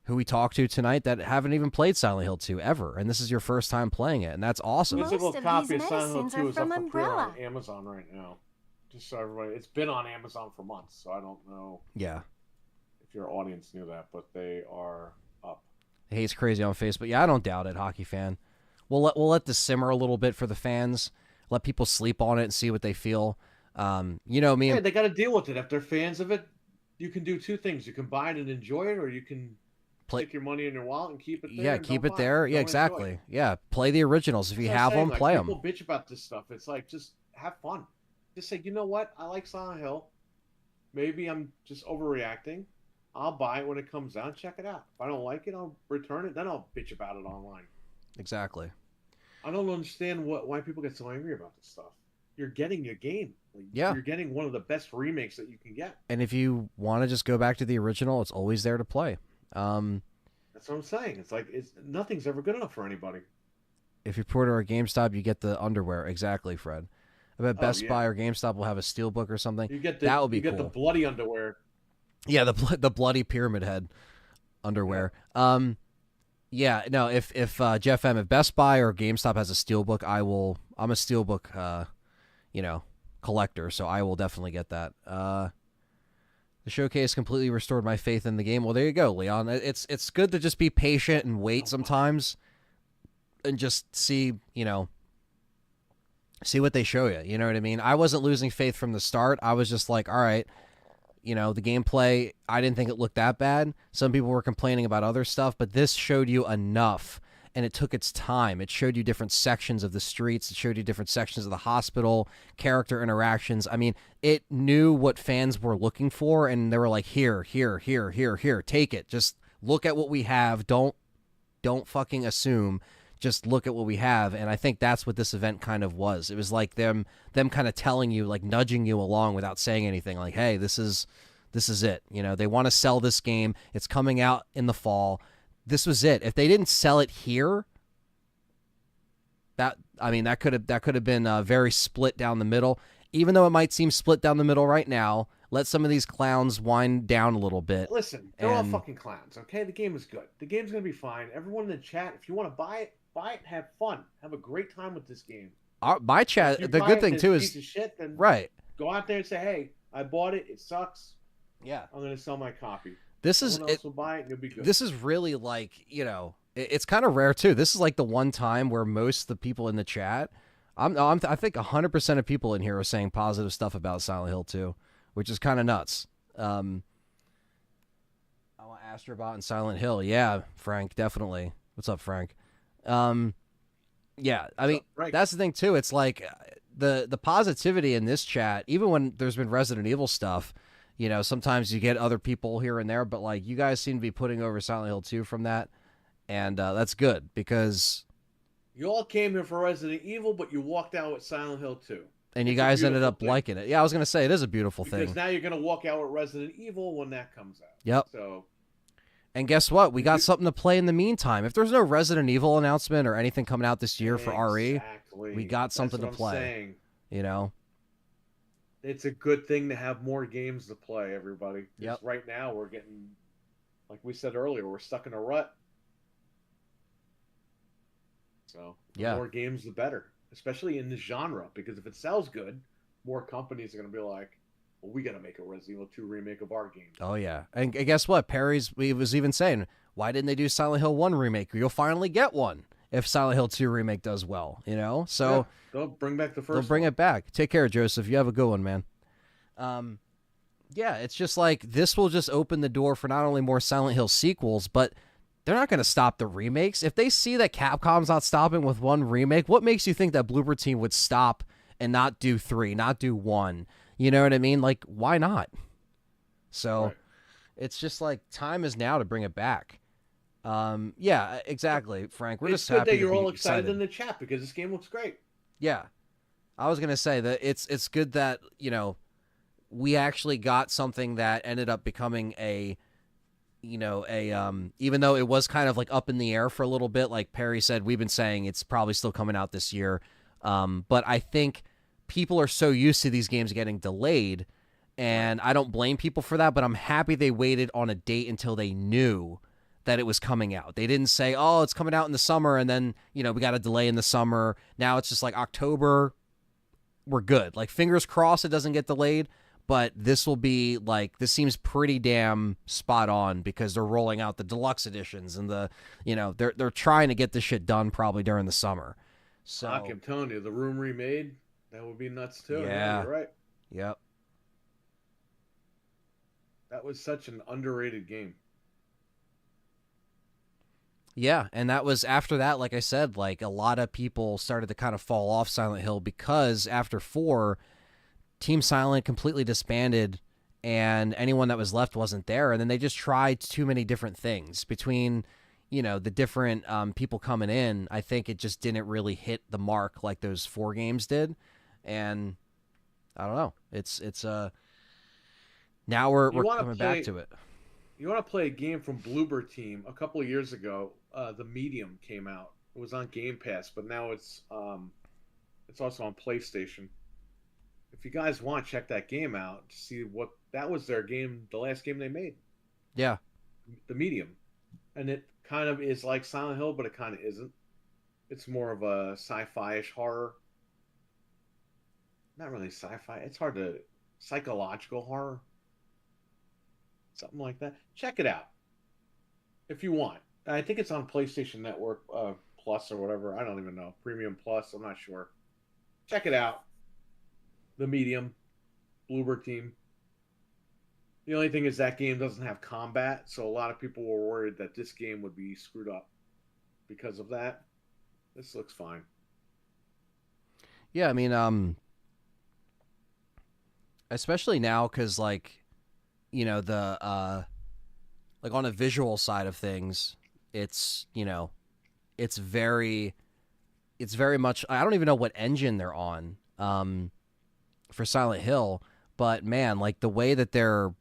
who we talked to tonight that haven't even played Silent Hill 2 ever, and this is your first time playing it, and that's awesome. Physical copy of Silent Hill 2 is up for pre-order on Amazon right now. Just so everybody, it's been on Amazon for months, so I don't know. Yeah. If your audience knew that, but they are up. Hey, it's crazy on Facebook. Yeah, I don't doubt it, hockey fan. We'll let this simmer a little bit for the fans. Let people sleep on it and see what they feel. Me. Hey, they got to deal with it. If they're fans of it, you can do two things: you can buy it and enjoy it, or you can stick your money in your wallet and keep it there. Yeah, keep it there. Yeah, exactly. Yeah, play the originals if you have them. Play them. People bitch about this stuff. It's like, just have fun. Just say, you know what? I like Silent Hill. Maybe I'm just overreacting. I'll buy it when it comes out. Check it out. If I don't like it, I'll return it. Then I'll bitch about it online. Exactly. I don't understand why people get so angry about this stuff. You're getting your game. Yeah. You're getting one of the best remakes that you can get. And if you want to just go back to the original, it's always there to play. That's what I'm saying. It's like nothing's ever good enough for anybody. If you pre-order at GameStop, you get the underwear. Exactly, Fred. I bet Best Buy or GameStop will have a steelbook or something. That would be cool. You get the bloody underwear. Yeah, the bloody pyramid head underwear. Yeah. Yeah, no, if Jeff M, if Best Buy or GameStop has a steelbook, I'm a steelbook collector, so I will definitely get that. The showcase completely restored my faith in the game. Well, there you go, Leon. It's good to just be patient and wait sometimes and just see what they show you. You know what I mean? I wasn't losing faith from the start. I was just like, all right, the gameplay, I didn't think it looked that bad. Some people were complaining about other stuff, but this showed you enough, and it took its time. It showed you different sections of the streets. It showed you different sections of the hospital, character interactions. I mean, it knew what fans were looking for, and they were like, here, take it. Just look at what we have. Don't fucking assume. Just look at what we have. And I think that's what this event kind of was. It was like them kind of telling you, like nudging you along without saying anything, like, hey, this is it. They want to sell this game. It's coming out in the fall. This was it. If they didn't sell it here, that could have been very split down the middle. Even though it might seem split down the middle right now, let some of these clowns wind down a little bit. Listen, they're all fucking clowns, okay? The game is good. The game's going to be fine. Everyone in the chat, if you want to buy it, have fun. Have a great time with this game. My chat, the good thing too is, piece of shit, then right. Go out there and say, hey, I bought it. It sucks. Yeah. I'm going to sell my copy. Someone else will buy it and you'll be good. This is really like, it's kind of rare too. This is like the one time where most of the people in the chat, I think 100% of people in here are saying positive stuff about Silent Hill 2, which is kind of nuts. I'll I want Astrobot and Silent Hill. Yeah, Frank, definitely. What's up, Frank? Yeah, I mean, that's the thing too. It's like the positivity in this chat, even when there's been Resident Evil stuff, you know, sometimes you get other people here and there, but like you guys seem to be putting over Silent Hill 2 from that, and that's good because you all came here for Resident Evil, but you walked out with Silent Hill 2. And you guys ended up liking it. Yeah, I was going to say, it is a beautiful thing. Because now you're going to walk out with Resident Evil when that comes out. Yep. So, and guess what? We got something to play in the meantime. If there's no Resident Evil announcement or anything coming out this year for RE, we got something to play. Saying. You know? It's a good thing to have more games to play, everybody. Yep. Right now, we're getting, like we said earlier, we're stuck in a rut. So, the more games, the better. Especially in this genre, because if it sells good, more companies are going to be like, well, we got to make a Resident Evil 2 remake of our game. Oh, yeah. And guess what? We was even saying, why didn't they do Silent Hill 1 remake? You'll finally get one if Silent Hill 2 remake does well, you know? So yeah, they'll bring back the first They'll bring it back. Take care, Joseph. You have a good one, man. Yeah, it's just like, this will just open the door for not only more Silent Hill sequels, but they're not going to stop the remakes. If they see that Capcom's not stopping with one remake, what makes you think that Bloober Team would stop and not do 3, not do 1? You know what I mean? Like, why not? So it's just like time is now to bring it back. Yeah, exactly, Frank. We're just happy that you're all excited in the chat because this game looks great. Yeah. I was going to say that it's good that, you know, we actually got something that ended up becoming even though it was kind of like up in the air for a little bit, like Perry said, we've been saying it's probably still coming out this year. But I think people are so used to these games getting delayed, and I don't blame people for that, but I'm happy they waited on a date until they knew that it was coming out. They didn't say, oh, it's coming out in the summer, and then, you know, we got a delay in the summer. Now it's just like October, we're good. Like, fingers crossed it doesn't get delayed. But this will be like, this seems pretty damn spot on because they're rolling out the deluxe editions and they're trying to get this shit done probably during the summer. So I'm telling you, the Room remade, that would be nuts too. Yeah, you're right. Yep. That was such an underrated game. Yeah, and that was after that, like I said, like a lot of people started to kind of fall off Silent Hill because after 4, Team Silent completely disbanded and anyone that was left wasn't there. And then they just tried too many different things between, you know, the different people coming in. I think it just didn't really hit the mark like those 4 games did. And I don't know. It's now we're coming back to it. You want to play a game from Bloober Team? A couple of years ago, The Medium came out. It was on Game Pass, but now it's also on PlayStation. If you guys want, check that game out to see what that was their game, the last game they made. Yeah. The Medium. And it kind of is like Silent Hill, but it kind of isn't. It's more of a sci-fi-ish horror. Not really sci-fi. It's hard to... Psychological horror. Something like that. Check it out. If you want. I think it's on PlayStation Network Plus or whatever. I don't even know. Premium Plus. I'm not sure. Check it out. The Medium, Bloober Team. The only thing is that game doesn't have combat, so a lot of people were worried that this game would be screwed up because of that. This looks fine. Yeah, I mean, especially now because, like, you know, the like on a visual side of things, it's, you know, it's very much. I don't even know what engine they're on. For Silent Hill, but man, like the way that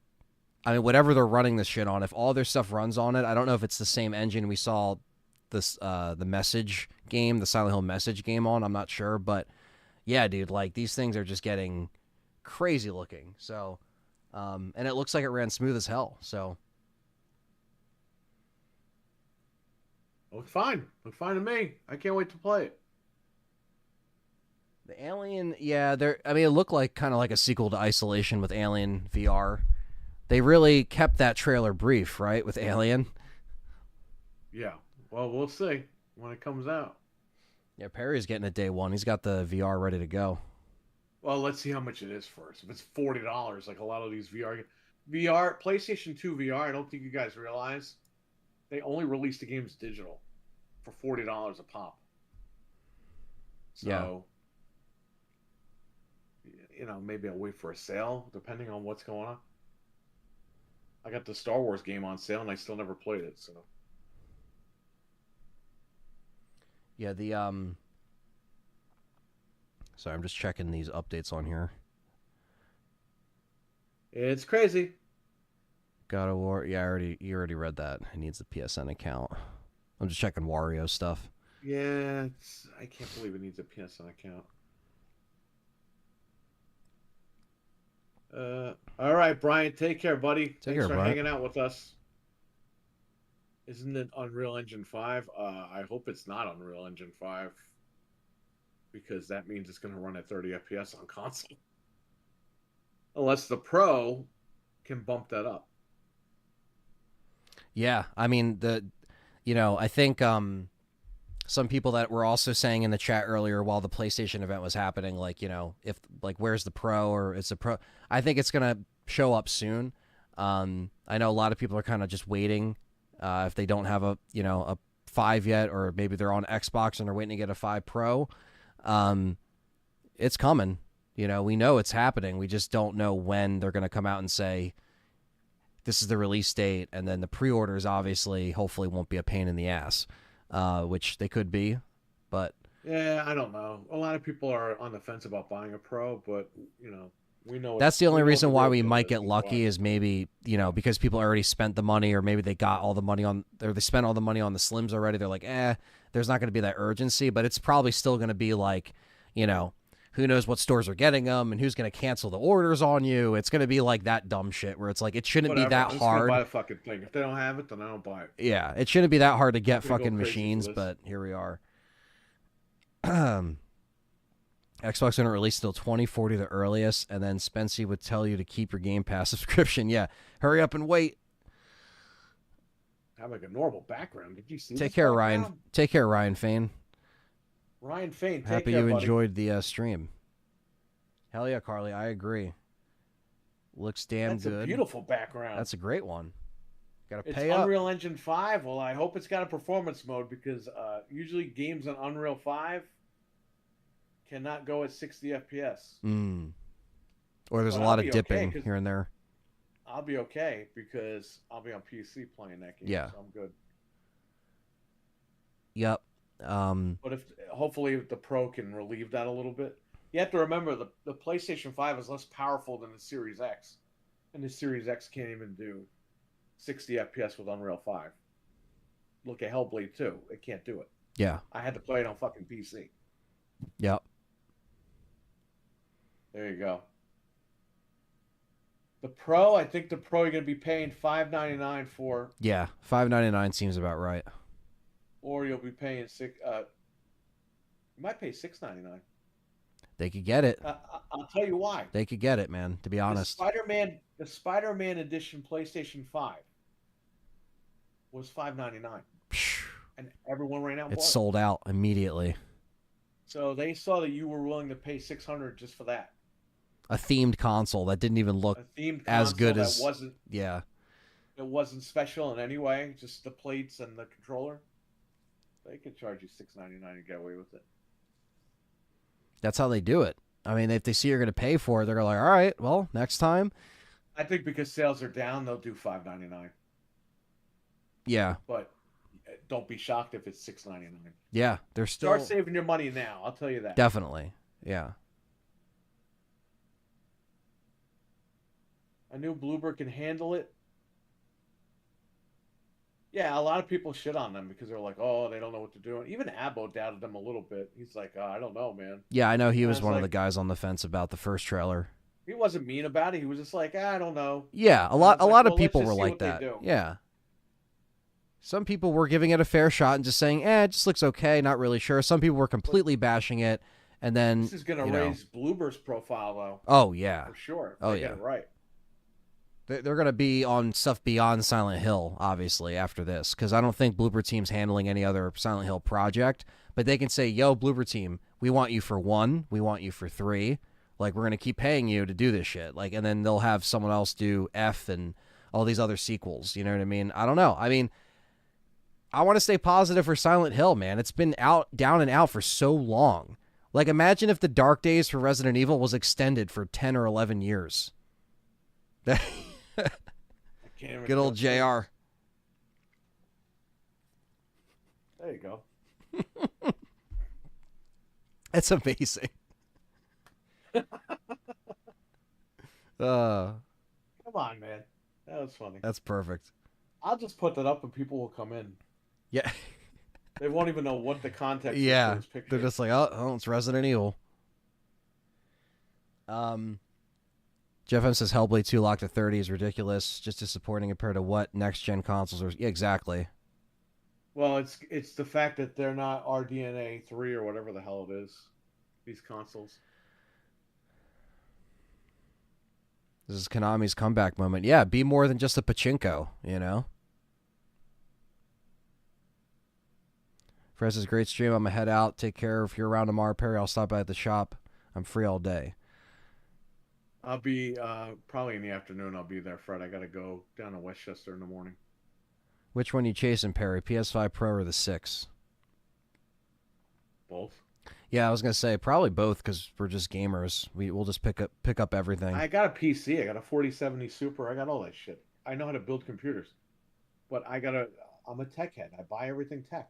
whatever they're running this shit on, if all their stuff runs on it, I don't know if it's the same engine we saw this the Message game, the Silent Hill Message game on. I'm not sure, but yeah, dude, like these things are just getting crazy looking. So, and it looks like it ran smooth as hell. So, look fine. Look fine to me. I can't wait to play it. The Alien, yeah, it looked like kind of like a sequel to Isolation with Alien VR. They really kept that trailer brief, right, with Alien? Yeah. Well, we'll see when it comes out. Yeah, Perry's getting it day one. He's got the VR ready to go. Well, let's see how much it is first. If it's $40, like a lot of these VR games. VR, PlayStation 2 VR, I don't think you guys realize, they only released the games digital for $40 a pop. So, you know, maybe I'll wait for a sale, depending on what's going on. I got the Star Wars game on sale, and I still never played it, so. Yeah, sorry, I'm just checking these updates on here. It's crazy. God of War. Yeah, you already read that. It needs a PSN account. I'm just checking Wario stuff. Yeah, I can't believe it needs a PSN account. All right, Brian, take care, buddy. Thanks for hanging out with us. Isn't it Unreal Engine 5? I hope it's not Unreal Engine 5, because that means it's going to run at 30 FPS on console. Unless the Pro can bump that up. Yeah, I mean, I think some people that were also saying in the chat earlier while the PlayStation event was happening, like, where's the Pro, or it's a Pro. I think it's going to show up soon. I know a lot of people are kind of just waiting if they don't have a 5 yet, or maybe they're on Xbox and they're waiting to get a 5 Pro. It's coming. We know it's happening. We just don't know when they're going to come out and say, this is the release date, and then the pre-orders obviously hopefully won't be a pain in the ass, which they could be, but... Yeah, I don't know. A lot of people are on the fence about buying a Pro, but, we know... That's the only reason why we might get lucky is maybe, because people already spent the money, or maybe they got all the money on... or they spent all the money on the Slims already. They're like, there's not going to be that urgency, but it's probably still going to be like, who knows what stores are getting them and who's going to cancel the orders on you. It's going to be like that dumb shit where it's like, it shouldn't be that I'm hard. Buy the fucking thing. If they don't have it, then I don't buy it. Yeah, it shouldn't be that hard to get fucking machines, but here we are. Xbox didn't release till 2040 the earliest, and then Spency would tell you to keep your Game Pass subscription. Yeah, hurry up and wait. Have like a normal background. Did you see? Take care, Ryan. Take care, Ryan Fain. Ryan Fain, take happy care, you buddy. enjoyed the stream. Hell yeah, Carly, I agree. Looks damn good. That's a beautiful background. That's a great one. Got to It's pay up. Unreal Engine 5. Well, I hope it's got a performance mode, because usually games on Unreal 5 cannot go at 60 FPS. Or there's a lot of dipping here and there. I'll be okay, because I'll be on PC playing that game, yeah. So I'm good. Yep. But hopefully the Pro can relieve that a little bit. You have to remember the PlayStation 5 is less powerful than the Series X, and the Series X can't even do 60 FPS with Unreal 5. Look at Hellblade 2; it can't do it. Yeah, I had to play it on fucking PC. Yep. There you go. The Pro, I think the Pro you're gonna be paying $599 for. Yeah, $599 seems about right. Or you'll be paying you might pay $699. They could get it. I'll tell you why. They could get it, man. To be honest, the Spider-Man edition PlayStation 5 was $599, and everyone ran out. It's sold out immediately. So they saw that you were willing to pay $600 just for that. A themed console that didn't even look as good as. It wasn't special in any way. Just the plates and the controller. They could charge you $699 and get away with it. That's how they do it. I mean, if they see you're going to pay for it, they're like, all right, well, next time. I think because sales are down, they'll do $599. Yeah. But don't be shocked if it's $699. Yeah, they're still... Start saving your money now, I'll tell you that. Definitely, yeah. I knew Bloober can handle it. Yeah, a lot of people shit on them because they're like, oh, they don't know what to do. Even Abbo doubted them a little bit. He's like, I don't know, man. Yeah, I know he was one of the guys on the fence about the first trailer. He wasn't mean about it. He was just like, I don't know. Yeah, a lot of people were like that. Yeah. Some people were giving it a fair shot and just saying, it just looks okay, not really sure. Some people were completely bashing it, and then this is going to raise Bloober's profile, though. Oh, yeah. For sure. Oh, yeah. Get it right. They're going to be on stuff beyond Silent Hill, obviously, after this, because I don't think Bloober Team's handling any other Silent Hill project, but they can say, yo, Bloober Team, we want you for 1, we want you for 3, Like, we're going to keep paying you to do this shit. Like, and then they'll have someone else do F and all these other sequels. You know what I mean? I don't know. I mean, I want to stay positive for Silent Hill, man. It's been down and out for so long. Like, imagine if the dark days for Resident Evil was extended for 10 or 11 years. Good old JR. There you go. That's amazing. Come on, man. That was funny. That's perfect. I'll just put that up and people will come in. Yeah. They won't even know what the context is Yeah. for this picture. They're just like, oh, it's Resident Evil. Jeff M says Hellblade 2 locked to 30 is ridiculous. Just disappointing compared to what next-gen consoles are. Yeah, exactly. Well, it's the fact that they're not RDNA 3 or whatever the hell it is. These consoles. This is Konami's comeback moment. Yeah, be more than just a pachinko, you know? Fred says, great stream. I'm going to head out. Take care. If you're around tomorrow, Perry, I'll stop by at the shop. I'm free all day. I'll be probably in the afternoon. I'll be there, Fred. I got to go down to Westchester in the morning. Which one you chasing, Perry? PS5 Pro or the 6? Both. Yeah, I was gonna say probably both because we're just gamers. We'll just pick up everything. I got a PC. I got a 4070 Super. I got all that shit. I know how to build computers, but I'm a tech head. I buy everything tech.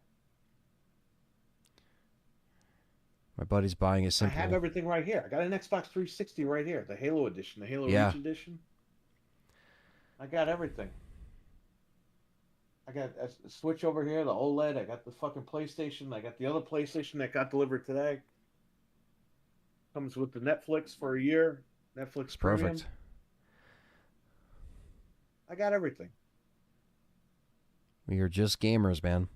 My buddy's buying a simple. I have everything right here. I got an Xbox 360 right here. The Halo edition, the Halo Reach edition. I got everything. I got a Switch over here, the OLED. I got the fucking PlayStation. I got the other PlayStation that got delivered today. Comes with the Netflix for a year. Netflix Premium. Perfect. I got everything. We are just gamers, man.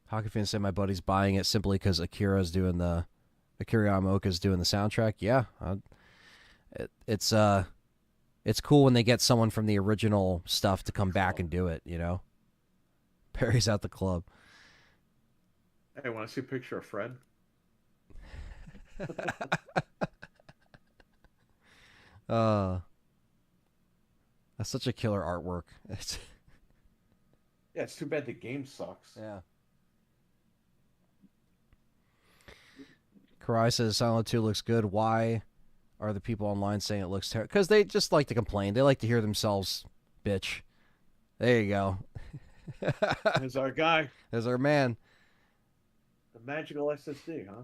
Hockey fans say my buddy's buying it simply because Akira Yamaoka's doing the soundtrack. Yeah, it's cool when they get someone from the original stuff to come back and do it, you know? Perry's at the club. Hey, want to see a picture of Fred? That's such a killer artwork. Yeah, it's too bad the game sucks. Yeah. Karai says Silent 2 looks good. Why are the people online saying it looks terrible? Because they just like to complain. They like to hear themselves bitch. There you go. There's our guy. There's our man. The magical SSD, huh?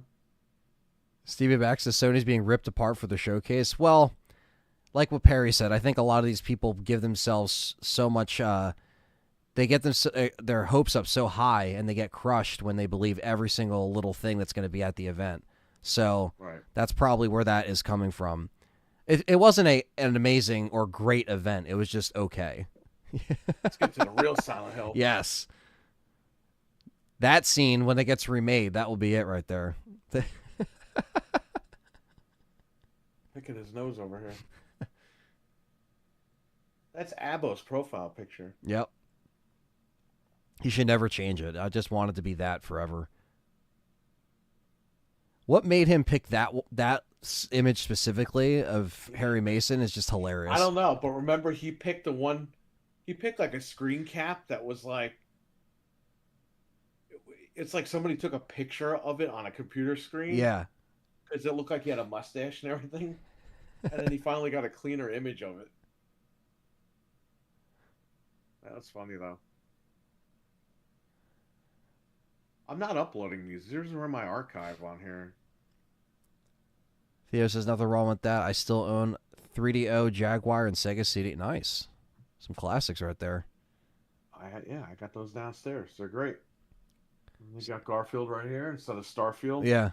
Stevie Back says Sony's being ripped apart for the showcase. Well, like what Perry said, I think a lot of these people give themselves so much... they get their hopes up so high, and they get crushed when they believe every single little thing that's going to be at the event. So That's probably where that is coming from. It wasn't an amazing or great event. It was just okay. Let's get to the real Silent Hill. Yes. That scene, when it gets remade, that will be it right there. Look at his nose over here. That's Abbo's profile picture. Yep. He should never change it. I just want it to be that forever. What made him pick that image specifically of Harry Mason is just hilarious. I don't know, but remember he picked like a screen cap that was like, it's like somebody took a picture of it on a computer screen. Yeah. Because it looked like he had a mustache and everything. And then he finally got a cleaner image of it. That was funny, though. I'm not uploading these. These are in my archive on here. Theo says nothing wrong with that. I still own 3DO, Jaguar, and Sega CD. Nice. Some classics right there. I got those downstairs. They're great. We got Garfield right here instead of Starfield. Yeah.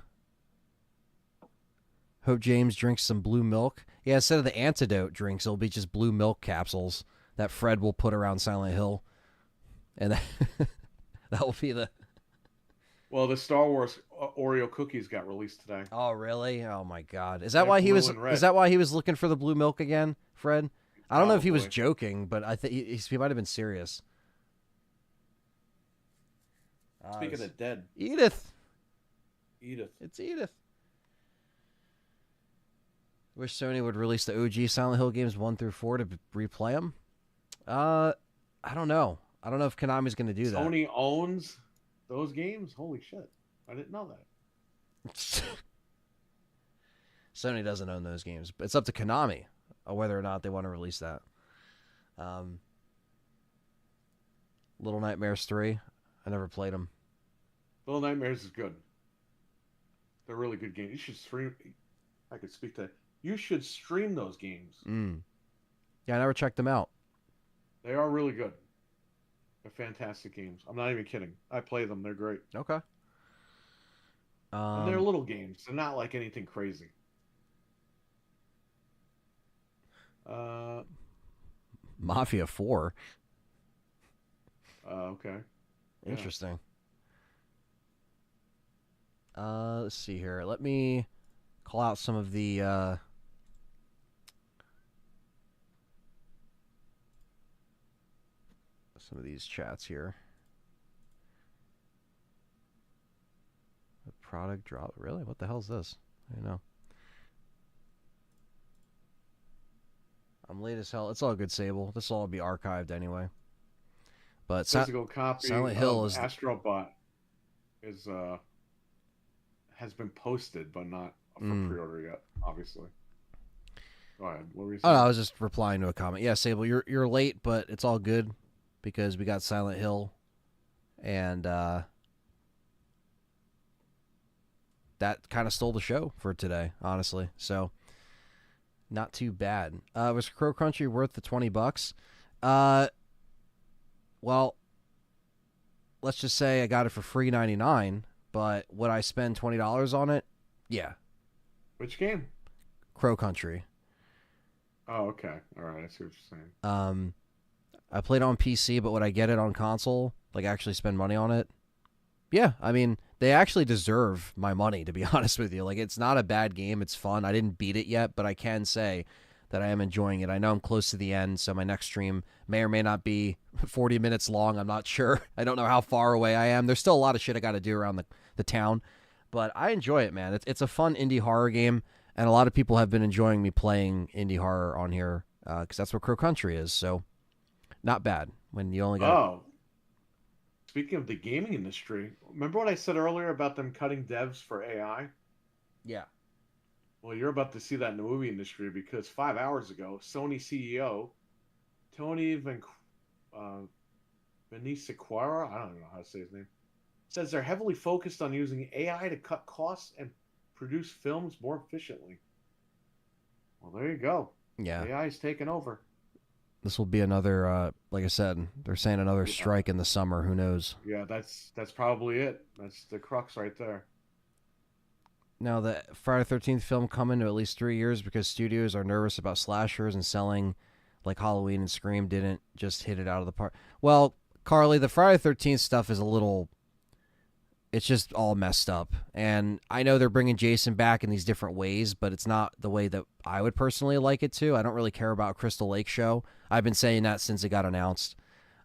Hope James drinks some blue milk. Yeah, instead of the antidote drinks, it'll be just blue milk capsules that Fred will put around Silent Hill. And that will be the... Well, the Star Wars Oreo cookies got released today. Oh, really? Oh my God! Is that why he was? Is that why he was looking for the blue milk again, Fred? I don't know if he was joking, but I think he might have been serious. Speaking of the dead, Edith. Edith. It's Edith. Wish Sony would release the OG Silent Hill games 1 through 4 to replay them. I don't know. I don't know if Konami's going to do that. Sony owns those games? Holy shit. I didn't know that. Sony doesn't own those games. But it's up to Konami whether or not they want to release that. Little Nightmares 3. I never played them. Little Nightmares is good. They're really good games. You should stream. I could speak to. You should stream those games. Yeah, I never checked them out. They are really good. They're fantastic games. I'm not even kidding. I play them. They're great. Okay. And they're little games. They're not like anything crazy. Mafia 4. Okay. Interesting. Let's see here. Let me call out some of the these chats here. The product drop. Really? What the hell is this? I don't know. I'm late as hell. It's all good, Sable. This will all be archived anyway. But physical copy Silent Hill of is Astrobot is has been posted, but not for pre-order yet. Obviously. Go ahead. What were you saying? Oh, no, I was just replying to a comment. Yeah, Sable, you're late, but it's all good because we got Silent Hill, and that kind of stole the show for today, honestly. So not too bad. Was Crow Country worth the $20? Well, let's just say I got it for free $99, but would I spend $20 on it? Yeah. Which game? Crow Country. Oh, okay. All right, I see what you're saying. I played on PC, but would I get it on console? Like, actually spend money on it? Yeah, I mean, they actually deserve my money, to be honest with you. Like, it's not a bad game. It's fun. I didn't beat it yet, but I can say that I am enjoying it. I know I'm close to the end, so my next stream may or may not be 40 minutes long. I'm not sure. I don't know how far away I am. There's still a lot of shit I got to do around the town, but I enjoy it, man. It's a fun indie horror game, and a lot of people have been enjoying me playing indie horror on here because that's what Crow Country is, so not bad when you only got... Oh. Speaking of the gaming industry, remember what I said earlier about them cutting devs for AI? Yeah. Well, you're about to see that in the movie industry because 5 hours ago, Sony CEO Tony Venisequara, I don't know how to say his name, says they're heavily focused on using AI to cut costs and produce films more efficiently. Well, there you go. Yeah. AI is taking over. This will be another, like I said, they're saying another strike in the summer. Who knows? Yeah, that's probably it. That's the crux right there. Now, the Friday the 13th film coming to at least 3 years because studios are nervous about slashers and selling like Halloween and Scream didn't just hit it out of the park. Well, Carly, the Friday the 13th stuff is a little... It's just all messed up. And I know they're bringing Jason back in these different ways, but it's not the way that I would personally like it to. I don't really care about Crystal Lake show. I've been saying that since it got announced.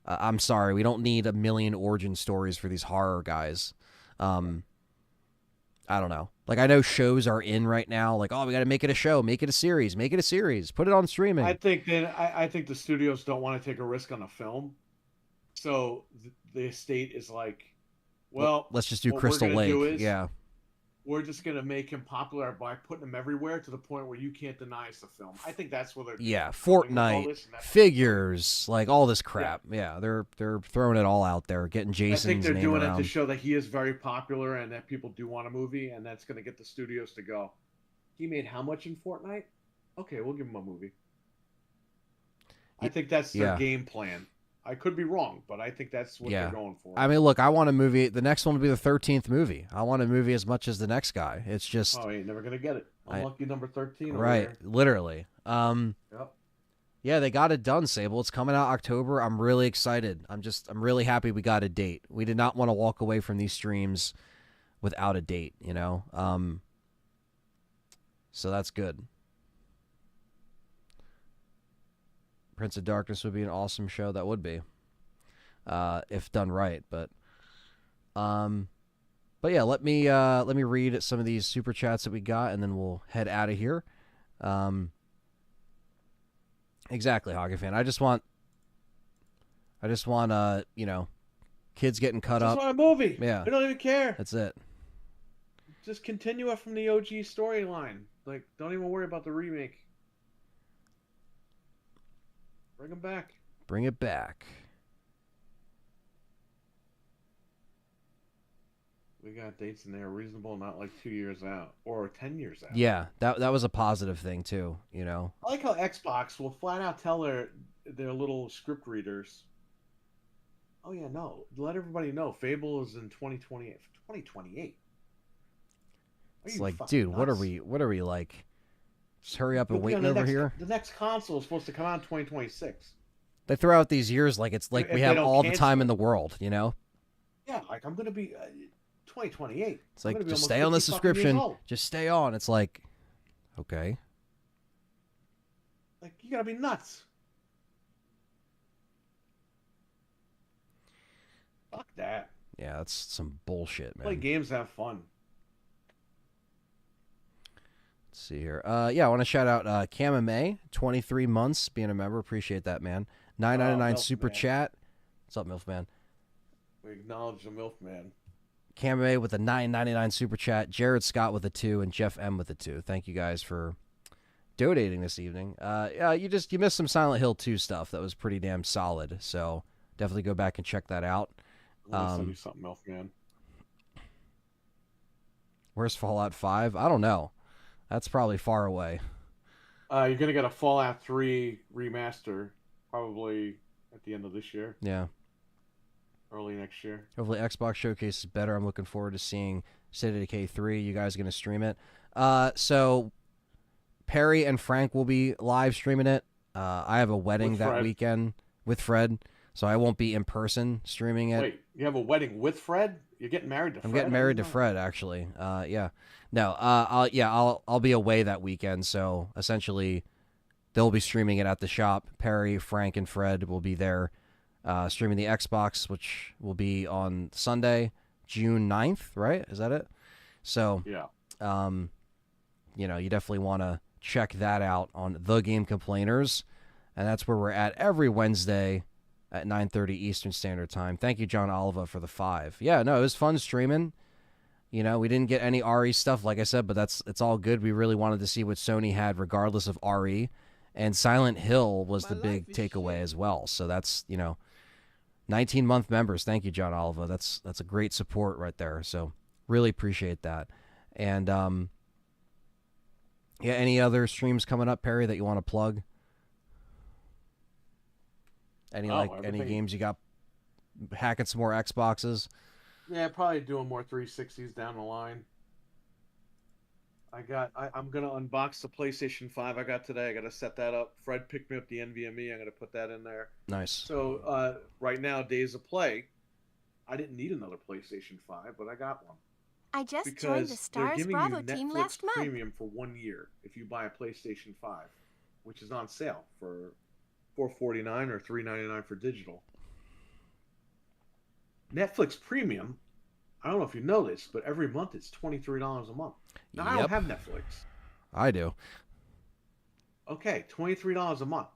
I'm sorry. We don't need a million origin stories for these horror guys. I don't know. Like, I know shows are in right now. Like, oh, we got to make it a show. Make it a series. Make it a series. Put it on streaming. I think the studios don't want to take a risk on a film. So the estate is like, well, let's just do Crystal Lake. Yeah. We're just going to make him popular by putting him everywhere to the point where you can't deny it's a film. I think that's where they're... Yeah, Fortnite, figures, like all this crap. Yeah, they're throwing it all out there, getting Jason's name around. I think they're doing it to show that he is very popular and that people do want a movie, and that's going to get the studios to go, he made how much in Fortnite? Okay, we'll give him a movie. I think that's their game plan. I could be wrong, but I think that's what they're going for. I mean, look, I want a movie. The next one will be the 13th movie. I want a movie as much as the next guy. It's just... Oh, you ain't never going to get it. Unlucky number 13. Right, literally. Yep. Yeah, they got it done, Sable. It's coming out October. I'm really excited. I'm really happy we got a date. We did not want to walk away from these streams without a date, you know? So that's good. Prince of Darkness would be an awesome show. That would be, if done right. But yeah, let me read some of these super chats that we got, and then we'll head out of here. Exactly, Hockey fan. I just want you know, kids getting cut up. I just want a movie. Yeah. I don't even care. That's it. Just continue it from the OG storyline. Like, don't even worry about the remake. Bring them back. Bring it back. We got dates in there reasonable, not like 2 years out or 10 years out. Yeah, that was a positive thing too, you know. I like how Xbox will flat out tell their little script readers, "Oh yeah, no, let everybody know Fable is in 2028." 2028. It's like, dude, nuts? What are we like? Just hurry up and waiting over here. The next console is supposed to come out in 2026. They throw out these years like it's like we have all the time in the world, you know? Yeah, like I'm gonna be 2028. It's like, just stay on the subscription. Just stay on. It's like, okay. Like, you gotta be nuts. Fuck that. Yeah, that's some bullshit, man. Play games, have fun. Let's see here. Yeah, I want to shout out Cam May, 23 months being a member. Appreciate that, man. $9.99 super chat. What's up, MILF man? We acknowledge the MILF man. Cam May with a $9.99 super chat. Jared Scott with a 2, and Jeff M with a 2. Thank you guys for donating this evening. Yeah, you missed some Silent Hill 2 stuff that was pretty damn solid. So definitely go back and check that out. Send you something else, man. Where's Fallout 5? I don't know. That's probably far away. You're gonna get a Fallout 3 remaster probably at the end of this year. Yeah. Early next year. Hopefully Xbox Showcase is better. I'm looking forward to seeing State of Decay 3. You guys are gonna stream it. So Perry and Frank will be live streaming it. I have a wedding that weekend with Fred, so I won't be in person streaming it. Wait, you have a wedding with Fred? You're getting married to Fred? I'm getting married to Fred, actually. Yeah. No, I'll be away that weekend, so essentially they'll be streaming it at the shop. Perry, Frank, and Fred will be there streaming the Xbox, which will be on Sunday, June 9th, right? Is that it? So, yeah. You definitely want to check that out on The Game Complainers, and that's where we're at every Wednesday at 9:30 Eastern Standard Time. Thank you, John Oliva, for the 5. Yeah, no, it was fun streaming. You know, we didn't get any RE stuff, like I said, but it's all good. We really wanted to see what Sony had regardless of RE. And Silent Hill was the big takeaway as well. So that's, 19-month members. Thank you, John Oliva. That's a great support right there. So really appreciate that. And, yeah, any other streams coming up, Perry, that you want to plug? Any games you got hacking some more Xboxes? Yeah, probably doing more 360s down the line. I'm gonna unbox the PlayStation 5 I got today. I gotta set that up. Fred picked me up the NVMe. I'm gonna put that in there. Nice. So right now, Days of Play. I didn't need another PlayStation 5, but I got one. I just joined the S.T.A.R.S Bravo team last month. Premium for 1 year if you buy a PlayStation 5, which is on sale for $449 or $399 for digital. Netflix Premium, I don't know if you know this, but every month it's $23 a month. Now, I don't have Netflix. I do. Okay, $23 a month.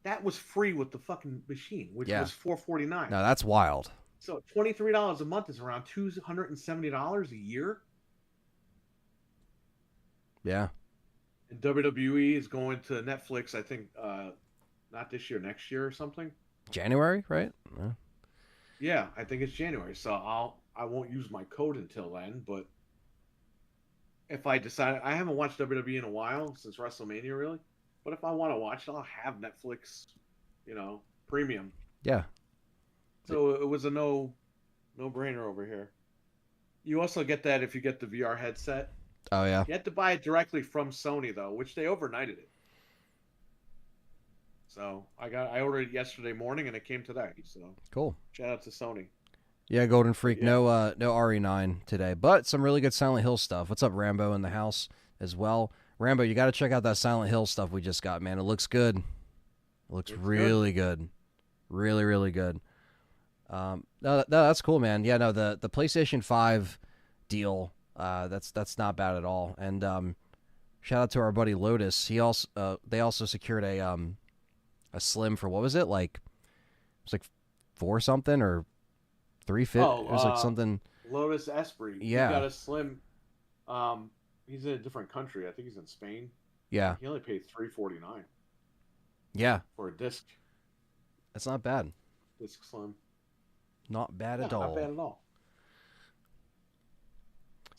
That was free with the fucking machine, which was $449. No, that's wild. So $23 a month is around $270 a year. Yeah. And WWE is going to Netflix, I think, not this year, next year or something. January, right? Yeah, I think it's January. So I won't use my code until then. But if I decide, I haven't watched WWE in a while since WrestleMania, really. But if I want to watch it, I'll have Netflix, premium. Yeah. So it was a no-brainer over here. You also get that if you get the VR headset. Oh yeah. You have to buy it directly from Sony though, which they overnighted it. So I ordered it yesterday morning and it came today. So cool. Shout out to Sony. Yeah, Golden Freak. Yeah. No RE9 today, but some really good Silent Hill stuff. What's up, Rambo in the house as well? Rambo, you got to check out that Silent Hill stuff we just got, man. It looks good. It looks really good. Really, really good. No, that's cool, man. Yeah, no, the PlayStation 5 deal, that's not bad at all. And shout out to our buddy Lotus. He also they also secured a slim for, what was it, like, it was like 4 something or 350. Oh, it was like something. Lotus Esprit. Yeah. He got a slim. He's in a different country. I think he's in Spain. Yeah. He only paid $349. Yeah. For a disc. That's not bad. Disc slim. Not bad at all. Not bad at all.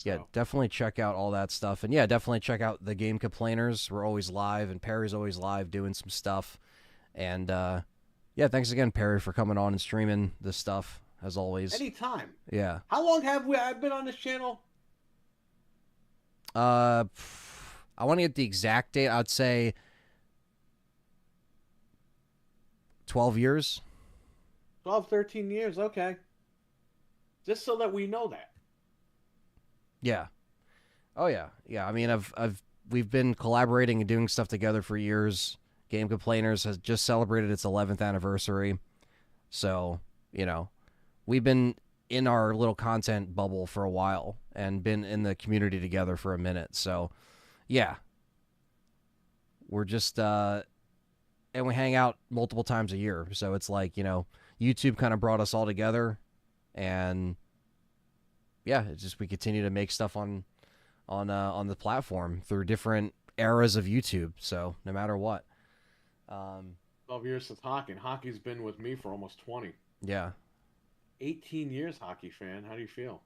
Yeah, definitely check out all that stuff. And yeah, definitely check out the Game Complainers. We're always live, and Perry's always live doing some stuff. And yeah, thanks again, Perry, for coming on and streaming this stuff, as always. Anytime. Yeah. How long have I been on this channel? I want to get the exact date. I'd say 12 years. 12, 13 years, okay. Just so that we know that. Yeah. Oh yeah. Yeah. I mean, we've been collaborating and doing stuff together for years. Game Complainers has just celebrated its 11th anniversary. So, you know, we've been in our little content bubble for a while and been in the community together for a minute. So, yeah. We're just and we hang out multiple times a year. So it's like, you know, YouTube kind of brought us all together, and yeah, it's just we continue to make stuff on the platform through different eras of YouTube. So no matter what. 12 years since hockey, and hockey's been with me for almost 20. Yeah. 18 years hockey fan. How do you feel?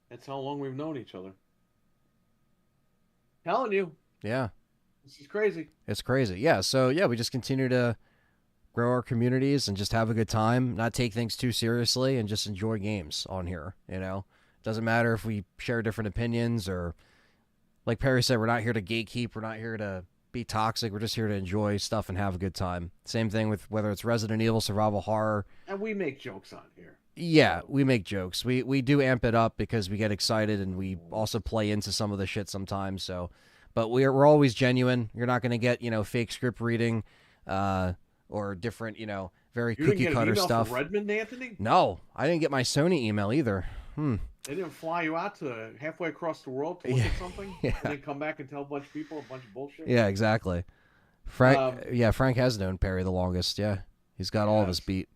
That's how long we've known each other. Telling you. Yeah. This is crazy. It's crazy. Yeah. So yeah, we just continue to grow our communities and just have a good time, not take things too seriously, and just enjoy games on here. You know, doesn't matter if we share different opinions, or like Perry said, we're not here to gatekeep. We're not here to be toxic. We're just here to enjoy stuff and have a good time. Same thing with whether it's Resident Evil, survival horror. And we make jokes on here. Yeah, we make jokes. We do amp it up because we get excited, and we also play into some of the shit sometimes. So, but we're always genuine. You're not going to get, you know, fake script reading, or different, you know, very cookie cutter stuff. From Redmond, Anthony? No, I didn't get my Sony email either. They didn't fly you out to halfway across the world to look at something, and then come back and tell a bunch of people a bunch of bullshit. Yeah, exactly. Frank, Frank has known Perry the longest. Yeah, he's got all of us beat.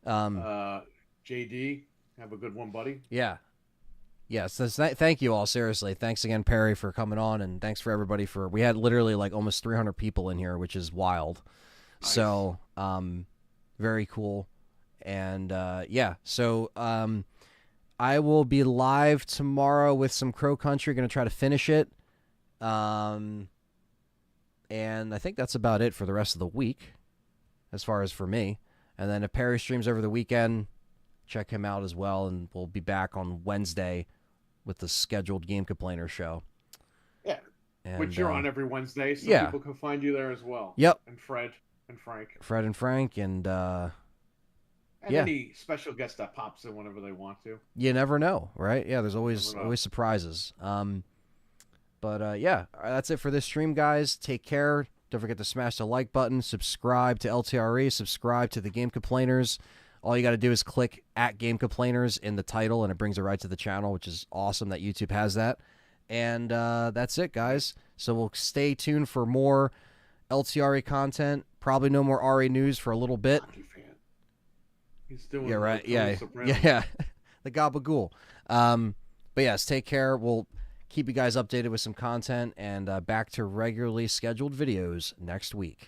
JD, have a good one, buddy. Yeah. Yes. Thank you all. Seriously, thanks again, Perry, for coming on, and thanks for everybody we had literally like almost 300 people in here, which is wild. Nice. So, very cool, and yeah. So, I will be live tomorrow with some Crow Country. Going to try to finish it. And I think that's about it for the rest of the week, as far as for me. And then if Perry streams over the weekend, check him out as well. And we'll be back on Wednesday with the scheduled Game Complainer show. Yeah, and, which you're on every Wednesday, so people can find you there as well. Yep. And Fred and Frank. Fred and Frank, and any special guest that pops in whenever they want to. You never know, right? Yeah, there's always surprises. But yeah, that's it for this stream, guys. Take care. Don't forget to smash the like button, subscribe to LTRE, subscribe to the Game Complainers. All you got to do is click @GameComplainers in the title, and it brings it right to the channel, which is awesome that YouTube has that. And that's it, guys. So we'll stay tuned for more LTRE content. Probably no more RE news for a little bit. He's doing right. Yeah. The gabagool. But yes, take care. We'll keep you guys updated with some content, and back to regularly scheduled videos next week.